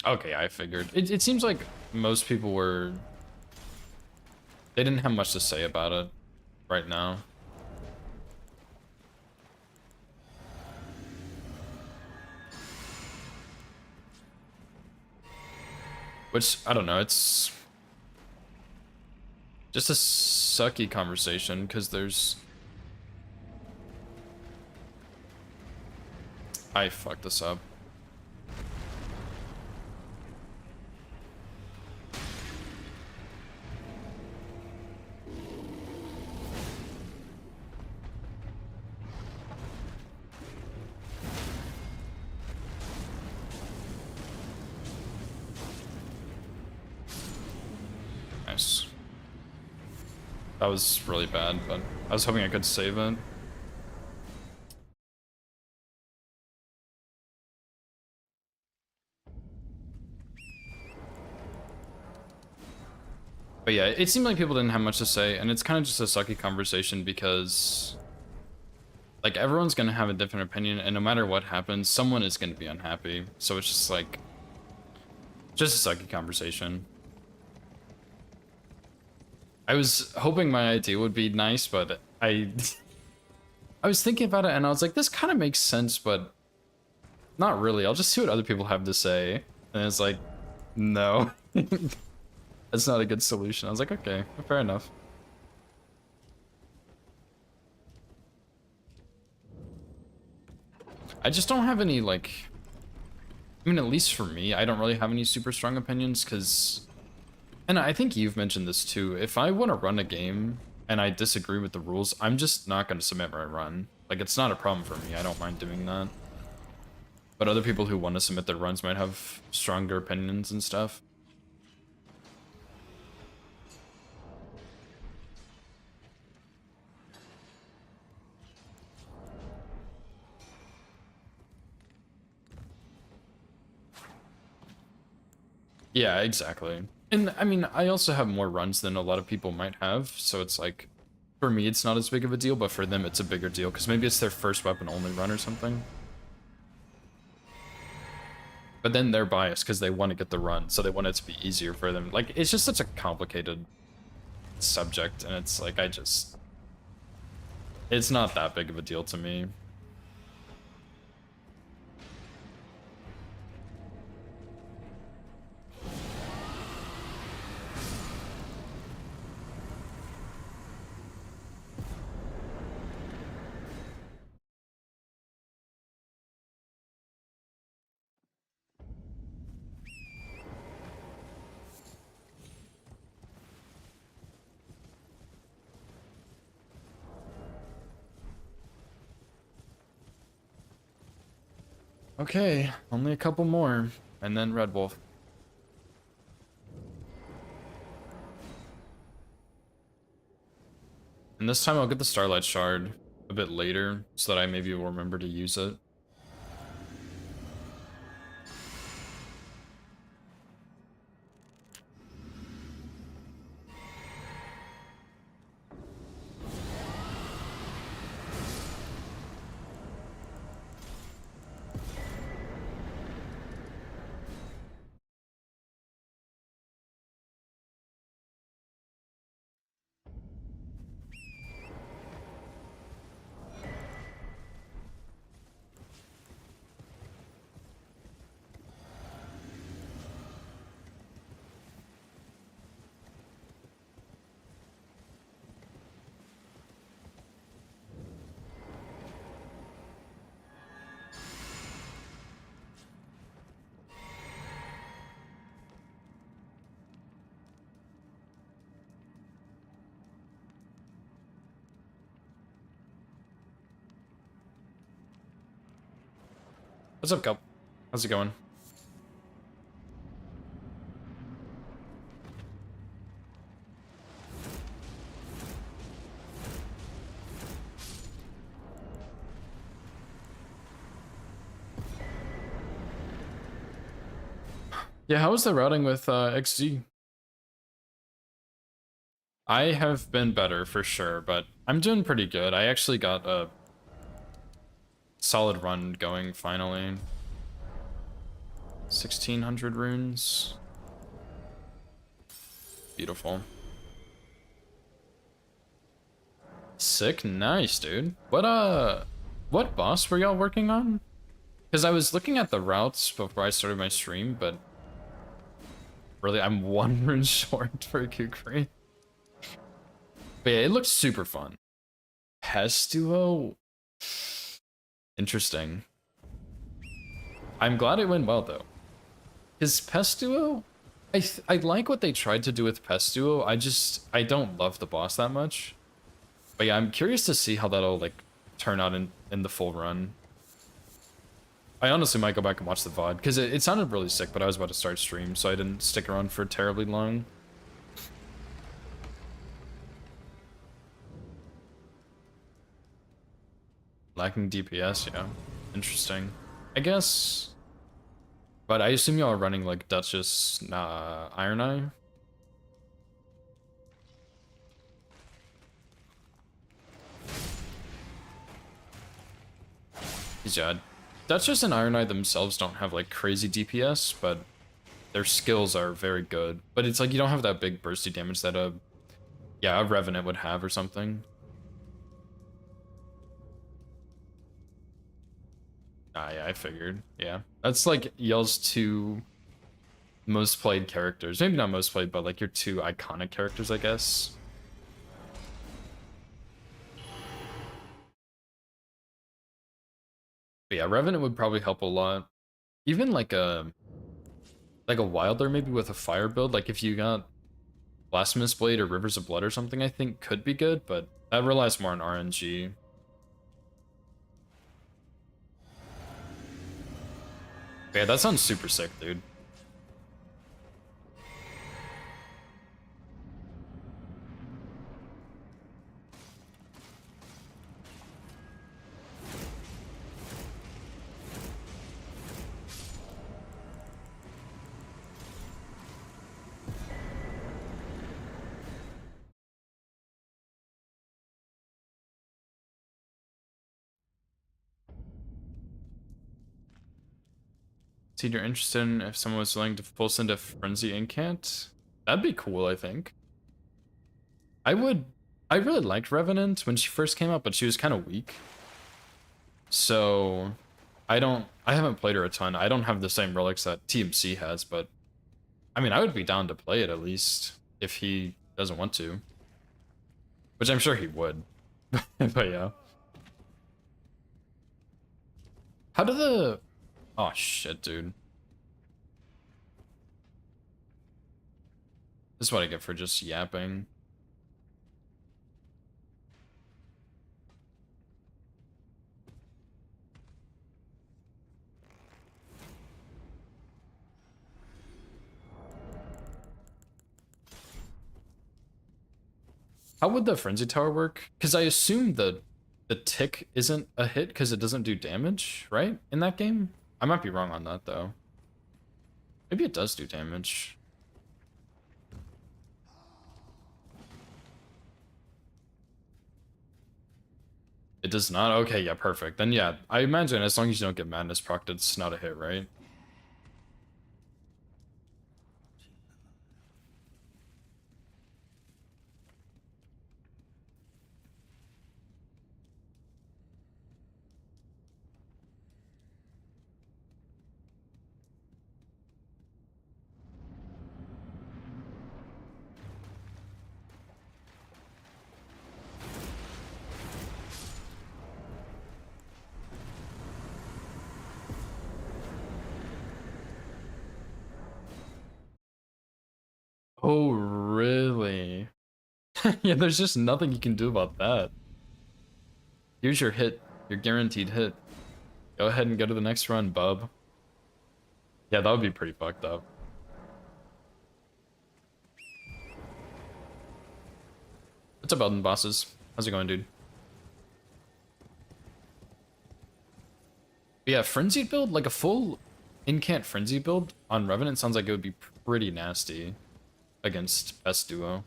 Okay, I figured. It seems like most people were... They didn't have much to say about it right now. Which, I don't know, it's just a sucky conversation, because there's... I fucked this up. Nice. That was really bad, but I was hoping I could save it. But yeah, it seemed like people didn't have much to say, and it's kind of just a sucky conversation because, like, everyone's gonna have a different opinion, and no matter what happens, someone is gonna be unhappy. So it's just like, just a sucky conversation. I was hoping my idea would be nice, but I was thinking about it, and I was like, this kind of makes sense, but not really. I'll just see what other people have to say. And it's like, no. That's not a good solution. I was like, okay, fair enough. I just don't have any, like... I mean, at least for me, I don't really have any super strong opinions, because... And I think you've mentioned this too. If I want to run a game, and I disagree with the rules, I'm just not going to submit my run. Like, it's not a problem for me. I don't mind doing that. But other people who want to submit their runs might have stronger opinions and stuff. Yeah, exactly. And I mean, I also have more runs than a lot of people might have, so it's like, for me, it's not as big of a deal, but for them, it's a bigger deal, because maybe it's their first weapon-only run or something. But then they're biased because they want to get the run, so they want it to be easier for them. Like, it's just such a complicated subject, and it's like, it's not that big of a deal to me. Okay, only a couple more, and then Red Wolf. And this time I'll get the Starlight Shard a bit later, so that I maybe will remember to use it. What's up, Cup? How's it going? Yeah, how was the routing with XZ? I have been better for sure, but I'm doing pretty good. I actually got a solid run going finally. 1600 runes. Beautiful. Sick, nice, dude. What boss were y'all working on? Because I was looking at the routes before I started my stream, but really, I'm 1 rune short for Kukri. But yeah, it looks super fun. Pest Duo? Interesting. I'm glad it went well, though. Is Pest Duo? I like what they tried to do with Pest Duo. I don't love the boss that much. But yeah, I'm curious to see how that'll, like, turn out in the full run. I honestly might go back and watch the VOD, because it sounded really sick, but I was about to start stream, so I didn't stick around for terribly long. Lacking DPS, yeah. Interesting. I guess... But I assume y'all are running, like, Duchess, Iron Eye? Yeah, Duchess and Iron Eye themselves don't have, like, crazy DPS, but their skills are very good. But it's like you don't have that big bursty damage that a Revenant would have or something. Ah, yeah, I figured. Yeah. That's like y'all's 2 most played characters. Maybe not most played, but like your 2 iconic characters, I guess. But yeah, Revenant would probably help a lot. Even like a Wilder maybe with a fire build, like if you got Blasphemous Blade or Rivers of Blood or something, I think could be good, but that relies more on RNG. Yeah, that sounds super sick, dude. See, you're interested in if someone was willing to pulse into Frenzy Incant? That'd be cool, I think. I really liked Revenant when she first came out, but she was kind of weak. So, I haven't played her a ton. I don't have the same relics that TMC has, but I mean, I would be down to play it at least if he doesn't want to. Which I'm sure he would. But yeah. How do the... Oh shit, dude. This is what I get for just yapping. How would the Frenzy Tower work? Because I assume the tick isn't a hit because it doesn't do damage, right? In that game? I might be wrong on that, though. Maybe it does do damage. It does not? Okay, yeah, perfect. Then yeah, I imagine as long as you don't get Madness procced, it's not a hit, right? Oh, really? Yeah, there's just nothing you can do about that. Here's your hit, your guaranteed hit. Go ahead and go to the next run, bub. Yeah, that would be pretty fucked up. What's up, Elden Bosses? How's it going, dude? But yeah, Frenzied build, like a full Incant Frenzy build on Revenant sounds like it would be pretty nasty against Best Duo.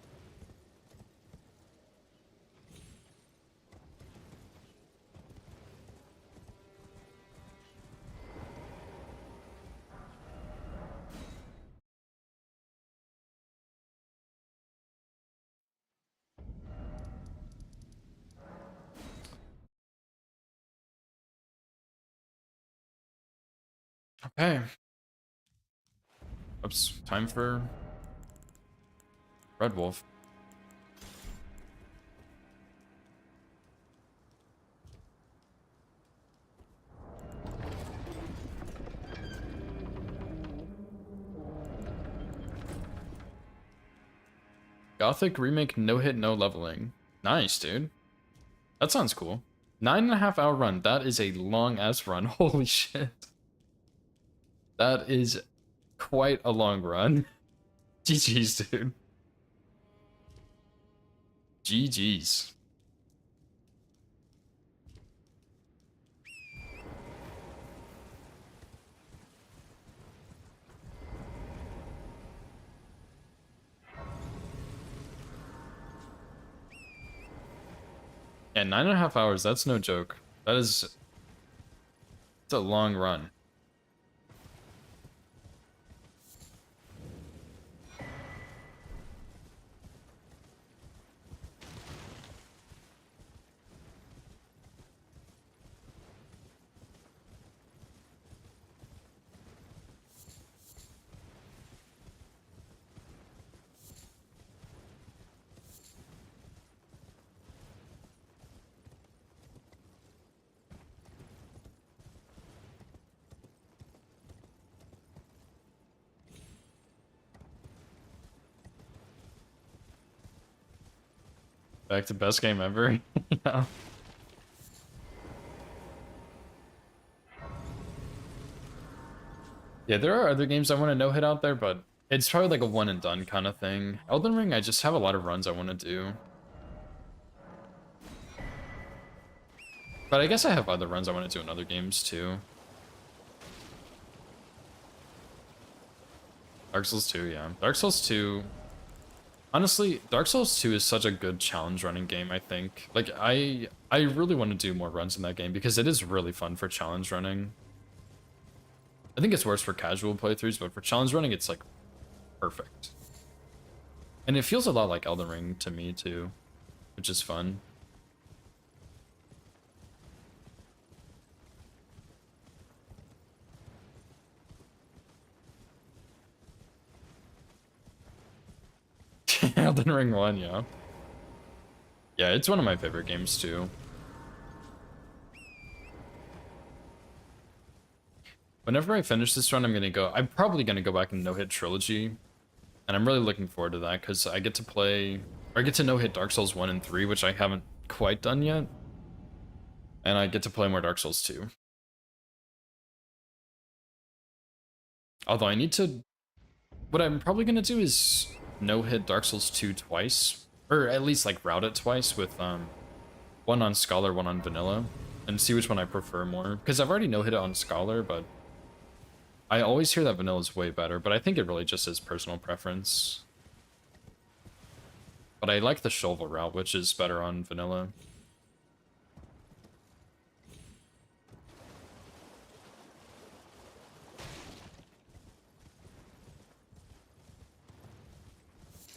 Okay. Oops, time for Red Wolf. Gothic remake, no hit, no leveling. Nice, dude. That sounds cool. 9.5 hour run. That is a long ass run. Holy shit. That is quite a long run. GG's, dude. GG's. Yeah, 9.5 hours, that's no joke. That is... It's a long run. Back to best game ever. Yeah. Yeah, there are other games I want to no-hit out there, but it's probably like a one and done kind of thing. Elden Ring, I just have a lot of runs I want to do. But I guess I have other runs I want to do in other games too. Dark Souls 2, yeah. Dark Souls 2... Honestly, Dark Souls 2 is such a good challenge running game, I think. Like, I really want to do more runs in that game because it is really fun for challenge running. I think it's worse for casual playthroughs, but for challenge running, it's, like, perfect. And it feels a lot like Elden Ring to me, too, which is fun. Elden Ring 1, yeah. Yeah, it's one of my favorite games, too. Whenever I finish this run, I'm probably gonna go back and no-hit Trilogy. And I'm really looking forward to that, because I get to play, or I get to no-hit Dark Souls 1 and 3, which I haven't quite done yet. And I get to play more Dark Souls 2. Although I need to... What I'm probably gonna do is no-hit Dark Souls 2 twice. Or at least, like, route it twice with, one on Scholar, one on Vanilla. And see which one I prefer more. Because I've already no-hit it on Scholar, but... I always hear that Vanilla is way better, but I think it really just is personal preference. But I like the Shovel route, which is better on Vanilla.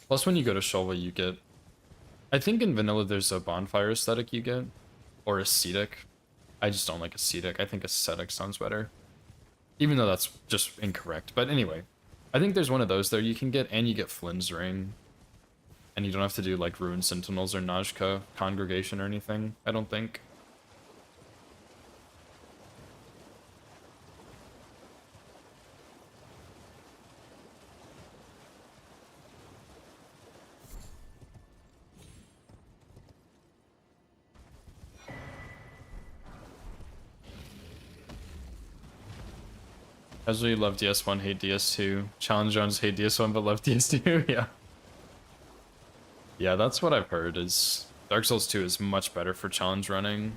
Plus, when you go to Shovel, you get... I think in Vanilla there's a bonfire aesthetic you get. Or ascetic. I just don't like ascetic. I think ascetic sounds better. Even though that's just incorrect. But anyway, I think there's one of those there you can get, and you get Flynn's Ring. And you don't have to do, like, Ruined Sentinels or Najka Congregation or anything, I don't think. Casually love DS1, hate DS2. Challenge runs, hate DS1, but love DS2. Yeah. Yeah, that's what I've heard, is Dark Souls 2 is much better for challenge running.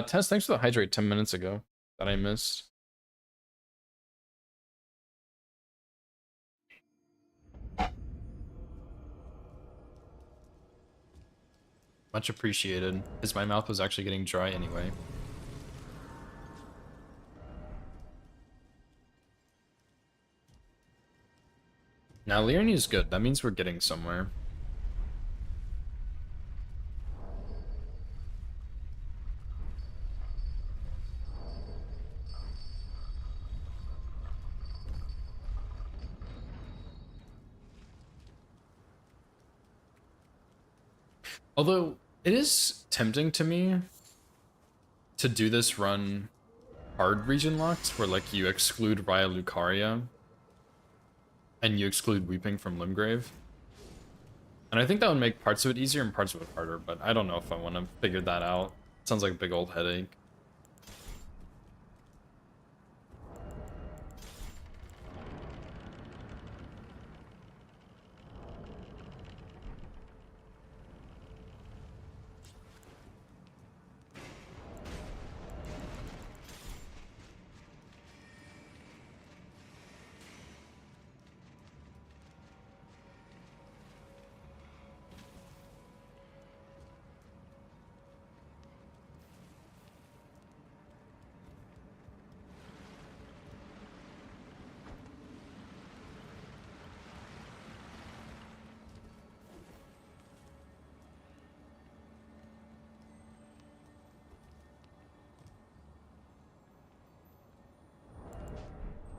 Tess, thanks for the hydrate 10 minutes ago that I missed. Much appreciated, as my mouth was actually getting dry anyway. Now, Liurni is good. That means we're getting somewhere. Although, it is tempting to me to do this run hard region locked, where like you exclude Raya Lucaria and you exclude Weeping from Limgrave. And I think that would make parts of it easier and parts of it harder, but I don't know if I want to figure that out. Sounds like a big old headache.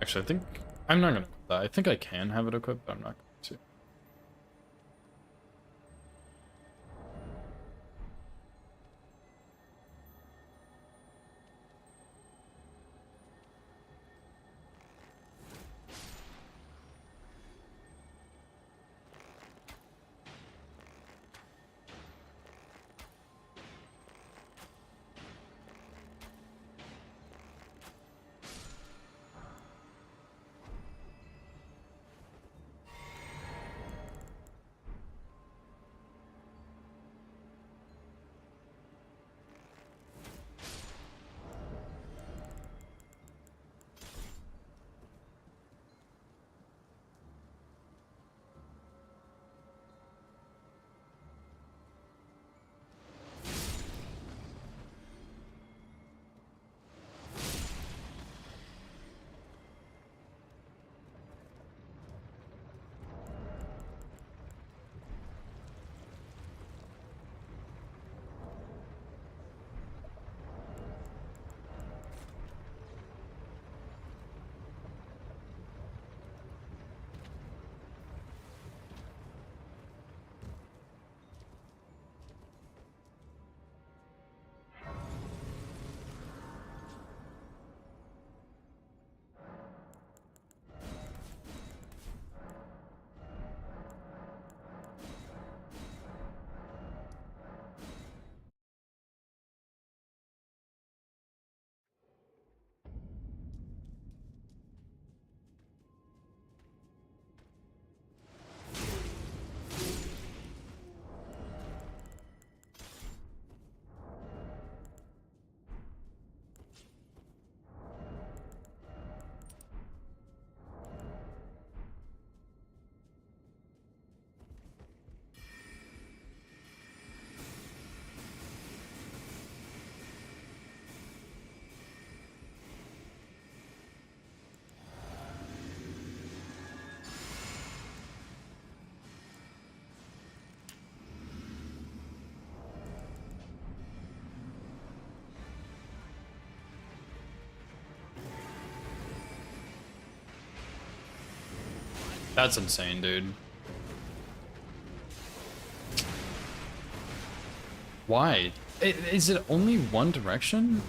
Actually, I think I'm not gonna put that. I think I can have it equipped, but I'm not going to. That's insane, dude. Why? Is it only one direction?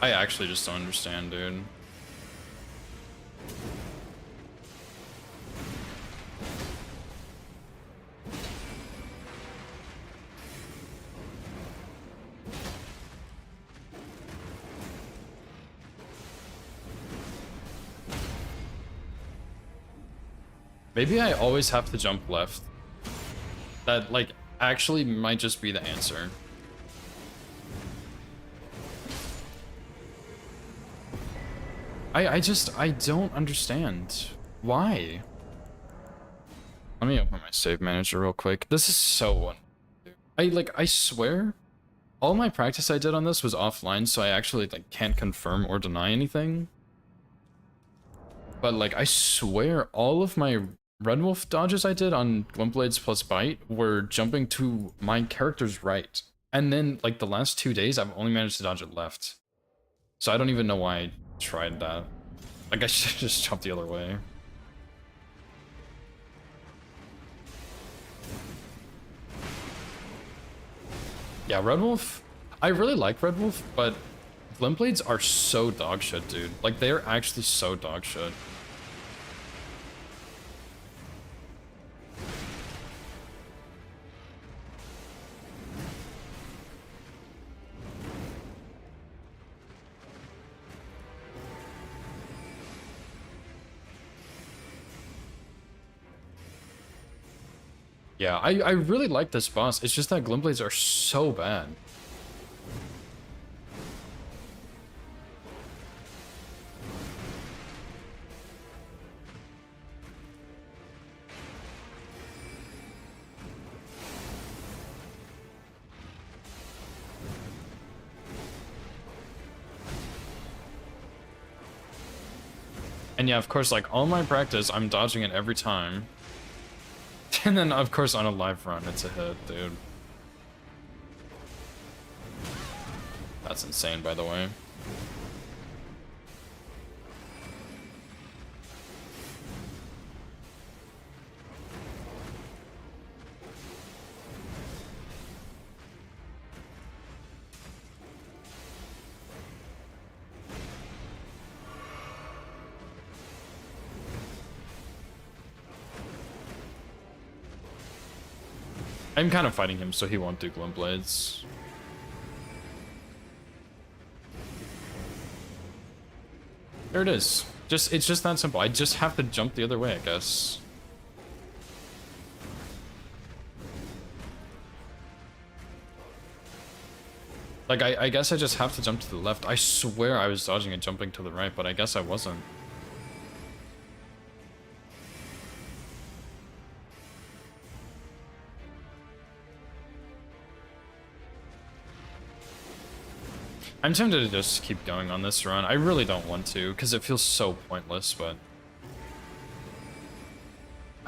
I actually just don't understand, dude. Maybe I always have to jump left. That, like, actually might just be the answer. I don't understand. Why? Let me open my save manager real quick. This is so I swear, all my practice I did on this was offline, so I actually, like, can't confirm or deny anything. But, like, I swear all of my Red Wolf dodges I did on Glumblades plus Bite were jumping to my character's right. And then, like, the last 2 days, I've only managed to dodge it left. So I don't even know why I tried that. Like, I should just jump the other way. Yeah, Red Wolf, I really like Red Wolf, but Glumblades are so dog shit, dude. Like, they are actually so dog shit. Yeah, I really like this boss. It's just that Glumblades are so bad. And yeah, of course, like, all my practice, I'm dodging it every time. And then, of course, on a live run, it's a hit, dude. That's insane, by the way. I'm kind of fighting him so he won't do Glumblades. There it is. It's just that simple. I just have to jump the other way, I guess. Like, I guess I just have to jump to the left. I swear I was dodging and jumping to the right, but I guess I wasn't. I'm tempted to just keep going on this run. I really don't want to, because it feels so pointless, but...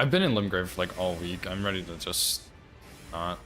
I've been in Limgrave, like, all week. I'm ready to just... not.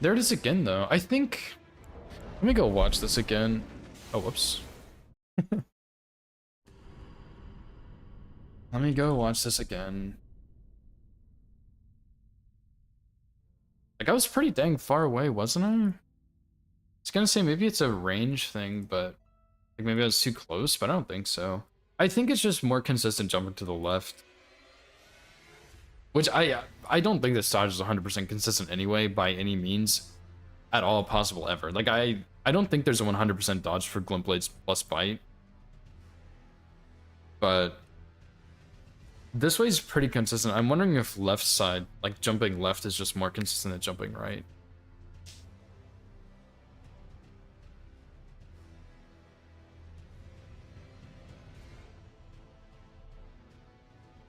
There it is again, though. I think... Let me go watch this again. Oh, whoops. Let me go watch this again. Like, I was pretty dang far away, wasn't I? I was gonna say maybe it's a range thing, but... Like, maybe I was too close, but I don't think so. I think it's just more consistent jumping to the left. Which I don't think this dodge is 100% consistent anyway, by any means, at all possible ever. Like, I don't think there's a 100% dodge for Glumblades plus Bite. But this way is pretty consistent. I'm wondering if left side, like jumping left, is just more consistent than jumping right.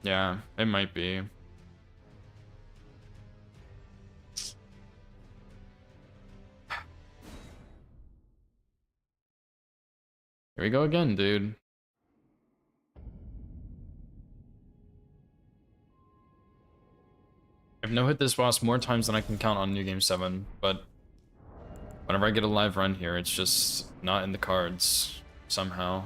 Yeah, it might be. Here we go again, dude. I've no-hit this boss more times than I can count on New Game 7, but whenever I get a live run here, it's just not in the cards somehow.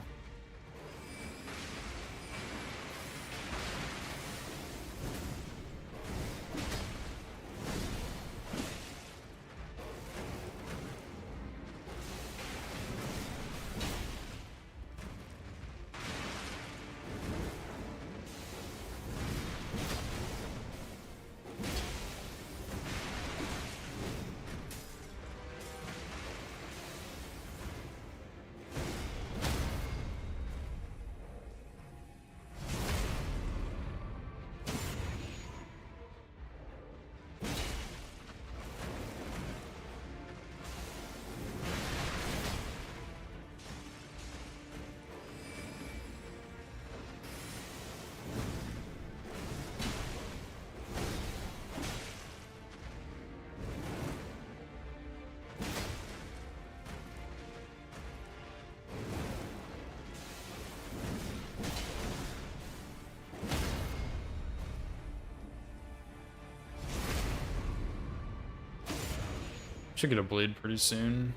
Should get a bleed pretty soon.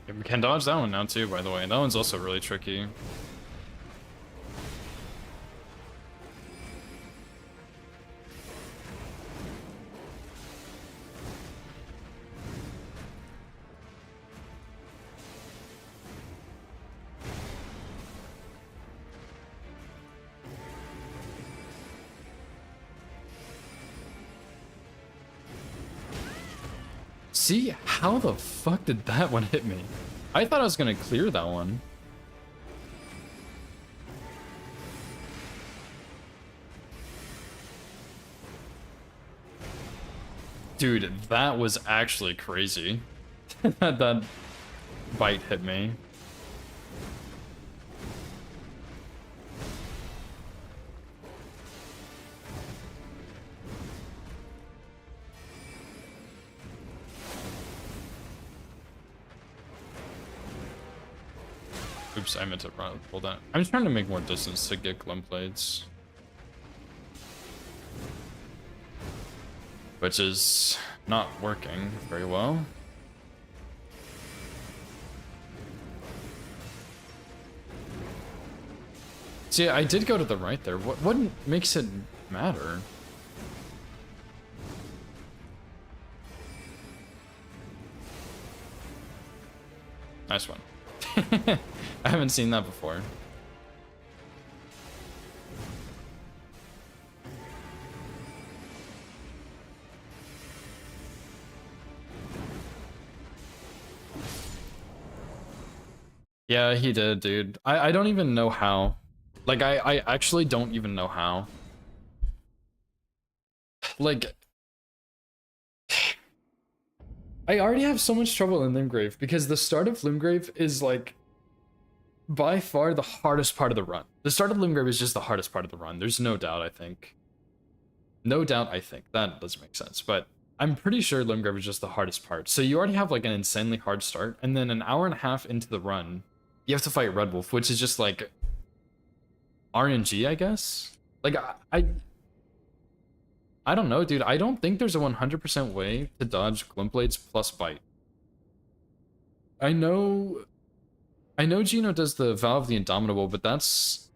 Yeah, we can dodge that one now too, by the way. That one's also really tricky. See, how the fuck did that one hit me? I thought I was gonna clear that one. Dude, that was actually crazy. That bite hit me. Oops, I meant to pull that. I'm just trying to make more distance to get Glim Blades. Which is not working very well. See, I did go to the right there. What makes it matter? Nice one. I haven't seen that before. Yeah, he did, dude. I don't even know how. Like, I actually don't even know how. like, I already have so much trouble in Limgrave because the start of Limgrave is like by far the hardest part of the run. The start of Limgrave is just the hardest part of the run. There's no doubt, I think. No doubt, I think. That doesn't make sense, but I'm pretty sure Limgrave is just the hardest part. So you already have like an insanely hard start, and then an hour and a half into the run, you have to fight Red Wolf, which is just like RNG, I guess? Like, I don't know, dude. I don't think there's a 100% way to dodge Glintblades plus bite. I know Gino does the Vow of the Indomitable, but that's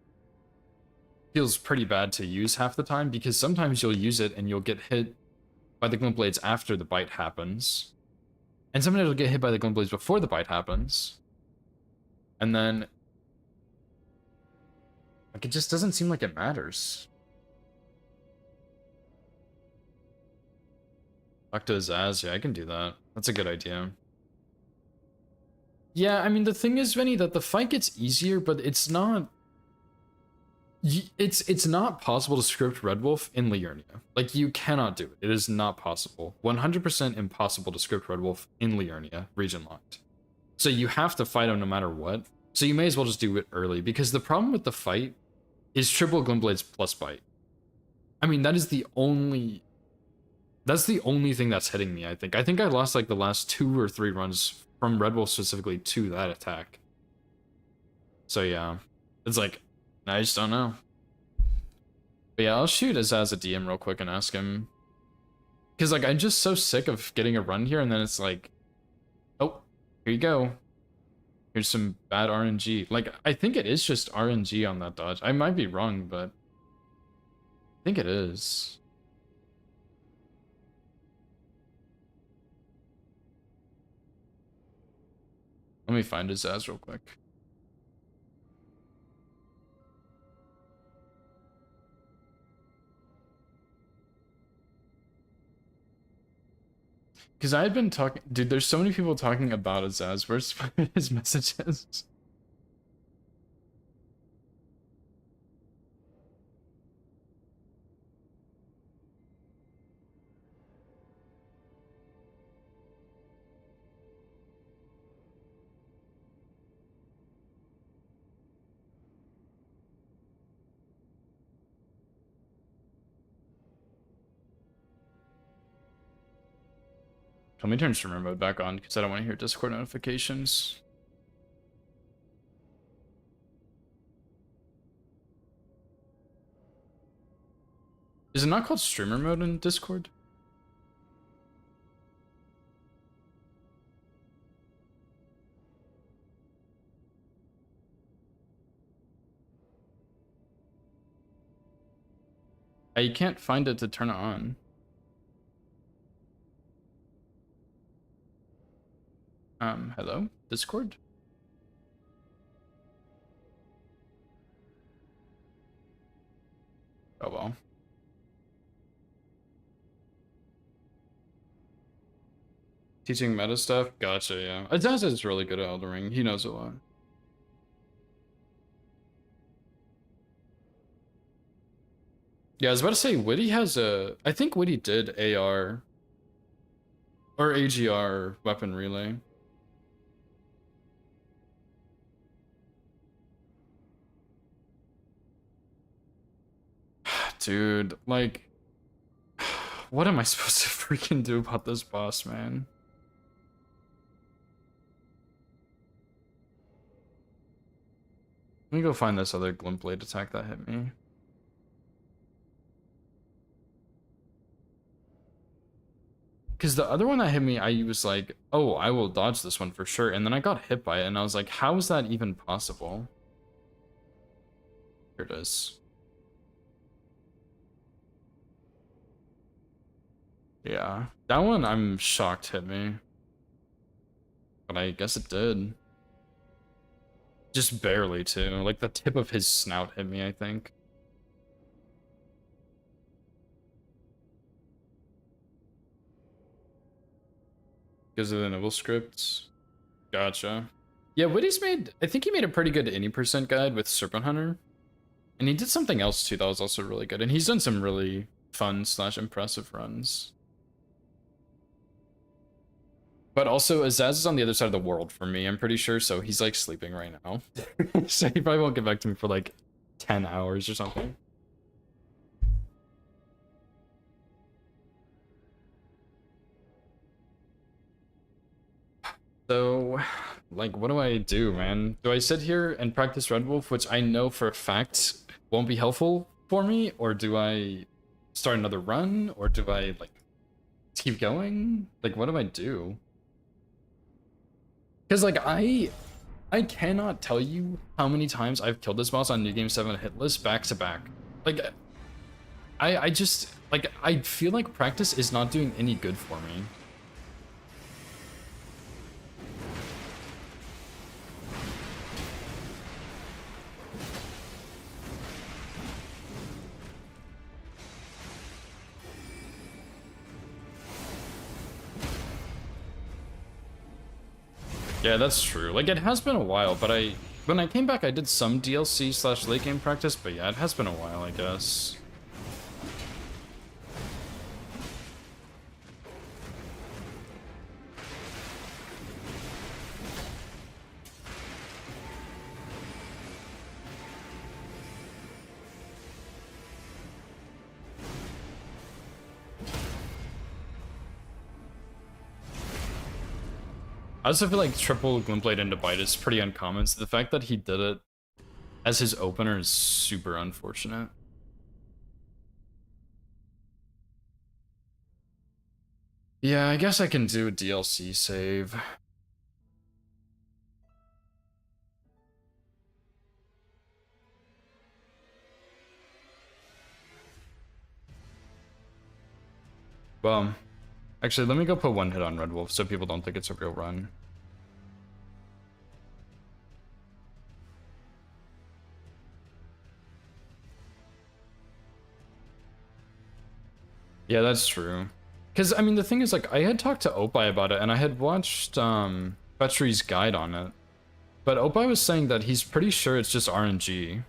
feels pretty bad to use half the time because sometimes you'll use it and you'll get hit by the Glintblades after the bite happens. And sometimes you'll get hit by the Glintblades before the bite happens. And then like it just doesn't seem like it matters. Talk to Zaz, yeah, I can do that. That's a good idea. Yeah, I mean, the thing is, Vinny, that the fight gets easier, but it's not... It's not possible to script Red Wolf in Liurnia. Like, you cannot do it. It is not possible. 100% impossible to script Red Wolf in Liurnia, region locked. So you have to fight him no matter what. So you may as well just do it early, because the problem with the fight is triple Glintblades plus bite. I mean, that is the only... That's the only thing that's hitting me, I think. I think I lost, like, the last 2 or 3 runs from Red Wolf specifically to that attack. So, yeah. It's like... I just don't know. But yeah, I'll shoot Azaz a DM real quick and ask him. Because, like, I'm just so sick of getting a run here, and then it's like... Oh, here you go. Here's some bad RNG. Like, I think it is just RNG on that dodge. I might be wrong, but... I think it is. Let me find Azaz real quick. Because I had been talking... Dude, there's so many people talking about Azaz. Where's his messages? Let me turn streamer mode back on because I don't want to hear Discord notifications. Is it not called streamer mode in Discord? You can't find it to turn it on. Hello? Discord? Oh well. Teaching meta stuff? Gotcha, yeah. Azaz is really good at Elden Ring. He knows a lot. Yeah, I was about to say, Witty has a... I think Witty did AR... or AGR weapon relay. Dude, like... What am I supposed to freaking do about this boss, man? Let me go find this other Glintblade attack that hit me. Because the other one that hit me, I was like, oh, I will dodge this one for sure. And then I got hit by it, and I was like, how is that even possible? Here it is. Yeah, that one I'm shocked hit me. But I guess it did. Just barely, too. Like, the tip of his snout hit me, I think. Because of the Nibble scripts. Gotcha. Yeah, Witty's made... I think he made a pretty good any percent guide with Serpent Hunter. And he did something else, too, that was also really good. And he's done some really fun slash impressive runs. But also, Azaz is on the other side of the world for me, I'm pretty sure, so he's like sleeping right now. So he probably won't get back to me for like 10 hours or something. So, like, what do I do, man? Do I sit here and practice Red Wolf, which I know for a fact won't be helpful for me? Or do I start another run? Or do I, like, keep going? Like, what do I do? Because, like, I cannot tell you how many times I've killed this boss on New Game 7 hitless back to back. Like, I just, like, I feel like practice is not doing any good for me. Yeah, that's true. Like, it has been a while, but when I came back, I did some DLC slash late game practice, but yeah, it has been a while, I guess. I also feel like triple Glintblade into Bite is pretty uncommon, so the fact that he did it as his opener is super unfortunate. Yeah, I guess I can do a DLC save. Well, actually, let me go put one hit on Red Wolf so people don't think it's a real run. Yeah, that's true. Because, I mean, the thing is, like, I had talked to Opie about it, and I had watched, Petry's guide on it. But Opie was saying that he's pretty sure it's just RNG.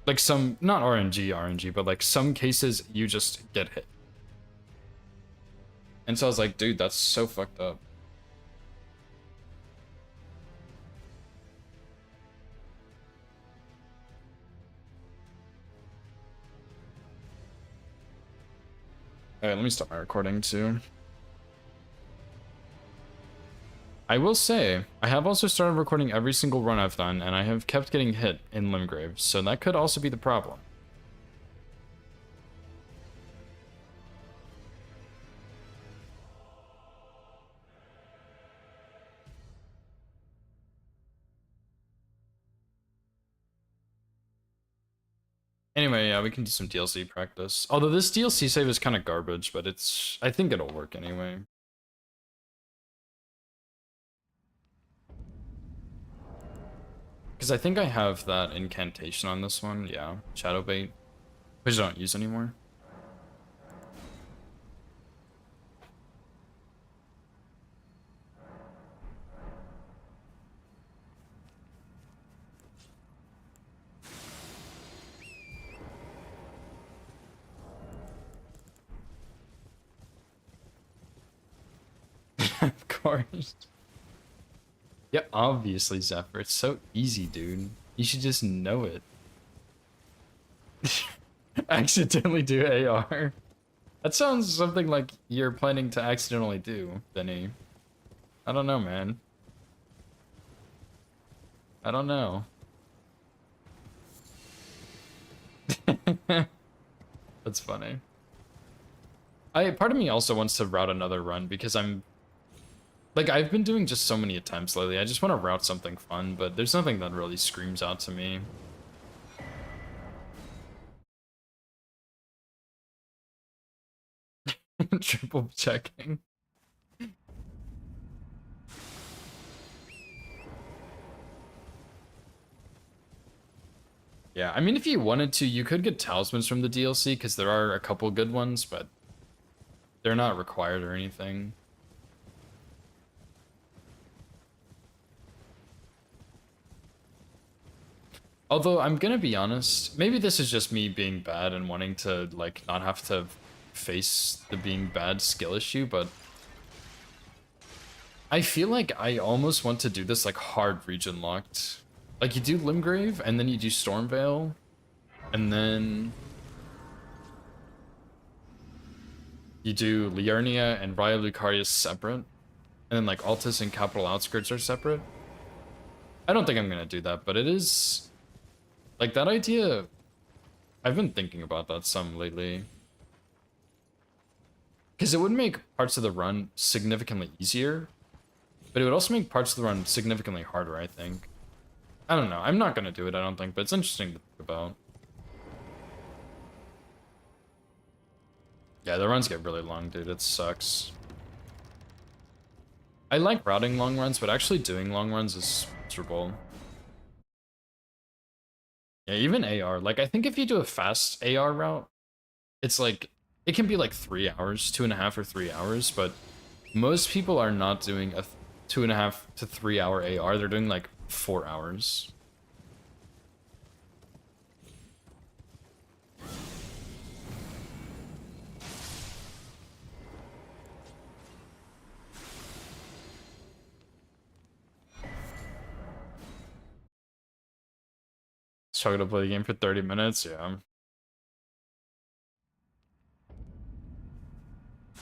Like, some, not RNG, but, like, some cases you just get hit. And so I was like, dude, that's so fucked up. Alright, let me stop my recording too. I will say, I have also started recording every single run I've done, and I have kept getting hit in Limgrave, so that could also be the problem. Anyway, yeah, we can do some DLC practice. Although this DLC save is kind of garbage, but I think it'll work anyway. Because I think I have that incantation on this one, yeah. Shadow Bait, which I don't use anymore. Of course. Yeah, obviously, Zephyr. It's so easy, dude. You should just know it. Accidentally do AR. That sounds something like you're planning to accidentally do, Benny. I don't know, man. I don't know. That's funny. Part of me also wants to route another run because like, I've been doing just so many attempts lately. I just want to route something fun, but there's nothing that really screams out to me. Triple checking. Yeah, I mean, if you wanted to, you could get talismans from the DLC, because there are a couple good ones, but they're not required or anything. Although, I'm gonna be honest, maybe this is just me being bad and wanting to, like, not have to face the being bad skill issue, but I feel like I almost want to do this like hard region locked. Like you do Limgrave, and then you do Stormveil, and then you do Liurnia and Raya Lucaria separate, and then like Altus and Capital Outskirts are separate. I don't think I'm gonna do that, but it is like that idea. I've been thinking about that some lately. Because it would make parts of the run significantly easier, but it would also make parts of the run significantly harder, I think. I don't know. I'm not gonna do it, I don't think, but it's interesting to think about. Yeah, the runs get really long, dude. It sucks. I like routing long runs, but actually doing long runs is miserable. Yeah, even AR. Like, I think if you do a fast AR route, it's like, it can be like 3 hours, 2.5 or 3 hours, but most people are not doing a 2.5 to 3 hour AR. They're doing like 4 hours. Struggle to play the game for 30 minutes, yeah.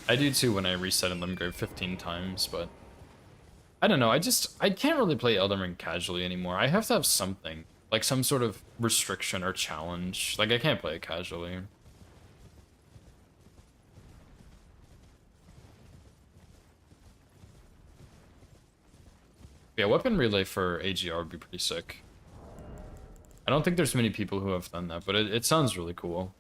I do too when I reset in Limgrave 15 times, but I don't know, I can't really play Elden Ring casually anymore. I have to have something, like some sort of restriction or challenge. Like, I can't play it casually. Yeah, weapon relay for AGR would be pretty sick. I don't think there's many people who have done that, but it sounds really cool.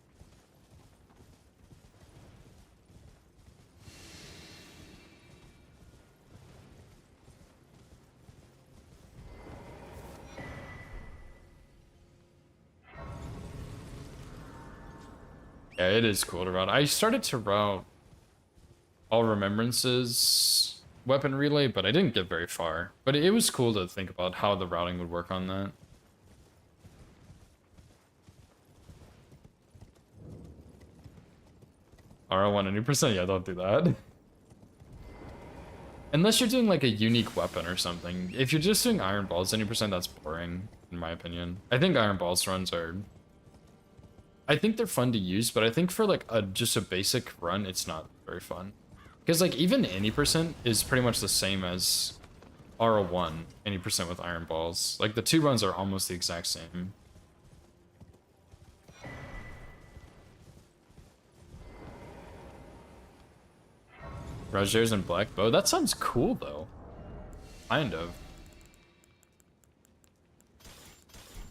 Yeah, it is cool to route. I started to route All Remembrances weapon relay, but I didn't get very far. But it was cool to think about how the routing would work on that. R1 any%? Yeah, don't do that. Unless you're doing like a unique weapon or something. If you're just doing Iron Balls any%, that's boring, in my opinion. I think Iron Balls runs are... I think they're fun to use, but I think for like just a basic run, it's not very fun. Because like even any% is pretty much the same as R01, any% with Iron Balls. Like the two runs are almost the exact same. Rajers and Black Bow. That sounds cool though. Kind of.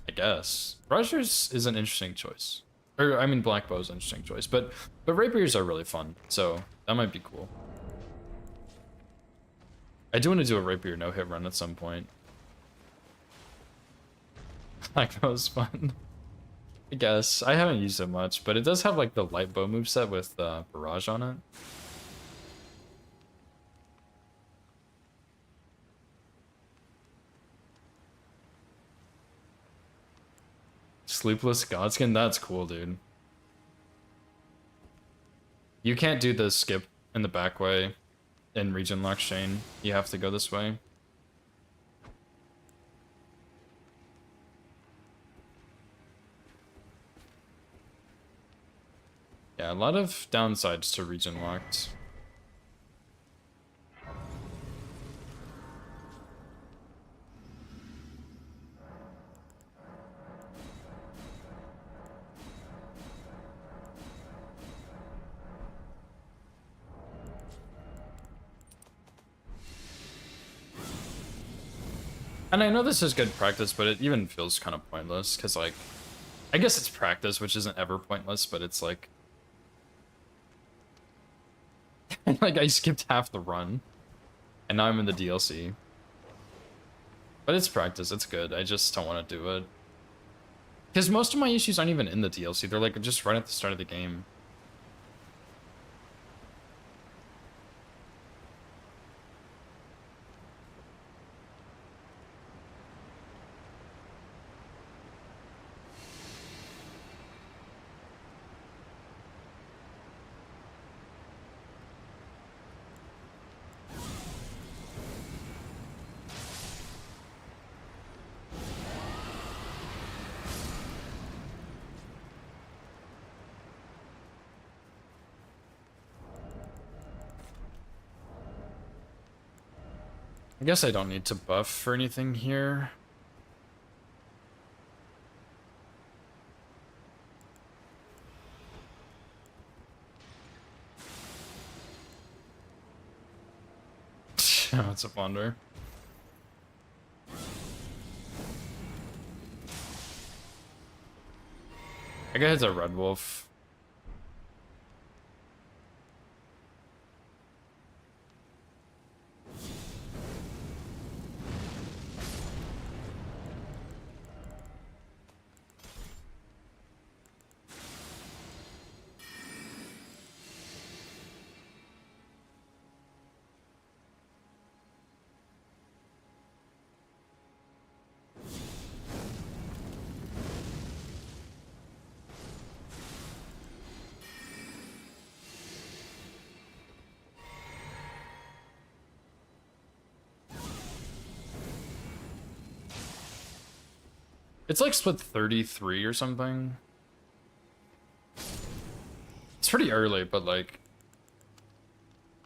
I guess. Rajers is an interesting choice. Or, I mean, Black Bow is an interesting choice. But Rapiers are really fun, so that might be cool. I do want to do a Rapier no-hit run at some point. Black Bow is fun. I guess. I haven't used it much, but it does have like the light bow moveset with Barrage on it. Sleepless Godskin? That's cool, dude. You can't do the skip in the back way in Region Lock Chain. You have to go this way. Yeah, a lot of downsides to Region Locked. And I know this is good practice, but it even feels kind of pointless, because, like, I guess it's practice, which isn't ever pointless, but it's like... like, I skipped half the run, and now I'm in the DLC. But it's practice, it's good, I just don't want to do it. Because most of my issues aren't even in the DLC, they're, like, just right at the start of the game. I guess I don't need to buff for anything here. It's a wonder. I guess it's a red wolf. It's like split 33 or something. It's pretty early, but like...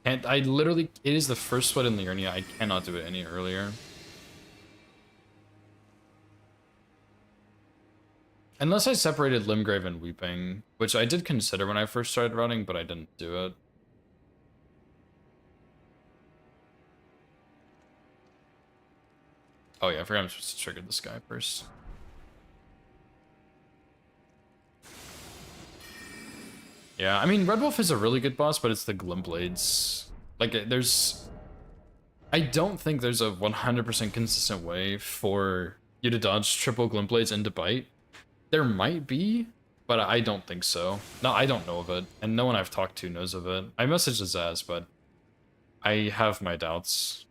And I literally... It is the first split in Liurnia. I cannot do it any earlier. Unless I separated Limgrave and Weeping, which I did consider when I first started running, but I didn't do it. Oh yeah, I forgot I'm supposed to trigger this guy first. Yeah, I mean, Red Wolf is a really good boss, but it's the Glimblades. Like, there's... I don't think there's a 100% consistent way for you to dodge triple Glimblades into Bite. There might be, but I don't think so. No, I don't know of it, and no one I've talked to knows of it. I messaged Azaz, but I have my doubts.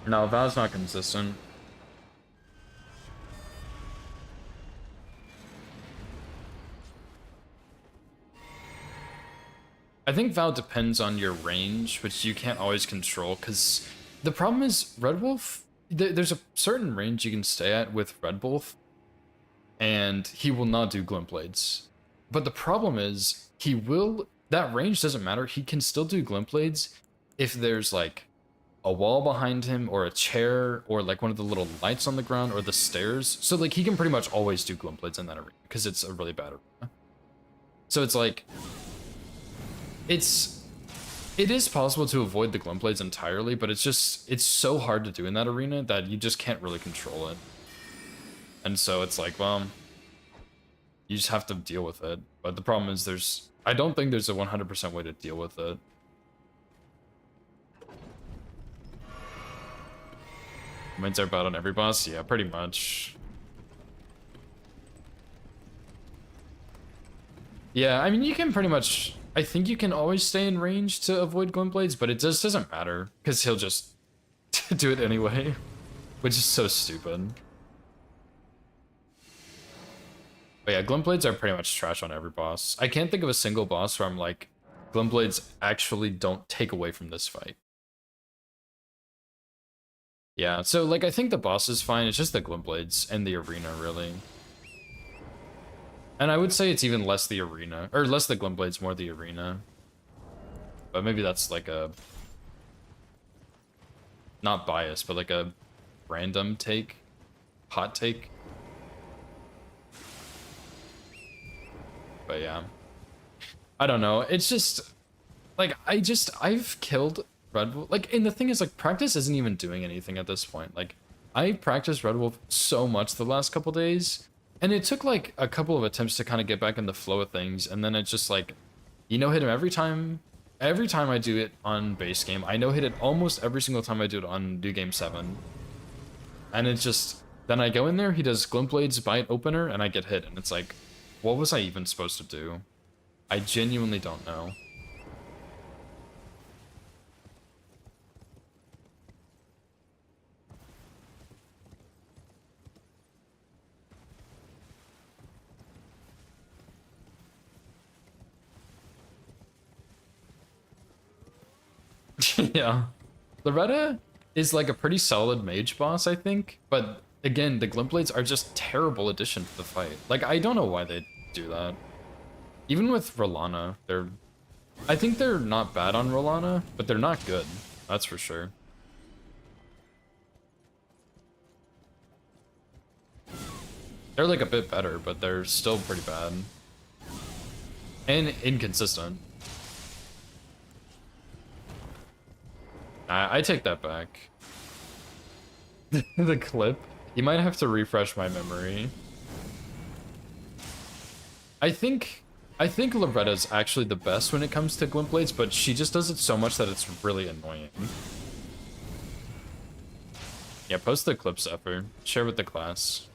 No, Val's not consistent. I think Val depends on your range, which you can't always control, because the problem is Red Wolf, there's a certain range you can stay at with Red Wolf, and he will not do Glint Blades. But the problem is, that range doesn't matter, he can still do Glint Blades if there's like a wall behind him, or a chair, or like one of the little lights on the ground, or the stairs. So like he can pretty much always do Glint Blades in that arena, because it's a really bad arena. So it's like, it is possible to avoid the Glint Blades entirely, but it's so hard to do in that arena that you just can't really control it. And so it's like, well, you just have to deal with it. But the problem is I don't think there's a 100% way to deal with it. Wins are about on every boss? Yeah, pretty much. Yeah, I mean, you can pretty much... I think you can always stay in range to avoid Glint Blades, but it just doesn't matter, because he'll just do it anyway, which is so stupid. But yeah, Glint Blades are pretty much trash on every boss. I can't think of a single boss where I'm like, Glint Blades actually don't take away from this fight. Yeah, so like I think the boss is fine, it's just the Glint Blades and the arena, really. And I would say it's even less the arena, or less the Glint Blades, more the arena. But maybe that's like a... not bias, but like a random take. Hot take. But yeah. I don't know, it's just... like, I've killed Red Wolf. Like, and the thing is, like, practice isn't even doing anything at this point. Like, I practiced Red Wolf so much the last couple days, and it took, like, a couple of attempts to kind of get back in the flow of things, and then it's just, like, you no-hit him every time. Every time I do it on base game, I no-hit it almost every single time I do it on New Game 7. And it's just... then I go in there, he does Glint Blades, Bite, Opener, and I get hit, and it's like, what was I even supposed to do? I genuinely don't know. Yeah. Loretta is like a pretty solid mage boss, I think, but again, the Glint Blades are just terrible addition to the fight. Like, I don't know why they do that. Even with Rolana, I think they're not bad on Rolana, but they're not good. That's for sure. They're like a bit better, but they're still pretty bad. And inconsistent. I take that back. The clip. You might have to refresh my memory. I think Loretta's actually the best when it comes to Glint Blades, but she just does it so much that it's really annoying. Yeah, post the clip, Zephyr. Share with the class.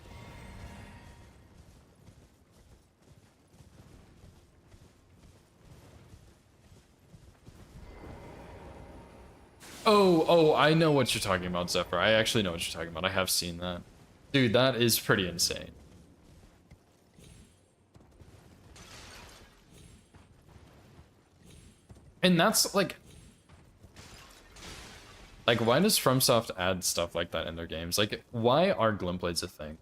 Oh, I know what you're talking about, Zephyr. I actually know what you're talking about. I have seen that. Dude, that is pretty insane. And that's like why does FromSoft add stuff like that in their games? Like, why are Glint Blades a thing?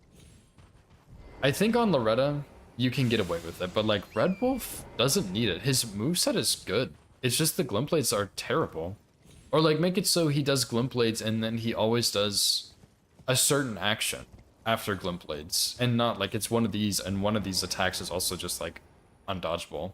I think on Loretta, you can get away with it, but like Red Wolf doesn't need it. His moveset is good. It's just the Glint Blades are terrible. Or like make it so he does Glint Blades and then he always does a certain action after Glint Blades. And not like it's one of these and one of these attacks is also just like undodgeable.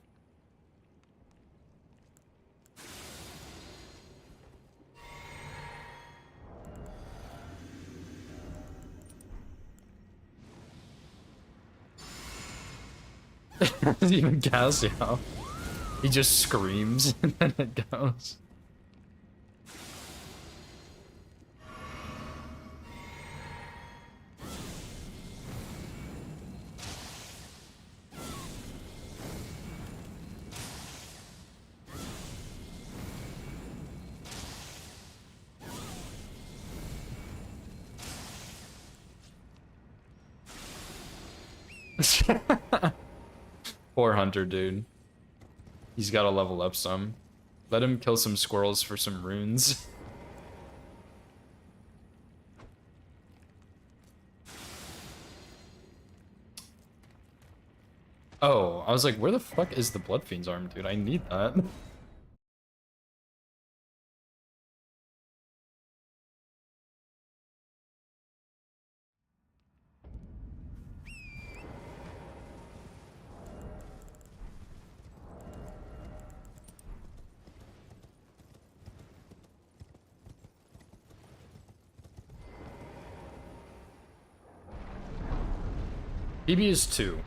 Even Casio. He just screams and then it goes. Poor Hunter, dude. He's gotta level up some. Let him kill some squirrels for some runes. Oh, I was like, where the fuck is the Blood Fiend's arm, dude? I need that. BB is 2.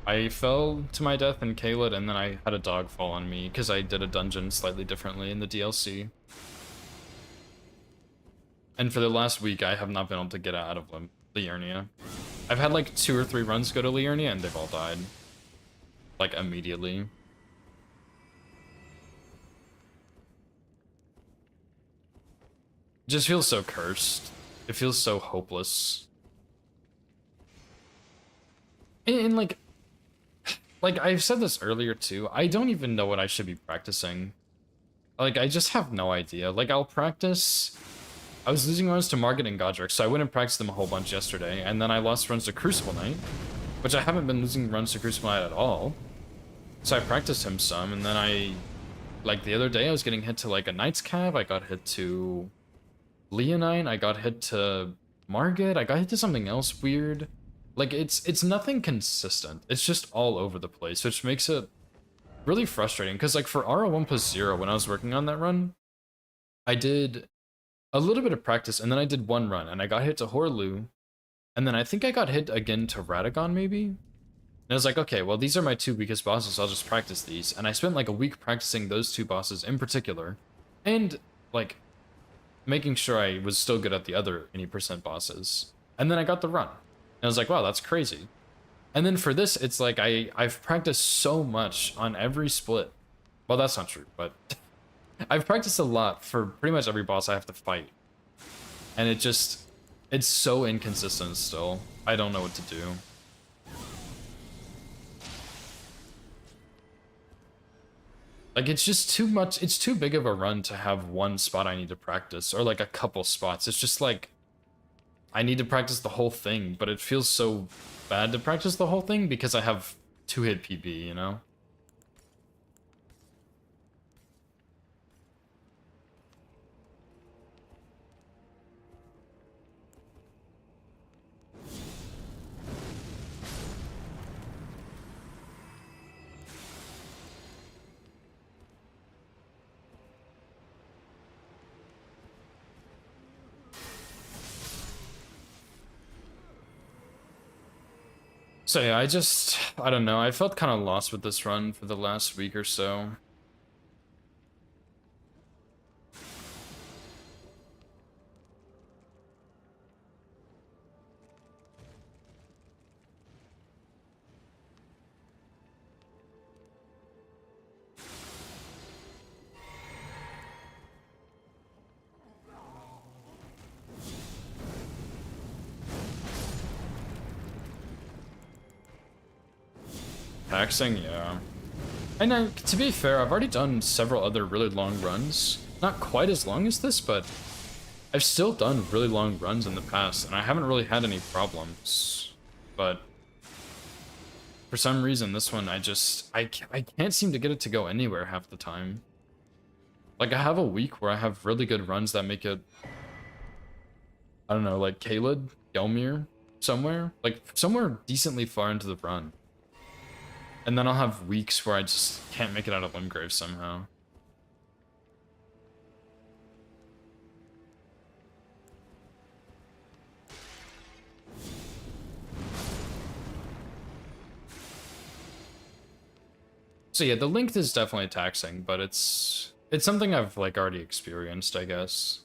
I fell to my death in Caelid, and then I had a dog fall on me because I did a dungeon slightly differently in the DLC. And for the last week, I have not been able to get out of Liurnia. I've had like 2 or 3 runs go to Liurnia, and they've all died. Like, immediately. It just feels so cursed. It feels so hopeless. And like I've said this earlier too, I don't even know what I should be practicing. Like, I just have no idea. Like, I'll practice... I was losing runs to Margit and Godric, so I went and practiced them a whole bunch yesterday, and then I lost runs to Crucible Knight, which I haven't been losing runs to Crucible Knight at all. So I practiced him some, and then like, the other day I was getting hit to, like, a Knight's Cav, I got hit to Leonine, I got hit to Margit, I got hit to something else weird. Like, it's nothing consistent. It's just all over the place, which makes it really frustrating. Because, like, for RO1+0, when I was working on that run, I did a little bit of practice, and then I did 1 run, and I got hit to Horlu, and then I think I got hit again to Radagon, maybe? And I was like, okay, well, these are my 2 weakest bosses, I'll just practice these. And I spent, like, a week practicing those 2 bosses in particular, and, like, making sure I was still good at the other any percent bosses. And then I got the run. And I was like, wow, that's crazy. And then for this, it's like I've practiced so much on every split. Well, that's not true, but I've practiced a lot for pretty much every boss I have to fight. And it's so inconsistent still. I don't know what to do. Like, it's just too much, it's too big of a run to have 1 spot I need to practice, or like a couple spots. It's just like, I need to practice the whole thing, but it feels so bad to practice the whole thing because I have 2-hit PB, you know? So yeah, I don't know, I felt kind of lost with this run for the last week or so. Taxing, yeah. And to be fair, I've already done several other really long runs. Not quite as long as this, but I've still done really long runs in the past, and I haven't really had any problems. But for some reason, this one, I can't seem to get it to go anywhere half the time. Like, I have a week where I have really good runs that make it, I don't know, like Caelid, Gelmir, somewhere. Like, somewhere decently far into the run. And then I'll have weeks where I just can't make it out of Limgrave somehow. So yeah, the length is definitely taxing, but it's something I've like already experienced, I guess.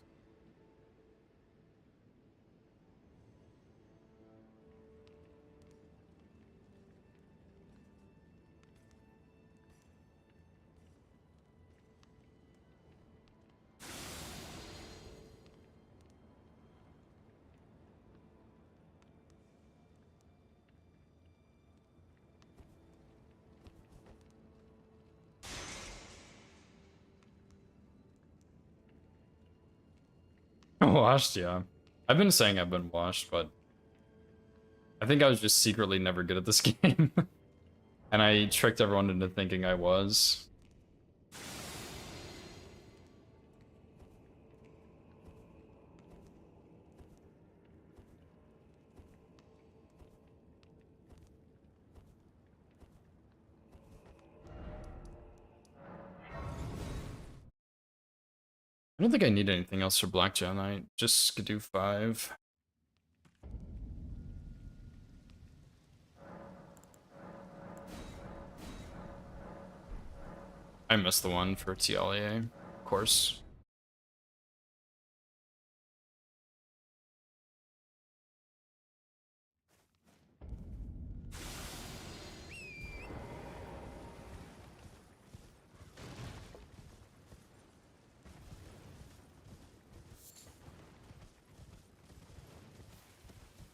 Washed, yeah. I've been saying I've been washed, but I think I was just secretly never good at this game. And I tricked everyone into thinking I was. I don't think I need anything else for Black Knight. Just could do 5. I missed the one for TLEA, of course.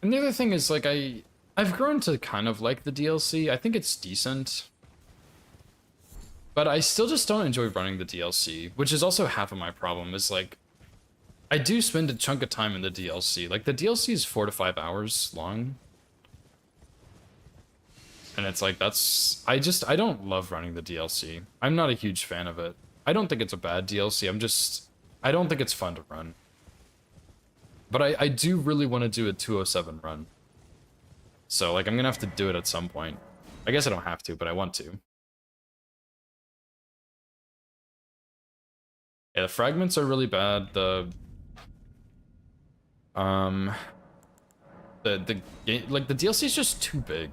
And the other thing is, like, I've grown to kind of like the DLC. I think it's decent. But I still just don't enjoy running the DLC, which is also half of my problem, is, like, I do spend a chunk of time in the DLC. Like, the DLC is 4 to 5 hours long. And it's like, I don't love running the DLC. I'm not a huge fan of it. I don't think it's a bad DLC, I don't think it's fun to run. But I do really want to do a 207 run. So, like, I'm gonna have to do it at some point. I guess I don't have to, but I want to. Yeah, the fragments are really bad. The game, like, the DLC is just too big.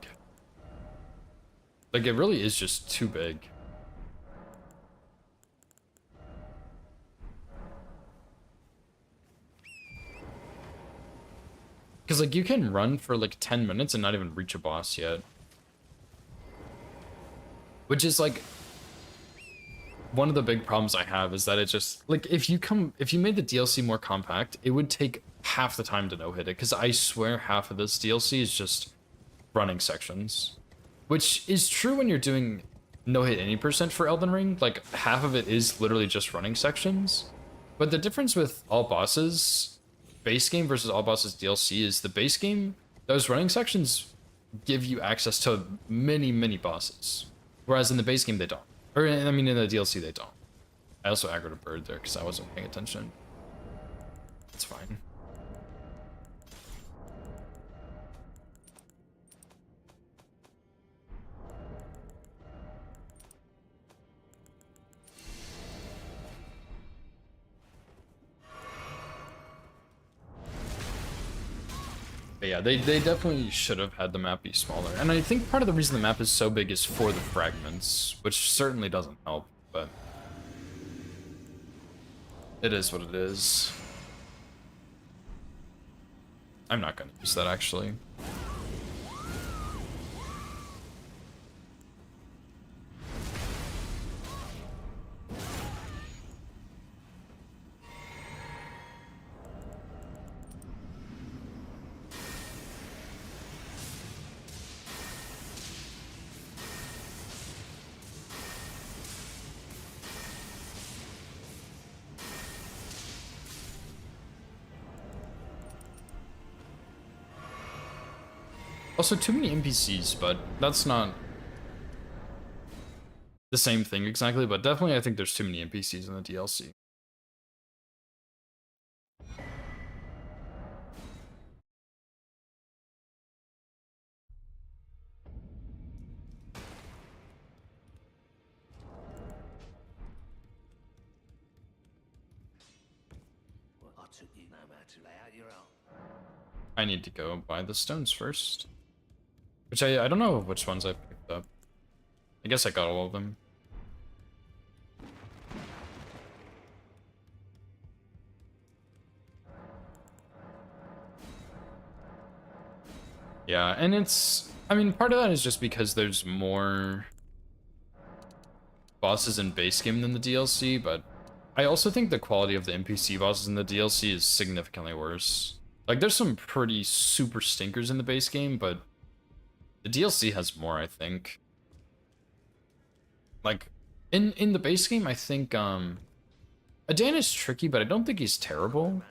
Like, it really is just too big. Because, like, you can run for, like, 10 minutes and not even reach a boss yet. Which is, like, one of the big problems I have is that it just, like, if you made the DLC more compact, it would take half the time to no-hit it. Because I swear half of this DLC is just running sections. Which is true when you're doing no-hit any percent for Elden Ring. Like, half of it is literally just running sections. But the difference with all bosses, base game versus all bosses DLC, is the base game, those running sections give you access to many bosses, whereas in the base game they don't. Or I mean, in the DLC they don't. I also aggroed a bird there because I wasn't paying attention. It's fine. But yeah, they definitely should have had the map be smaller. And I think part of the reason the map is so big is for the fragments, which certainly doesn't help, but it is what it is. I'm not gonna use that actually. Also, too many NPCs, but that's not the same thing exactly, but definitely I think there's too many NPCs in the DLC. Well, I took you no matter to lay out your own. I need to go buy the stones first. Which I don't know which ones I picked up. I guess I got all of them. Yeah, and it's... I mean, part of that is just because there's more bosses in base game than the DLC, but I also think the quality of the NPC bosses in the DLC is significantly worse. Like, there's some pretty super stinkers in the base game, but the DLC has more, I think. Like, in the base game, I think, Adan is tricky, but I don't think he's terrible.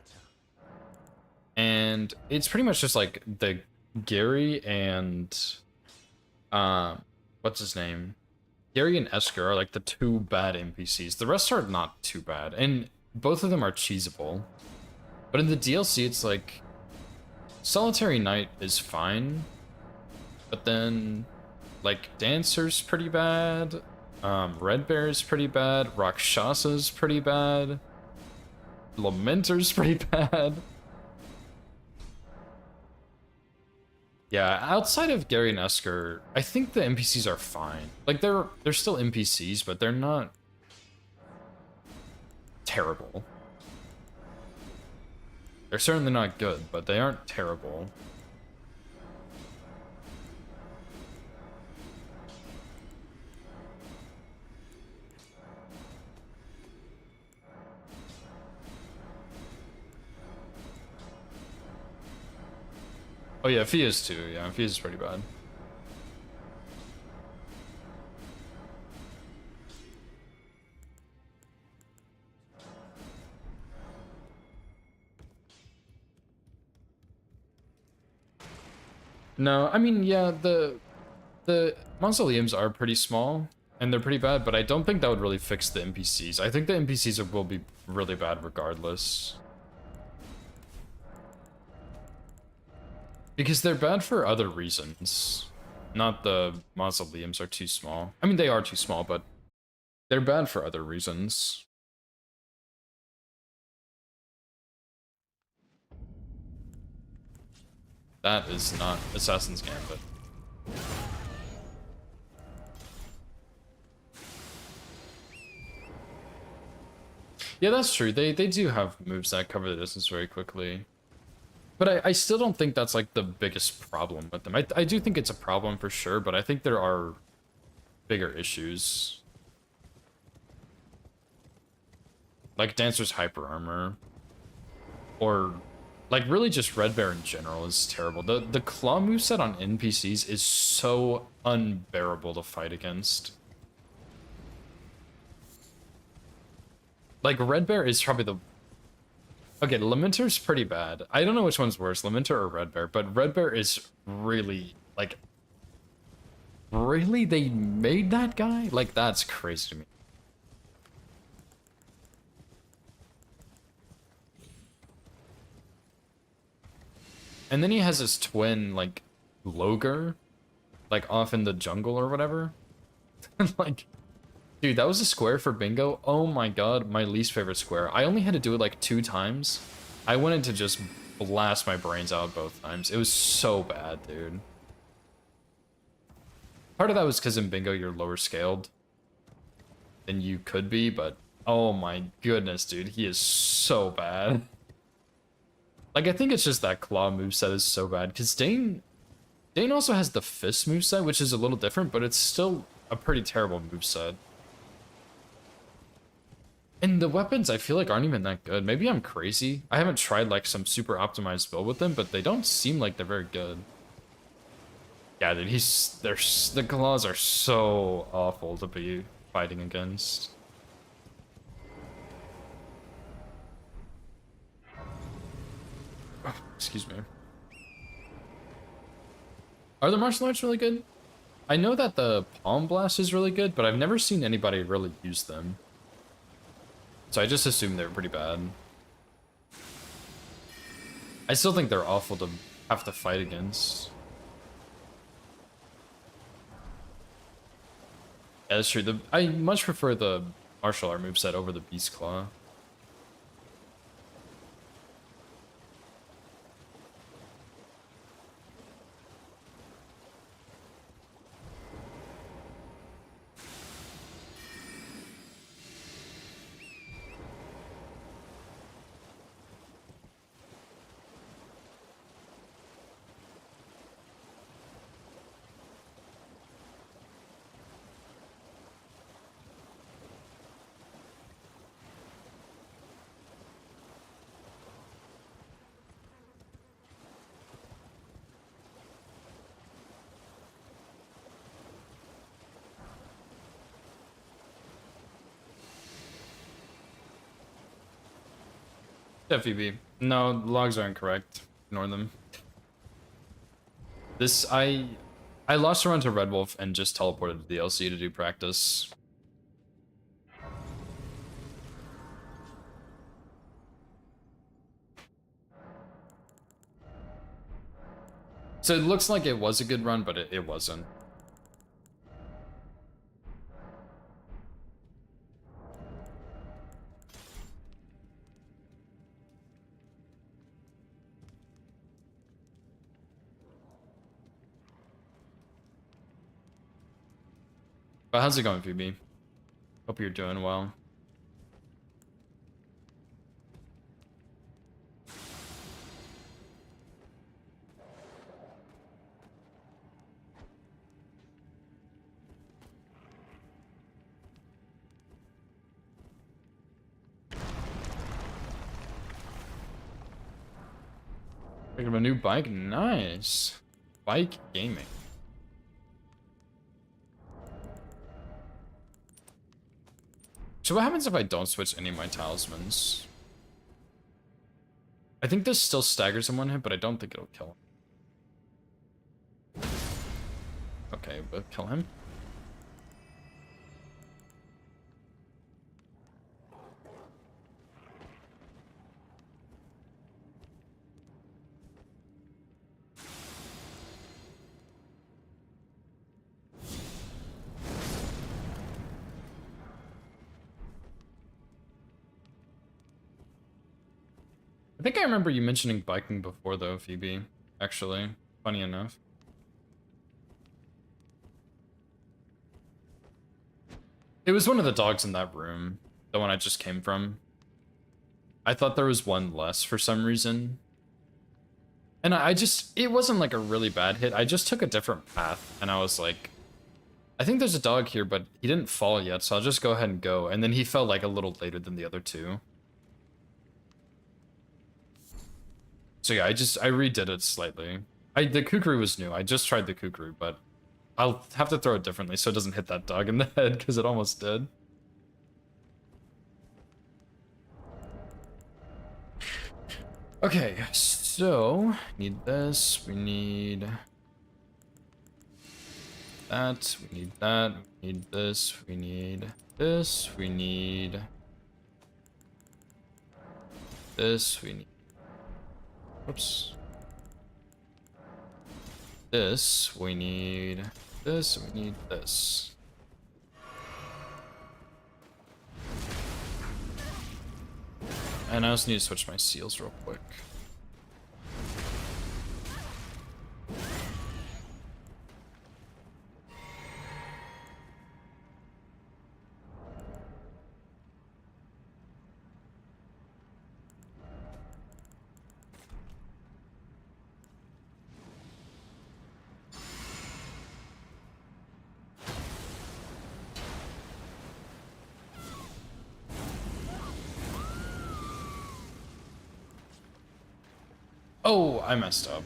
And it's pretty much just like the Gary and, what's his name? Gary and Esker are like the two bad NPCs. The rest are not too bad, and both of them are cheesable. But in the DLC, it's like, Solitary Knight is fine, but then, like, Dancer's pretty bad, Red Bear's pretty bad, Rakshasa's pretty bad, Lamenter's pretty bad. Yeah, outside of Gary and Esker, I think the NPCs are fine. Like, they're still NPCs, but they're not terrible. They're certainly not good, but they aren't terrible. Oh yeah, Fia's too. Yeah, Fia's pretty bad. No, I mean, yeah, the mausoleums are pretty small and they're pretty bad, but I don't think that would really fix the NPCs. I think the NPCs will be really bad regardless. Because they're bad for other reasons. Not the mausoleums are too small. I mean, they are too small, but they're bad for other reasons. That is not Assassin's Gambit. Yeah, that's true. They do have moves that cover the distance very quickly. But I still don't think that's like the biggest problem with them. I do think it's a problem for sure, but I think there are bigger issues. Like Dancer's hyper armor. Or like really just Red Bear in general is terrible. The claw moveset on NPCs is so unbearable to fight against. Like Red Bear is probably the... Okay, Lamenter's pretty bad. I don't know which one's worse, Lamenter or Red Bear, but Red Bear is really, like, Really? They made that guy? Like, that's crazy to me. And then he has his twin, like, Loger, like, off in the jungle or whatever. Like, dude, that was a square for bingo. Oh my god, my least favorite square. I only had to do it like 2 times. I wanted to just blast my brains out both times. It was so bad, dude. Part of that was because in bingo you're lower scaled than you could be, but oh my goodness, dude, he is so bad. Like, I think it's just that claw moveset is so bad, because Dane also has the fist moveset, which is a little different, but it's still a pretty terrible moveset. And the weapons, I feel like, aren't even that good. Maybe I'm crazy. I haven't tried, like, some super optimized build with them, but they don't seem like they're very good. Yeah, dude, the claws are so awful to be fighting against. Oh, excuse me. Are the martial arts really good? I know that the Palm Blast is really good, but I've never seen anybody really use them. So I just assumed they were pretty bad. I still think they're awful to have to fight against. Yeah, that's true. I much prefer the martial art moveset over the Beast Claw. FEB. No, logs are incorrect. Ignore them. I lost a run to Red Wolf and just teleported to the LC to do practice. So it looks like it was a good run, but it wasn't. But how's it going, Phoebe? Hope you're doing well. Picked up a new bike? Nice. Bike gaming. So what happens if I don't switch any of my talismans? I think this still staggers in one hit, but I don't think it'll kill him. Okay, we'll kill him. I think I remember you mentioning biking before, though, Phoebe. Actually, funny enough. It was one of the dogs in that room, the one I just came from. I thought there was one less for some reason. And it wasn't like a really bad hit. I just took a different path, and I was like, I think there's a dog here, but he didn't fall yet, so I'll just go ahead and go. And then he fell like a little later than the other two. So yeah, I redid it slightly. The Kukri was new. I just tried the Kukri, but I'll have to throw it differently so it doesn't hit that dog in the head, because it almost did. Okay, so need this. We need that, we need that, we need this, we need this, we need this, we need, whoops. This, we need this, and we need this. And I also need to switch my seals real quick. Oh, I messed up.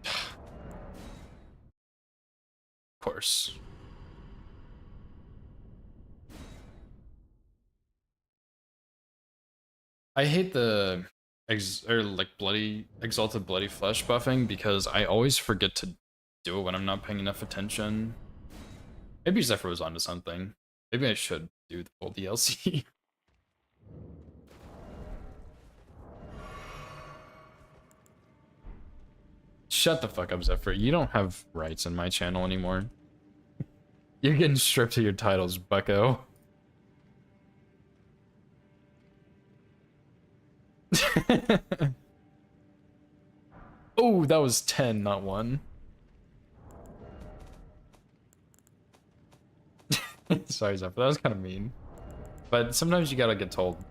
Of course. I hate the bloody exalted bloody flesh buffing because I always forget to do it when I'm not paying enough attention. Maybe Zephyr was onto something. Maybe I should do the full DLC. Shut the fuck up, Zephyr. You don't have rights in my channel anymore. You're getting stripped of your titles, bucko. Oh, that was 10, not 1. Sorry, Zephyr. That was kind of mean. But sometimes you gotta get told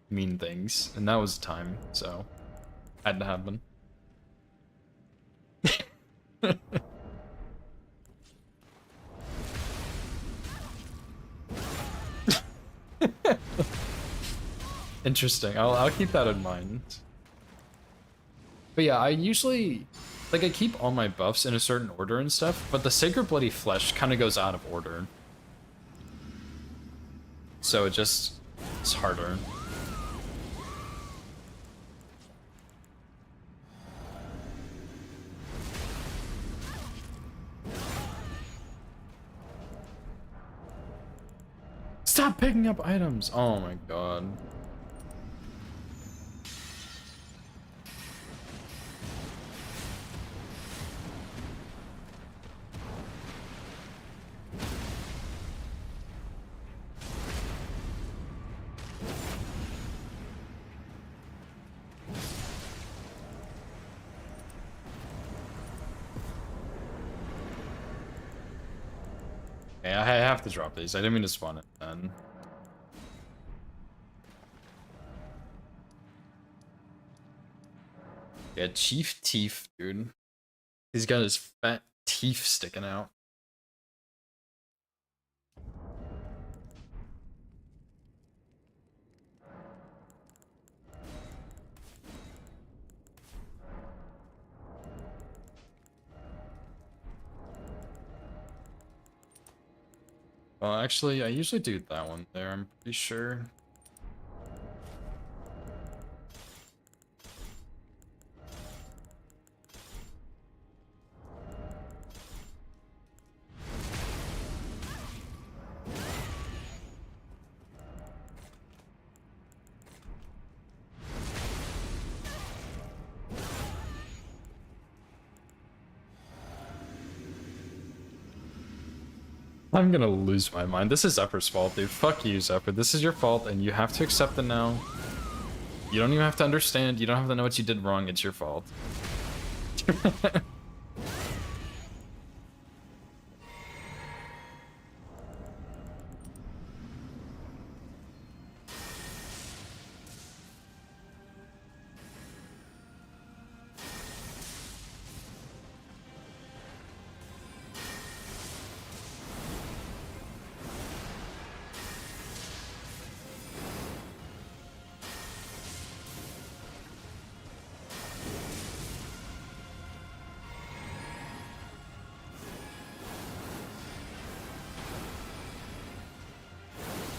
mean things, and that was time, so had to happen. Interesting. I'll keep that in mind. But yeah, I usually like I keep all my buffs in a certain order and stuff, but the Sacred Bloody Flesh kind of goes out of order. So it's harder. Stop picking up items! Oh my god. Okay, I have to drop these. I didn't mean to spawn it then. Yeah, Chief Teeth, dude. He's got his fat teeth sticking out. Well, actually, I usually do that one there, I'm pretty sure. I'm gonna lose my mind. This is Zephyr's fault, dude. Fuck you, Zephyr. This is your fault, and you have to accept it now. You don't even have to understand. You don't have to know what you did wrong. It's your fault.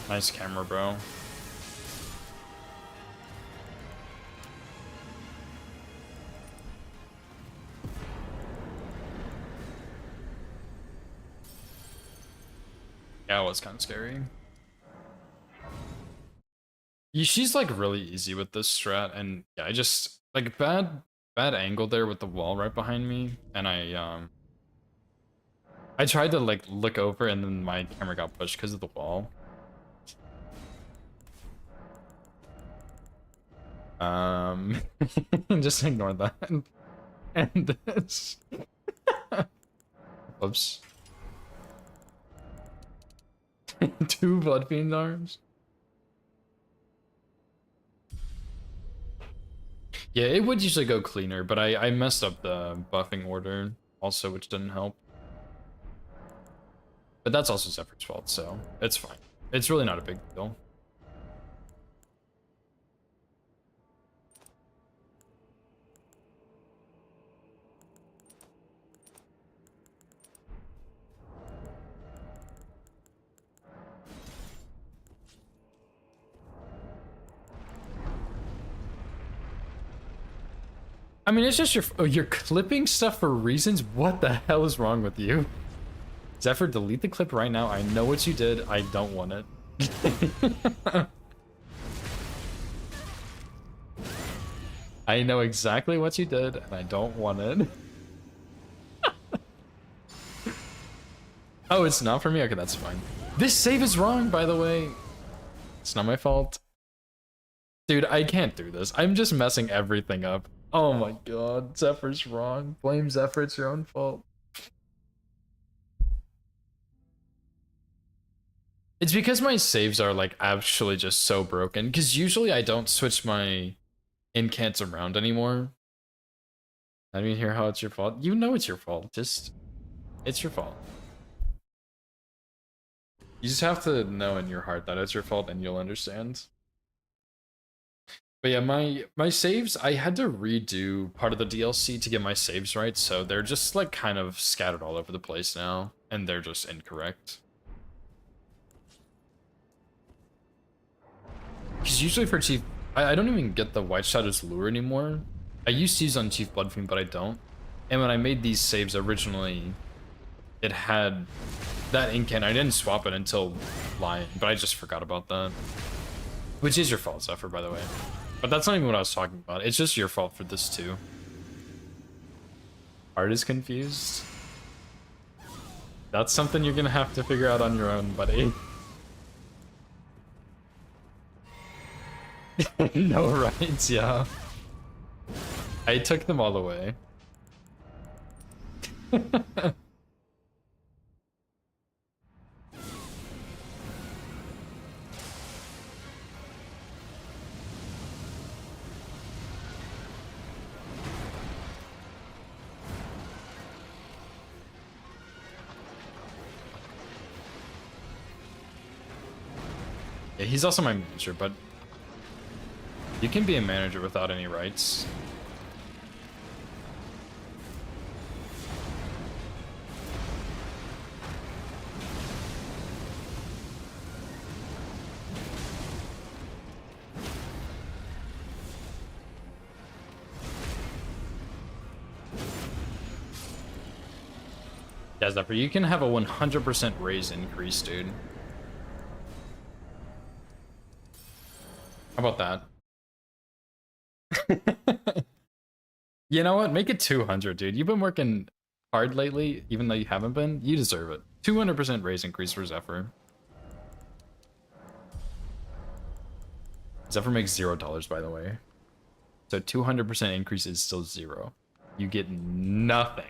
Nice camera, bro. Yeah, it was kind of scary. She's like really easy with this strat, and yeah, I just like bad angle there with the wall right behind me, and I tried to like look over and then my camera got pushed because of the wall. Just ignore that. And this. Whoops. 2 Bloodfiend arms. Yeah, it would usually go cleaner, but I messed up the buffing order also, which didn't help. But that's also Zephyr's fault, so it's fine. It's really not a big deal. I mean, it's just you're clipping stuff for reasons. What the hell is wrong with you? Zephyr, delete the clip right now. I know what you did. I don't want it. I know exactly what you did, and I don't want it. Oh, it's not for me? Okay, that's fine. This save is wrong, by the way. It's not my fault. Dude, I can't do this. I'm just messing everything up. Oh my god, Zephyr's wrong. Blame Zephyr, it's your own fault. It's because my saves are like actually just so broken, because usually I don't switch my incants around anymore. I mean, hear how it's your fault. You know it's your fault. Just, it's your fault. You just have to know in your heart that it's your fault and you'll understand. But yeah, my saves, I had to redo part of the DLC to get my saves right, so they're just like kind of scattered all over the place now, and they're just incorrect. Because usually for Chief, I don't even get the White Shadow's Lure anymore. I used to use on Chief Bloodfiend, but I don't. And when I made these saves originally, it had that incant. I didn't swap it until Lion, but I just forgot about that. Which is your fault, Zephyr, by the way. But that's not even what I was talking about. It's just your fault for this too. Art is confused. That's something you're gonna have to figure out on your own, buddy. No rights, yeah. I took them all away. Yeah, he's also my manager, but you can be a manager without any rights. Yeah, Zephyr, you can have a 100% raise increase, dude. How about that? You know what? Make it 200, dude. You've been working hard lately, even though you haven't been. You deserve it. 200% raise increase for Zephyr. Zephyr makes $0, by the way. So 200% increase is still 0. You get nothing.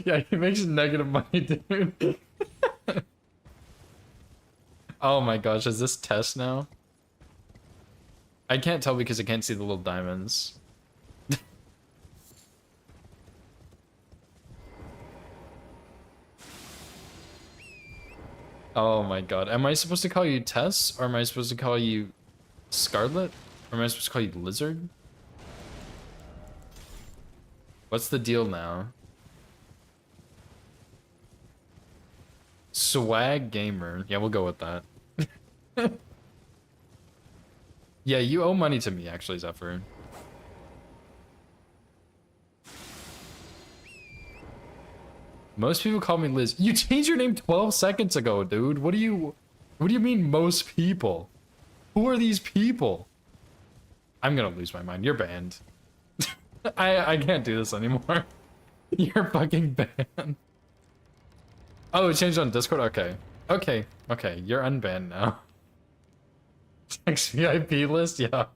Yeah, he makes negative money, dude. Oh my gosh, is this test now? I can't tell because I can't see the little diamonds. Oh my god. Am I supposed to call you Tess? Or am I supposed to call you Scarlet? Or am I supposed to call you Lizard? What's the deal now? Swag Gamer. Yeah, we'll go with that. Yeah, you owe money to me, actually, Zephyr. Most people call me Liz. You changed your name 12 seconds ago, dude. What do you mean most people? Who are these people? I'm gonna lose my mind. You're banned. I can't do this anymore. You're fucking banned. Oh, it changed on Discord? Okay. Okay. Okay. You're unbanned now. Next VIP list? Yeah.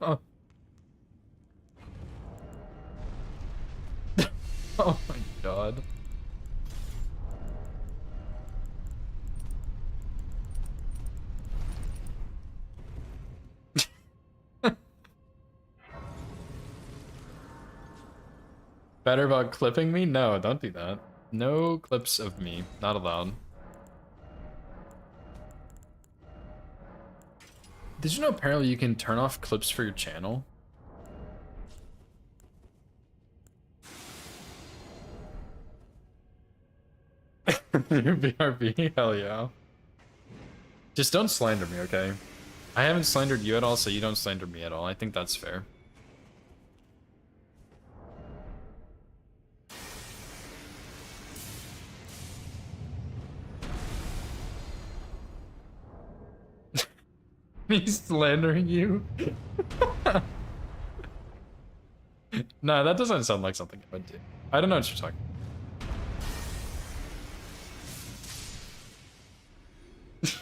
Oh my god. Better about clipping me? No, don't do that. No clips of me. Not allowed. Did you know apparently you can turn off clips for your channel? BRB? Hell yeah. Just don't slander me, okay? I haven't slandered you at all, so you don't slander me at all. I think that's fair. Me slandering you? Nah, that doesn't sound like something I would do. I don't know what you're talking about.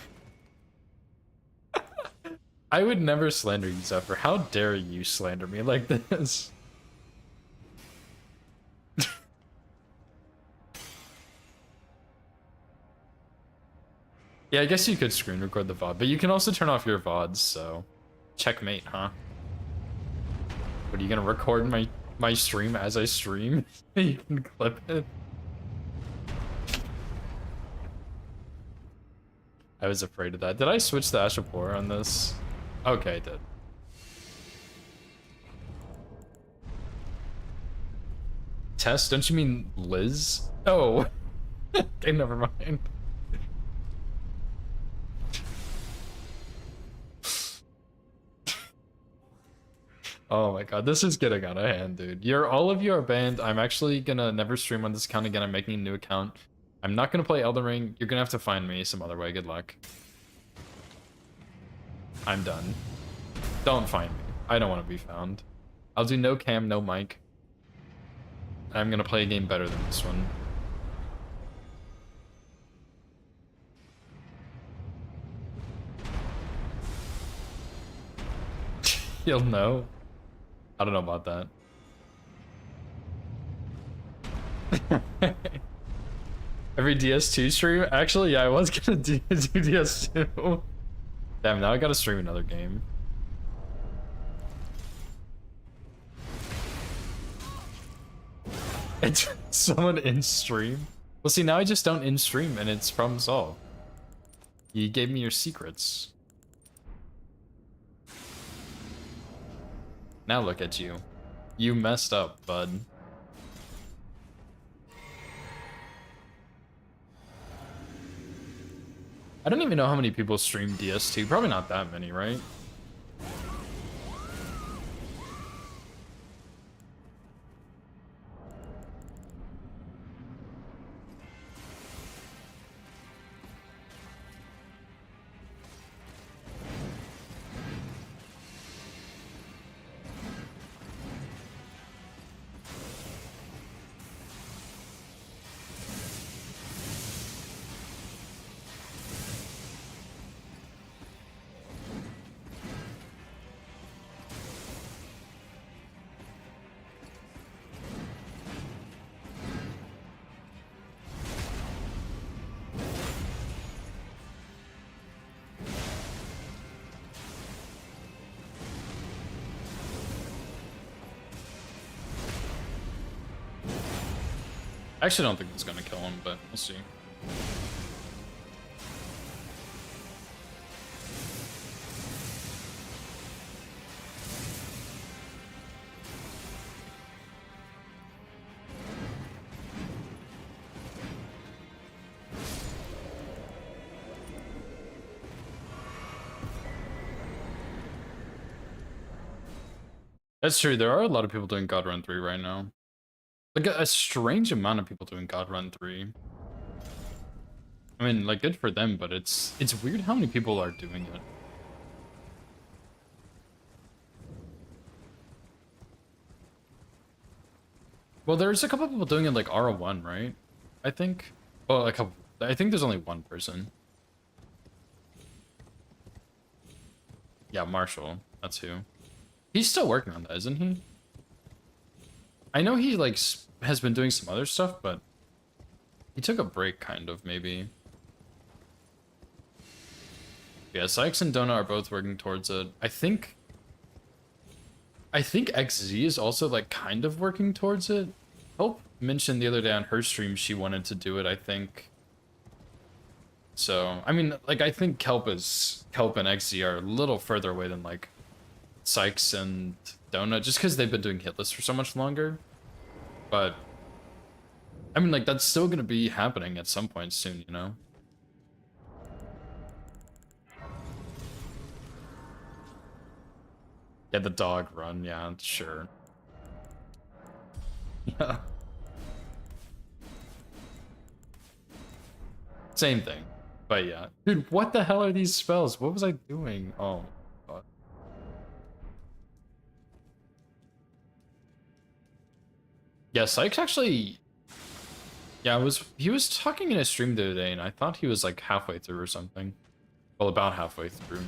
I would never slander you, Zephyr. How dare you slander me like this? Yeah, I guess you could screen record the VOD, but you can also turn off your VODs, so... Checkmate, huh? What, are you gonna record my stream as I stream? You can clip it. I was afraid of that. Did I switch the Ashapor on this? Okay, I did. Tess, don't you mean Liz? Oh. Okay, never mind. Oh my god, this is getting out of hand, dude. All of you are banned. I'm actually gonna never stream on this account again. I'm making a new account. I'm not gonna play Elden Ring. You're gonna have to find me some other way. Good luck. I'm done. Don't find me. I don't want to be found. I'll do no cam, no mic. I'm gonna play a game better than this one. You'll know. I don't know about that. Every DS2 stream? Actually, yeah, I was gonna do DS2. Damn, now I gotta stream another game. It's someone in stream? Well, see, now I just don't in stream and it's problem solved. You gave me your secrets. Now look at you. You messed up, bud. I don't even know how many people stream DS2. Probably not that many, right? I actually don't think it's gonna kill him, but we'll see. That's true. There are a lot of people doing God Run 3 right now. Like a strange amount of people doing God Run 3. I mean, like, good for them, but it's weird how many people are doing it. Well, there's a couple people doing it like R1, right? I think. Well, a couple. I think there's only one person. Yeah, Marshall. That's who. He's still working on that, isn't he? I know he like has been doing some other stuff, but he took a break, kind of, maybe. Yeah, Sykes and Donut are both working towards it. I think XZ is also like kind of working towards it. Hope mentioned the other day on her stream she wanted to do it, I think. So, I mean, like, I think Kelp and XZ are a little further away than like Sykes and Donut, just because they've been doing hitless for so much longer. But I mean, like, that's still gonna be happening at some point soon, you know? Yeah, the dog run, yeah, sure. Yeah. Same thing. But yeah. Dude, what the hell are these spells? What was I doing? Oh, God. Yeah, Sykes actually... Yeah, he was talking in a stream the other day, and I thought he was like halfway through or something. Well, about halfway through.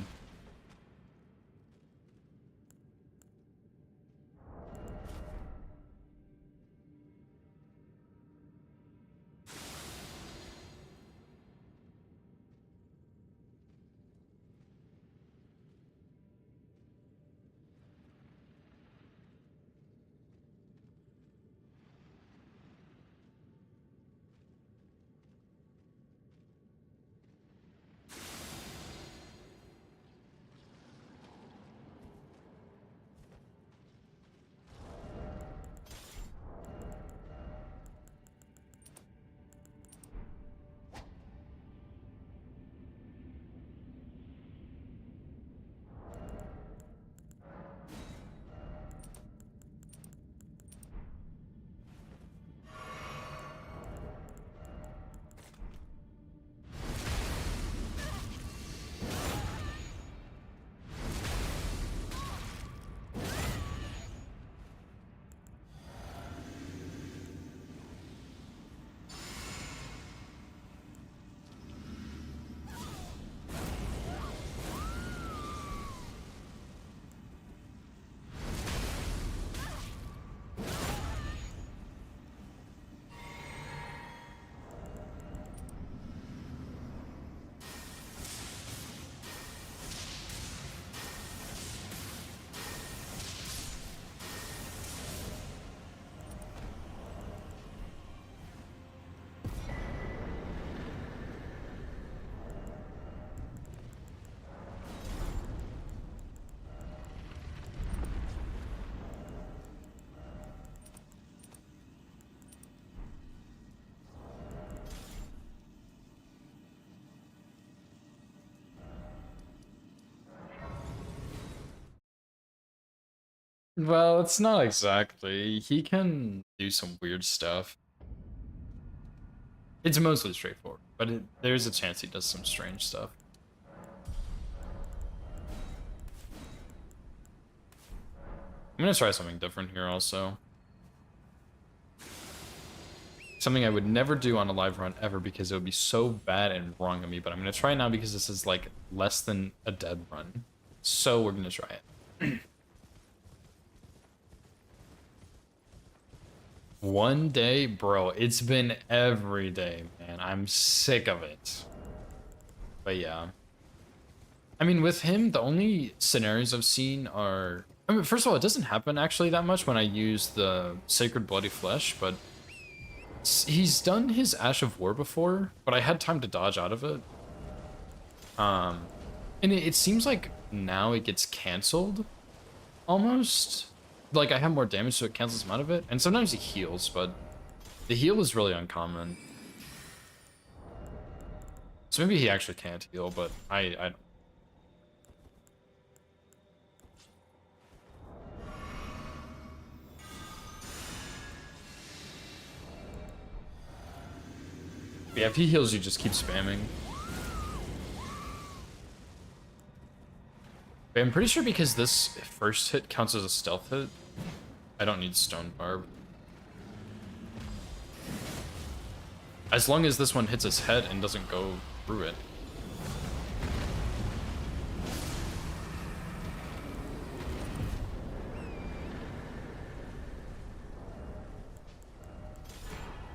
Well, it's not exactly. He can do some weird stuff. It's mostly straightforward, but there's a chance he does some strange stuff. I'm gonna try something different here also. Something I would never do on a live run ever because it would be so bad and wrong of me, but I'm gonna try it now because this is like less than a dead run. So we're gonna try it. One day, bro, it's been every day, man. I'm sick of it. But yeah. I mean, with him, the only scenarios I've seen are... I mean, first of all, it doesn't happen actually that much when I use the Sacred Bloody Flesh, but... He's done his Ash of War before, but I had time to dodge out of it. And it seems like now it gets cancelled, almost. Like, I have more damage, so it cancels him out of it. And sometimes he heals, but the heal is really uncommon. So maybe he actually can't heal, but I don't. Yeah, if he heals, you just keep spamming. But I'm pretty sure because this first hit counts as a stealth hit, I don't need Stone Barb. As long as this one hits his head and doesn't go through it.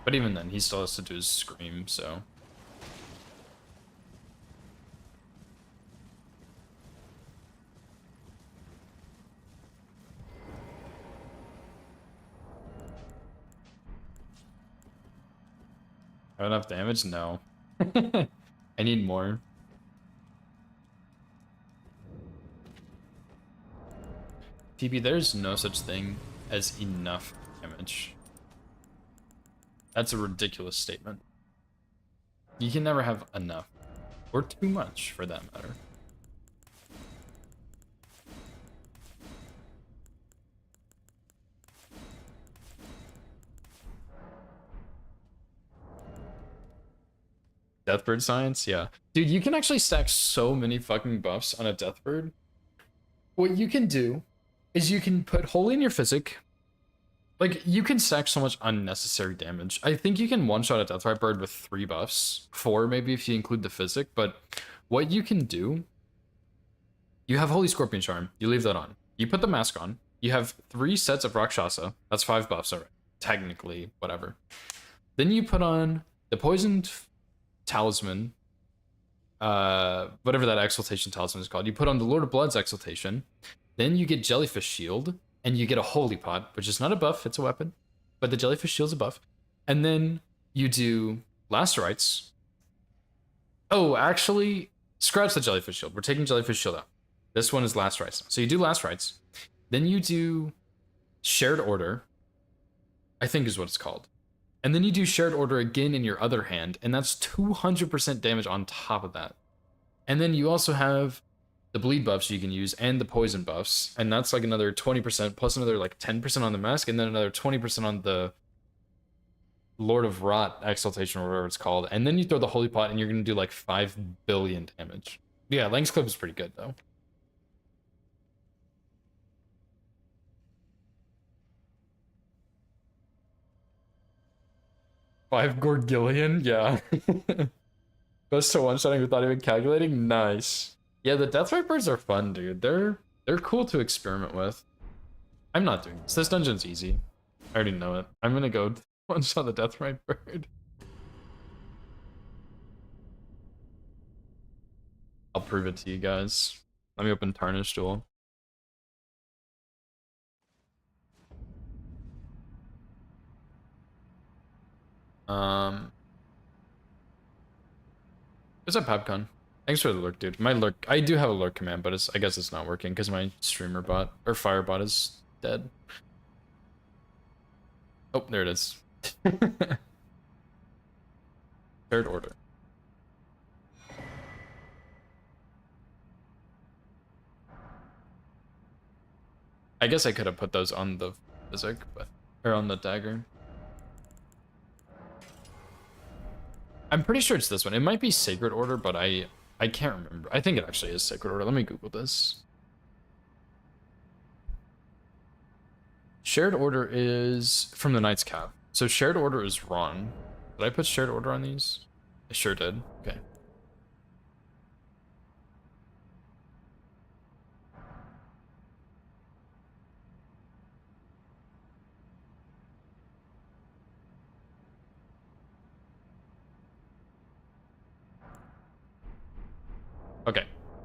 But even then, he still has to do his scream, so... Have enough damage? No. I need more. TB, there's no such thing as enough damage. That's a ridiculous statement. You can never have enough. Or too much, for that matter. Deathbird science? Yeah. Dude, you can actually stack so many fucking buffs on a Deathbird. What you can do is you can put Holy in your Physic. Like, you can stack so much unnecessary damage. I think you can one-shot a Deathrite with 3 buffs. 4 maybe if you include the Physic, but what you can do... You have Holy Scorpion Charm. You leave that on. You put the mask on. You have 3 sets of Rakshasa. That's 5 buffs already. Technically, whatever. Then you put on the Poisoned Talisman, whatever that Exaltation Talisman is called. You put on the Lord of Blood's Exaltation, then you get Jellyfish Shield, and you get a Holy Pot, which is not a buff, it's a weapon, but the Jellyfish Shield's a buff. And then you do Last Rites. Oh, actually, scratch the Jellyfish Shield. We're taking Jellyfish Shield out. This one is Last Rites. So you do Last Rites, then you do Shared Order, I think is what it's called. And then you do Shared Order again in your other hand, and that's 200% damage on top of that. And then you also have the bleed buffs you can use and the poison buffs, and that's like another 20% plus another like 10% on the mask, and then another 20% on the Lord of Rot Exaltation or whatever it's called. And then you throw the Holy Pot, and you're gonna do like 5 billion damage. Yeah, Lang's Clip is pretty good though. Five Gorgillion, yeah. Best to one-shotting without even calculating? Nice. Yeah, the Deathrite birds are fun, dude. They're cool to experiment with. I'm not doing this. This dungeon's easy. I already know it. I'm gonna go one-shot the Deathrite bird. I'll prove it to you guys. Let me open Tarnish Duel. What's up, Popcon? Thanks for the lurk, dude. My lurk, I do have a lurk command, but I guess it's not working because my streamer bot or fire bot is dead. Oh, there it is. Third order. I guess I could have put those on the Physic, but or on the dagger. I'm pretty sure it's this one. It might be Sacred Order, but I can't remember. I think it actually is Sacred Order. Let me Google this. Shared Order is from the Knight's Cap. So Shared Order is wrong. Did I put Shared Order on these? I sure did. Okay.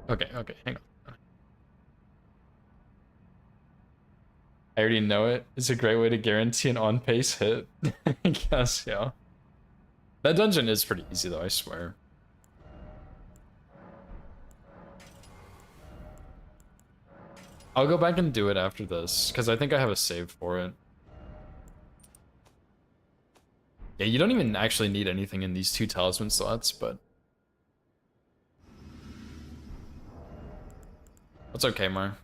Okay, hang on. I already know it. It's a great way to guarantee an on-pace hit. I guess, yeah. That dungeon is pretty easy though, I swear. I'll go back and do it after this, because I think I have a save for it. Yeah, you don't even actually need anything in these 2 talisman slots, but... That's okay, Mar.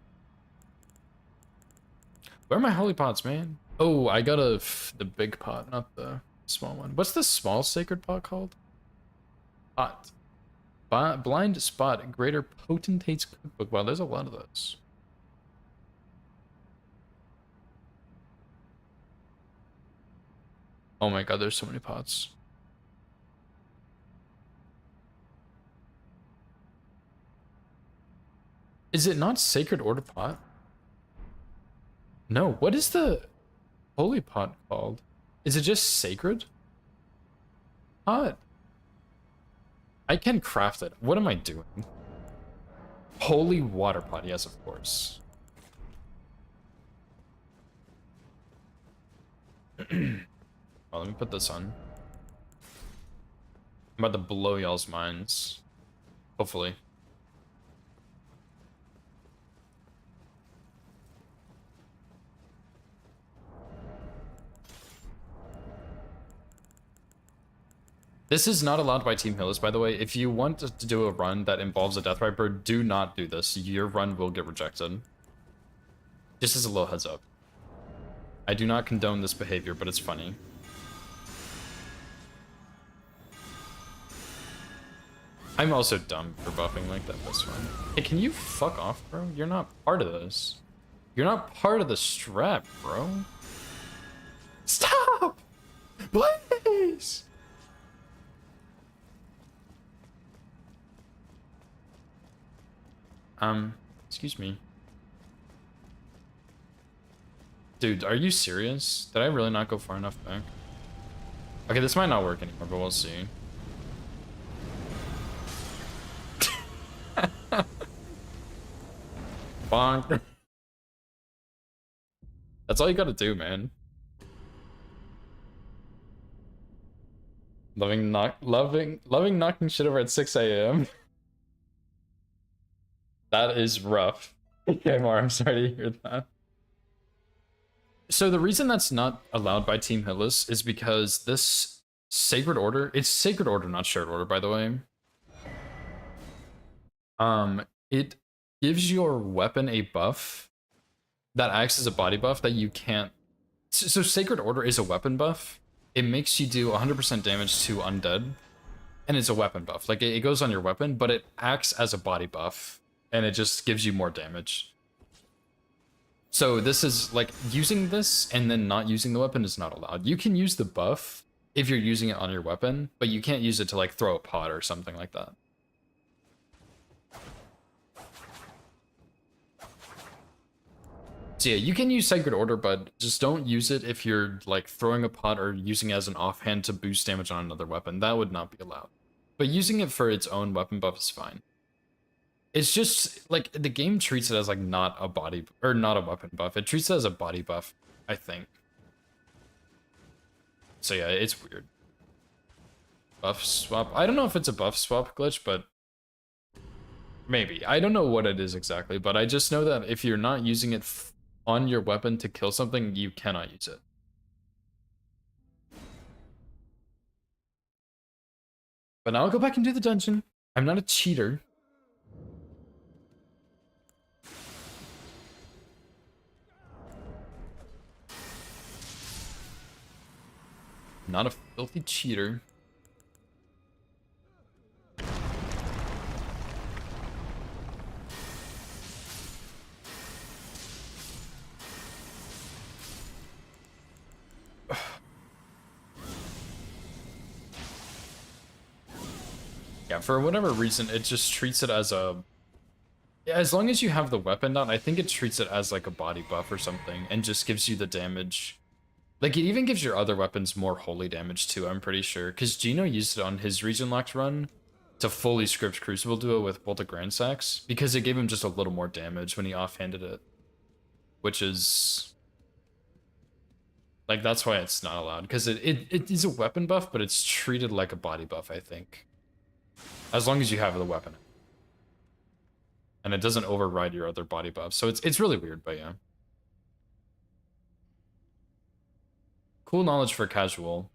Where are my holy pots, man? Oh, I got the big pot, not the small one. What's the small sacred pot called? Pot. Blind Spot Greater Potentate's Cookbook. Wow, there's a lot of those. Oh my god, there's so many pots. Is it not Sacred Order pot? No, what is the holy pot called? Is it just sacred pot? I can craft it. What am I doing? Holy water pot, yes, of course. Well, let me put this on. I'm about to blow y'all's minds. Hopefully. This is not allowed by Team Hillis, by the way. If you want to do a run that involves a Death Viper, do not do this. Your run will get rejected. Just as a little heads up. I do not condone this behavior, but it's funny. I'm also dumb for buffing like that, that's fine. Hey, can you fuck off, bro? You're not part of this. You're not part of the strap, bro. Stop! Please! Excuse me. Dude, are you serious? Did I really not go far enough back? Okay, this might not work anymore, but we'll see. Bonk. That's all you gotta do, man. Loving knocking shit over at 6 a.m. That is rough. Okay, Mar, I'm sorry to hear that. So the reason that's not allowed by Team Hillis is because this Sacred Order, it's Sacred Order, not Shared Order, by the way. It gives your weapon a buff that acts as a body buff that you can't. So Sacred Order is a weapon buff. It makes you do 100% damage to undead, and it's a weapon buff. Like it goes on your weapon, but it acts as a body buff, and it just gives you more damage. So this is like using this and then not using the weapon is not allowed. You can use the buff if you're using it on your weapon, but you can't use it to like throw a pot or something like that. So yeah, you can use Sacred Order, but just don't use it if you're like throwing a pot or using it as an offhand to boost damage on another weapon. That would not be allowed. But using it for its own weapon buff is fine. It's just like the game treats it as like not a body or not a weapon buff. It treats it as a body buff, I think. So yeah, it's weird. Buff swap. I don't know if it's a buff swap glitch, but maybe. I don't know what it is exactly, but I just know that if you're not using it on your weapon to kill something, you cannot use it. But now I'll go back and do the dungeon. I'm not a cheater. Not a filthy cheater. Yeah, for whatever reason, it just treats it as a... Yeah, as long as you have the weapon down, I think it treats it as like a body buff or something, and just gives you the damage. Like, it even gives your other weapons more holy damage too, I'm pretty sure. Because Gino used it on his region locked run to fully script Crucible Duo with Bolt of Grand Sax, because it gave him just a little more damage when he offhanded it. Which is... like, that's why it's not allowed. Because it is a weapon buff, but it's treated like a body buff, I think. As long as you have the weapon. And it doesn't override your other body buffs. So it's really weird, but yeah. Cool knowledge for casual.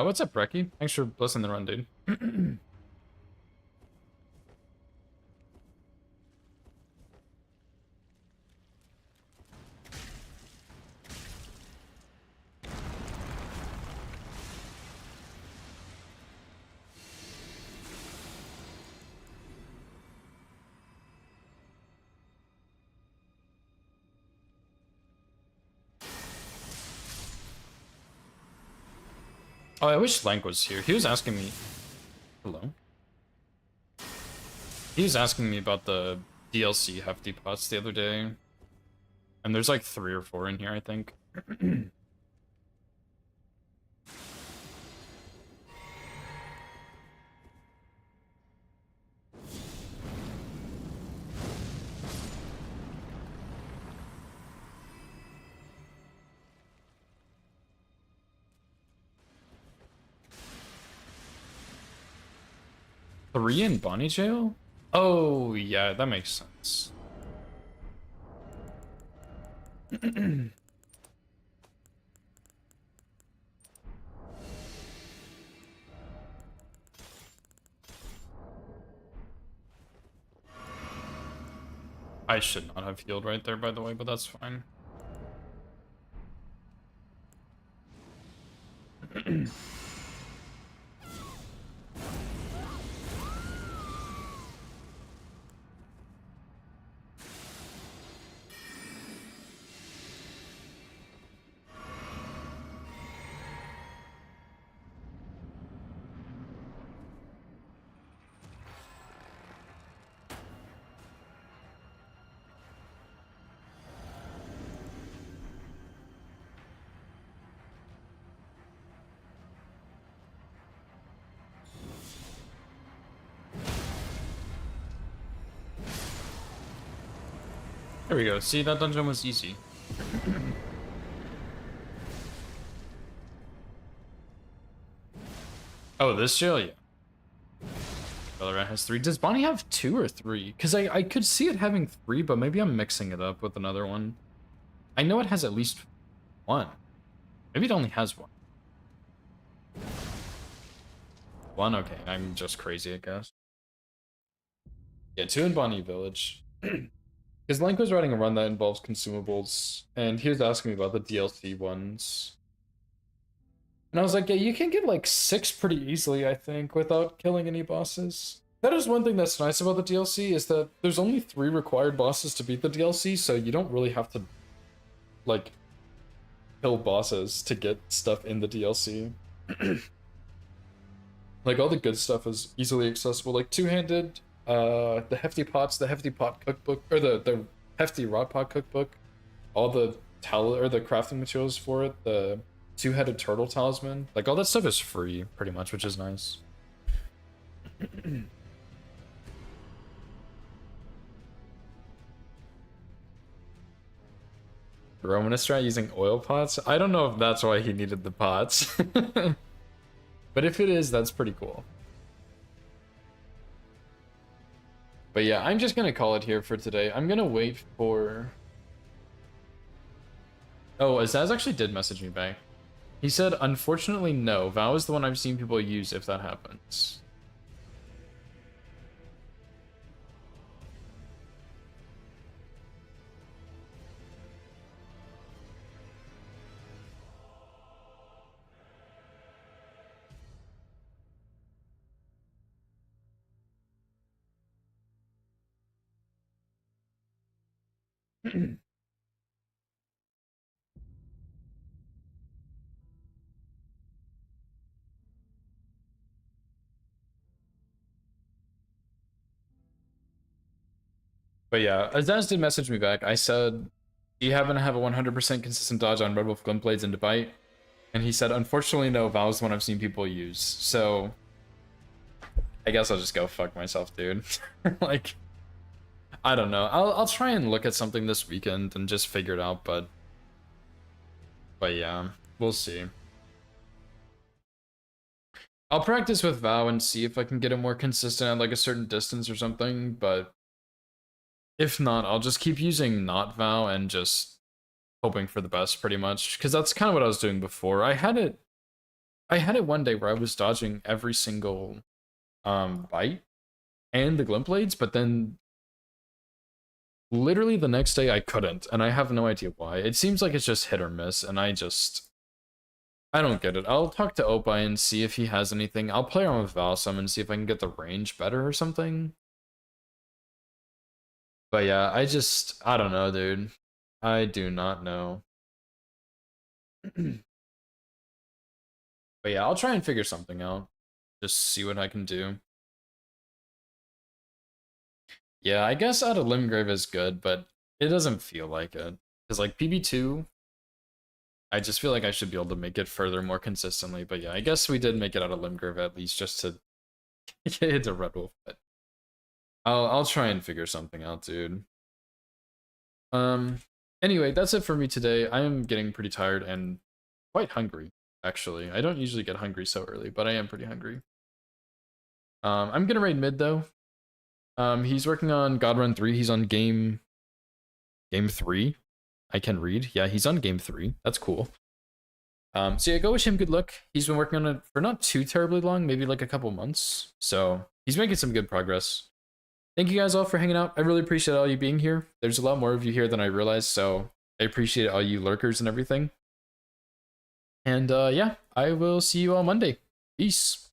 What's up, Brecky? Thanks for blessing the run, dude. Oh, I wish Lank was here. He was asking me... Hello? He was asking me about the DLC Hefty Pots the other day. And there's like 3 or 4 in here, I think. Three in Bonnie Jail? Oh, yeah, that makes sense. I should not have healed right there, by the way, but that's fine. There we go. See, that dungeon was easy. Oh, this jail? Yeah. Valorant has 3. Does Bonnie have 2 or 3? Because I could see it having 3, but maybe I'm mixing it up with another one. I know it has at least 1. Maybe it only has 1. 1? Okay, I'm just crazy, I guess. Yeah, 2 in Bonnie Village. Because Lank was writing a run that involves consumables, and he was asking me about the DLC ones. And I was like, yeah, you can get like 6 pretty easily, I think, without killing any bosses. That is one thing that's nice about the DLC, is that there's only 3 required bosses to beat the DLC, so you don't really have to, like, kill bosses to get stuff in the DLC. Like, all the good stuff is easily accessible, like Two-Handed, the Hefty Pots, the Hefty Pot Cookbook, or the Hefty Rot Pot Cookbook, all the the crafting materials for it, the Two-Headed Turtle Talisman, like all that stuff is free, pretty much, which is nice. Romanistrat using oil pots? I don't know if that's why he needed the pots. But if it is, that's pretty cool. But yeah, I'm just gonna call it here for today. I'm gonna wait for... Oh, Azaz actually did message me back. He said, unfortunately, no. Vow is the one I've seen people use if that happens. But yeah, Azaz did message me back. I said, do you happen to have a 100% consistent dodge on Red Wolf Glintblades and Debite? And he said, unfortunately, no. Vow is the one I've seen people use. So, I guess I'll just go fuck myself, dude. Like, I don't know. I'll try and look at something this weekend and just figure it out, but yeah, we'll see. I'll practice with Vow and see if I can get it more consistent at like a certain distance or something, but if not, I'll just keep using not Vow and just hoping for the best, pretty much, because that's kind of what I was doing before. I had it I had it one day where I was dodging every single bite and the glint blades, but then literally the next day I couldn't, and I have no idea why. It seems like it's just hit or miss, and I don't get it. I'll talk to Opie and see if he has anything. I'll play around with Valsum and see if I can get the range better or something. But yeah, I don't know, dude. I do not know. But yeah, I'll try and figure something out. Just see what I can do. Yeah, I guess out of Limgrave is good, but it doesn't feel like it. Because like PB2, I just feel like I should be able to make it further more consistently. But yeah, I guess we did make it out of Limgrave at least just to get into Red Wolf. But I'll try and figure something out, dude. Anyway, that's it for me today. I am getting pretty tired and quite hungry, actually. I don't usually get hungry so early, but I am pretty hungry. I'm gonna raid mid though. He's working on God Run 3. He's on game 3. I can read. Yeah, he's on game 3. That's cool. So yeah, go wish him good luck. He's been working on it for not too terribly long, maybe like a couple months. So he's making some good progress. Thank you guys all for hanging out. I really appreciate all you being here. There's a lot more of you here than I realized, so I appreciate all you lurkers and everything. And yeah, I will see you all Monday. Peace.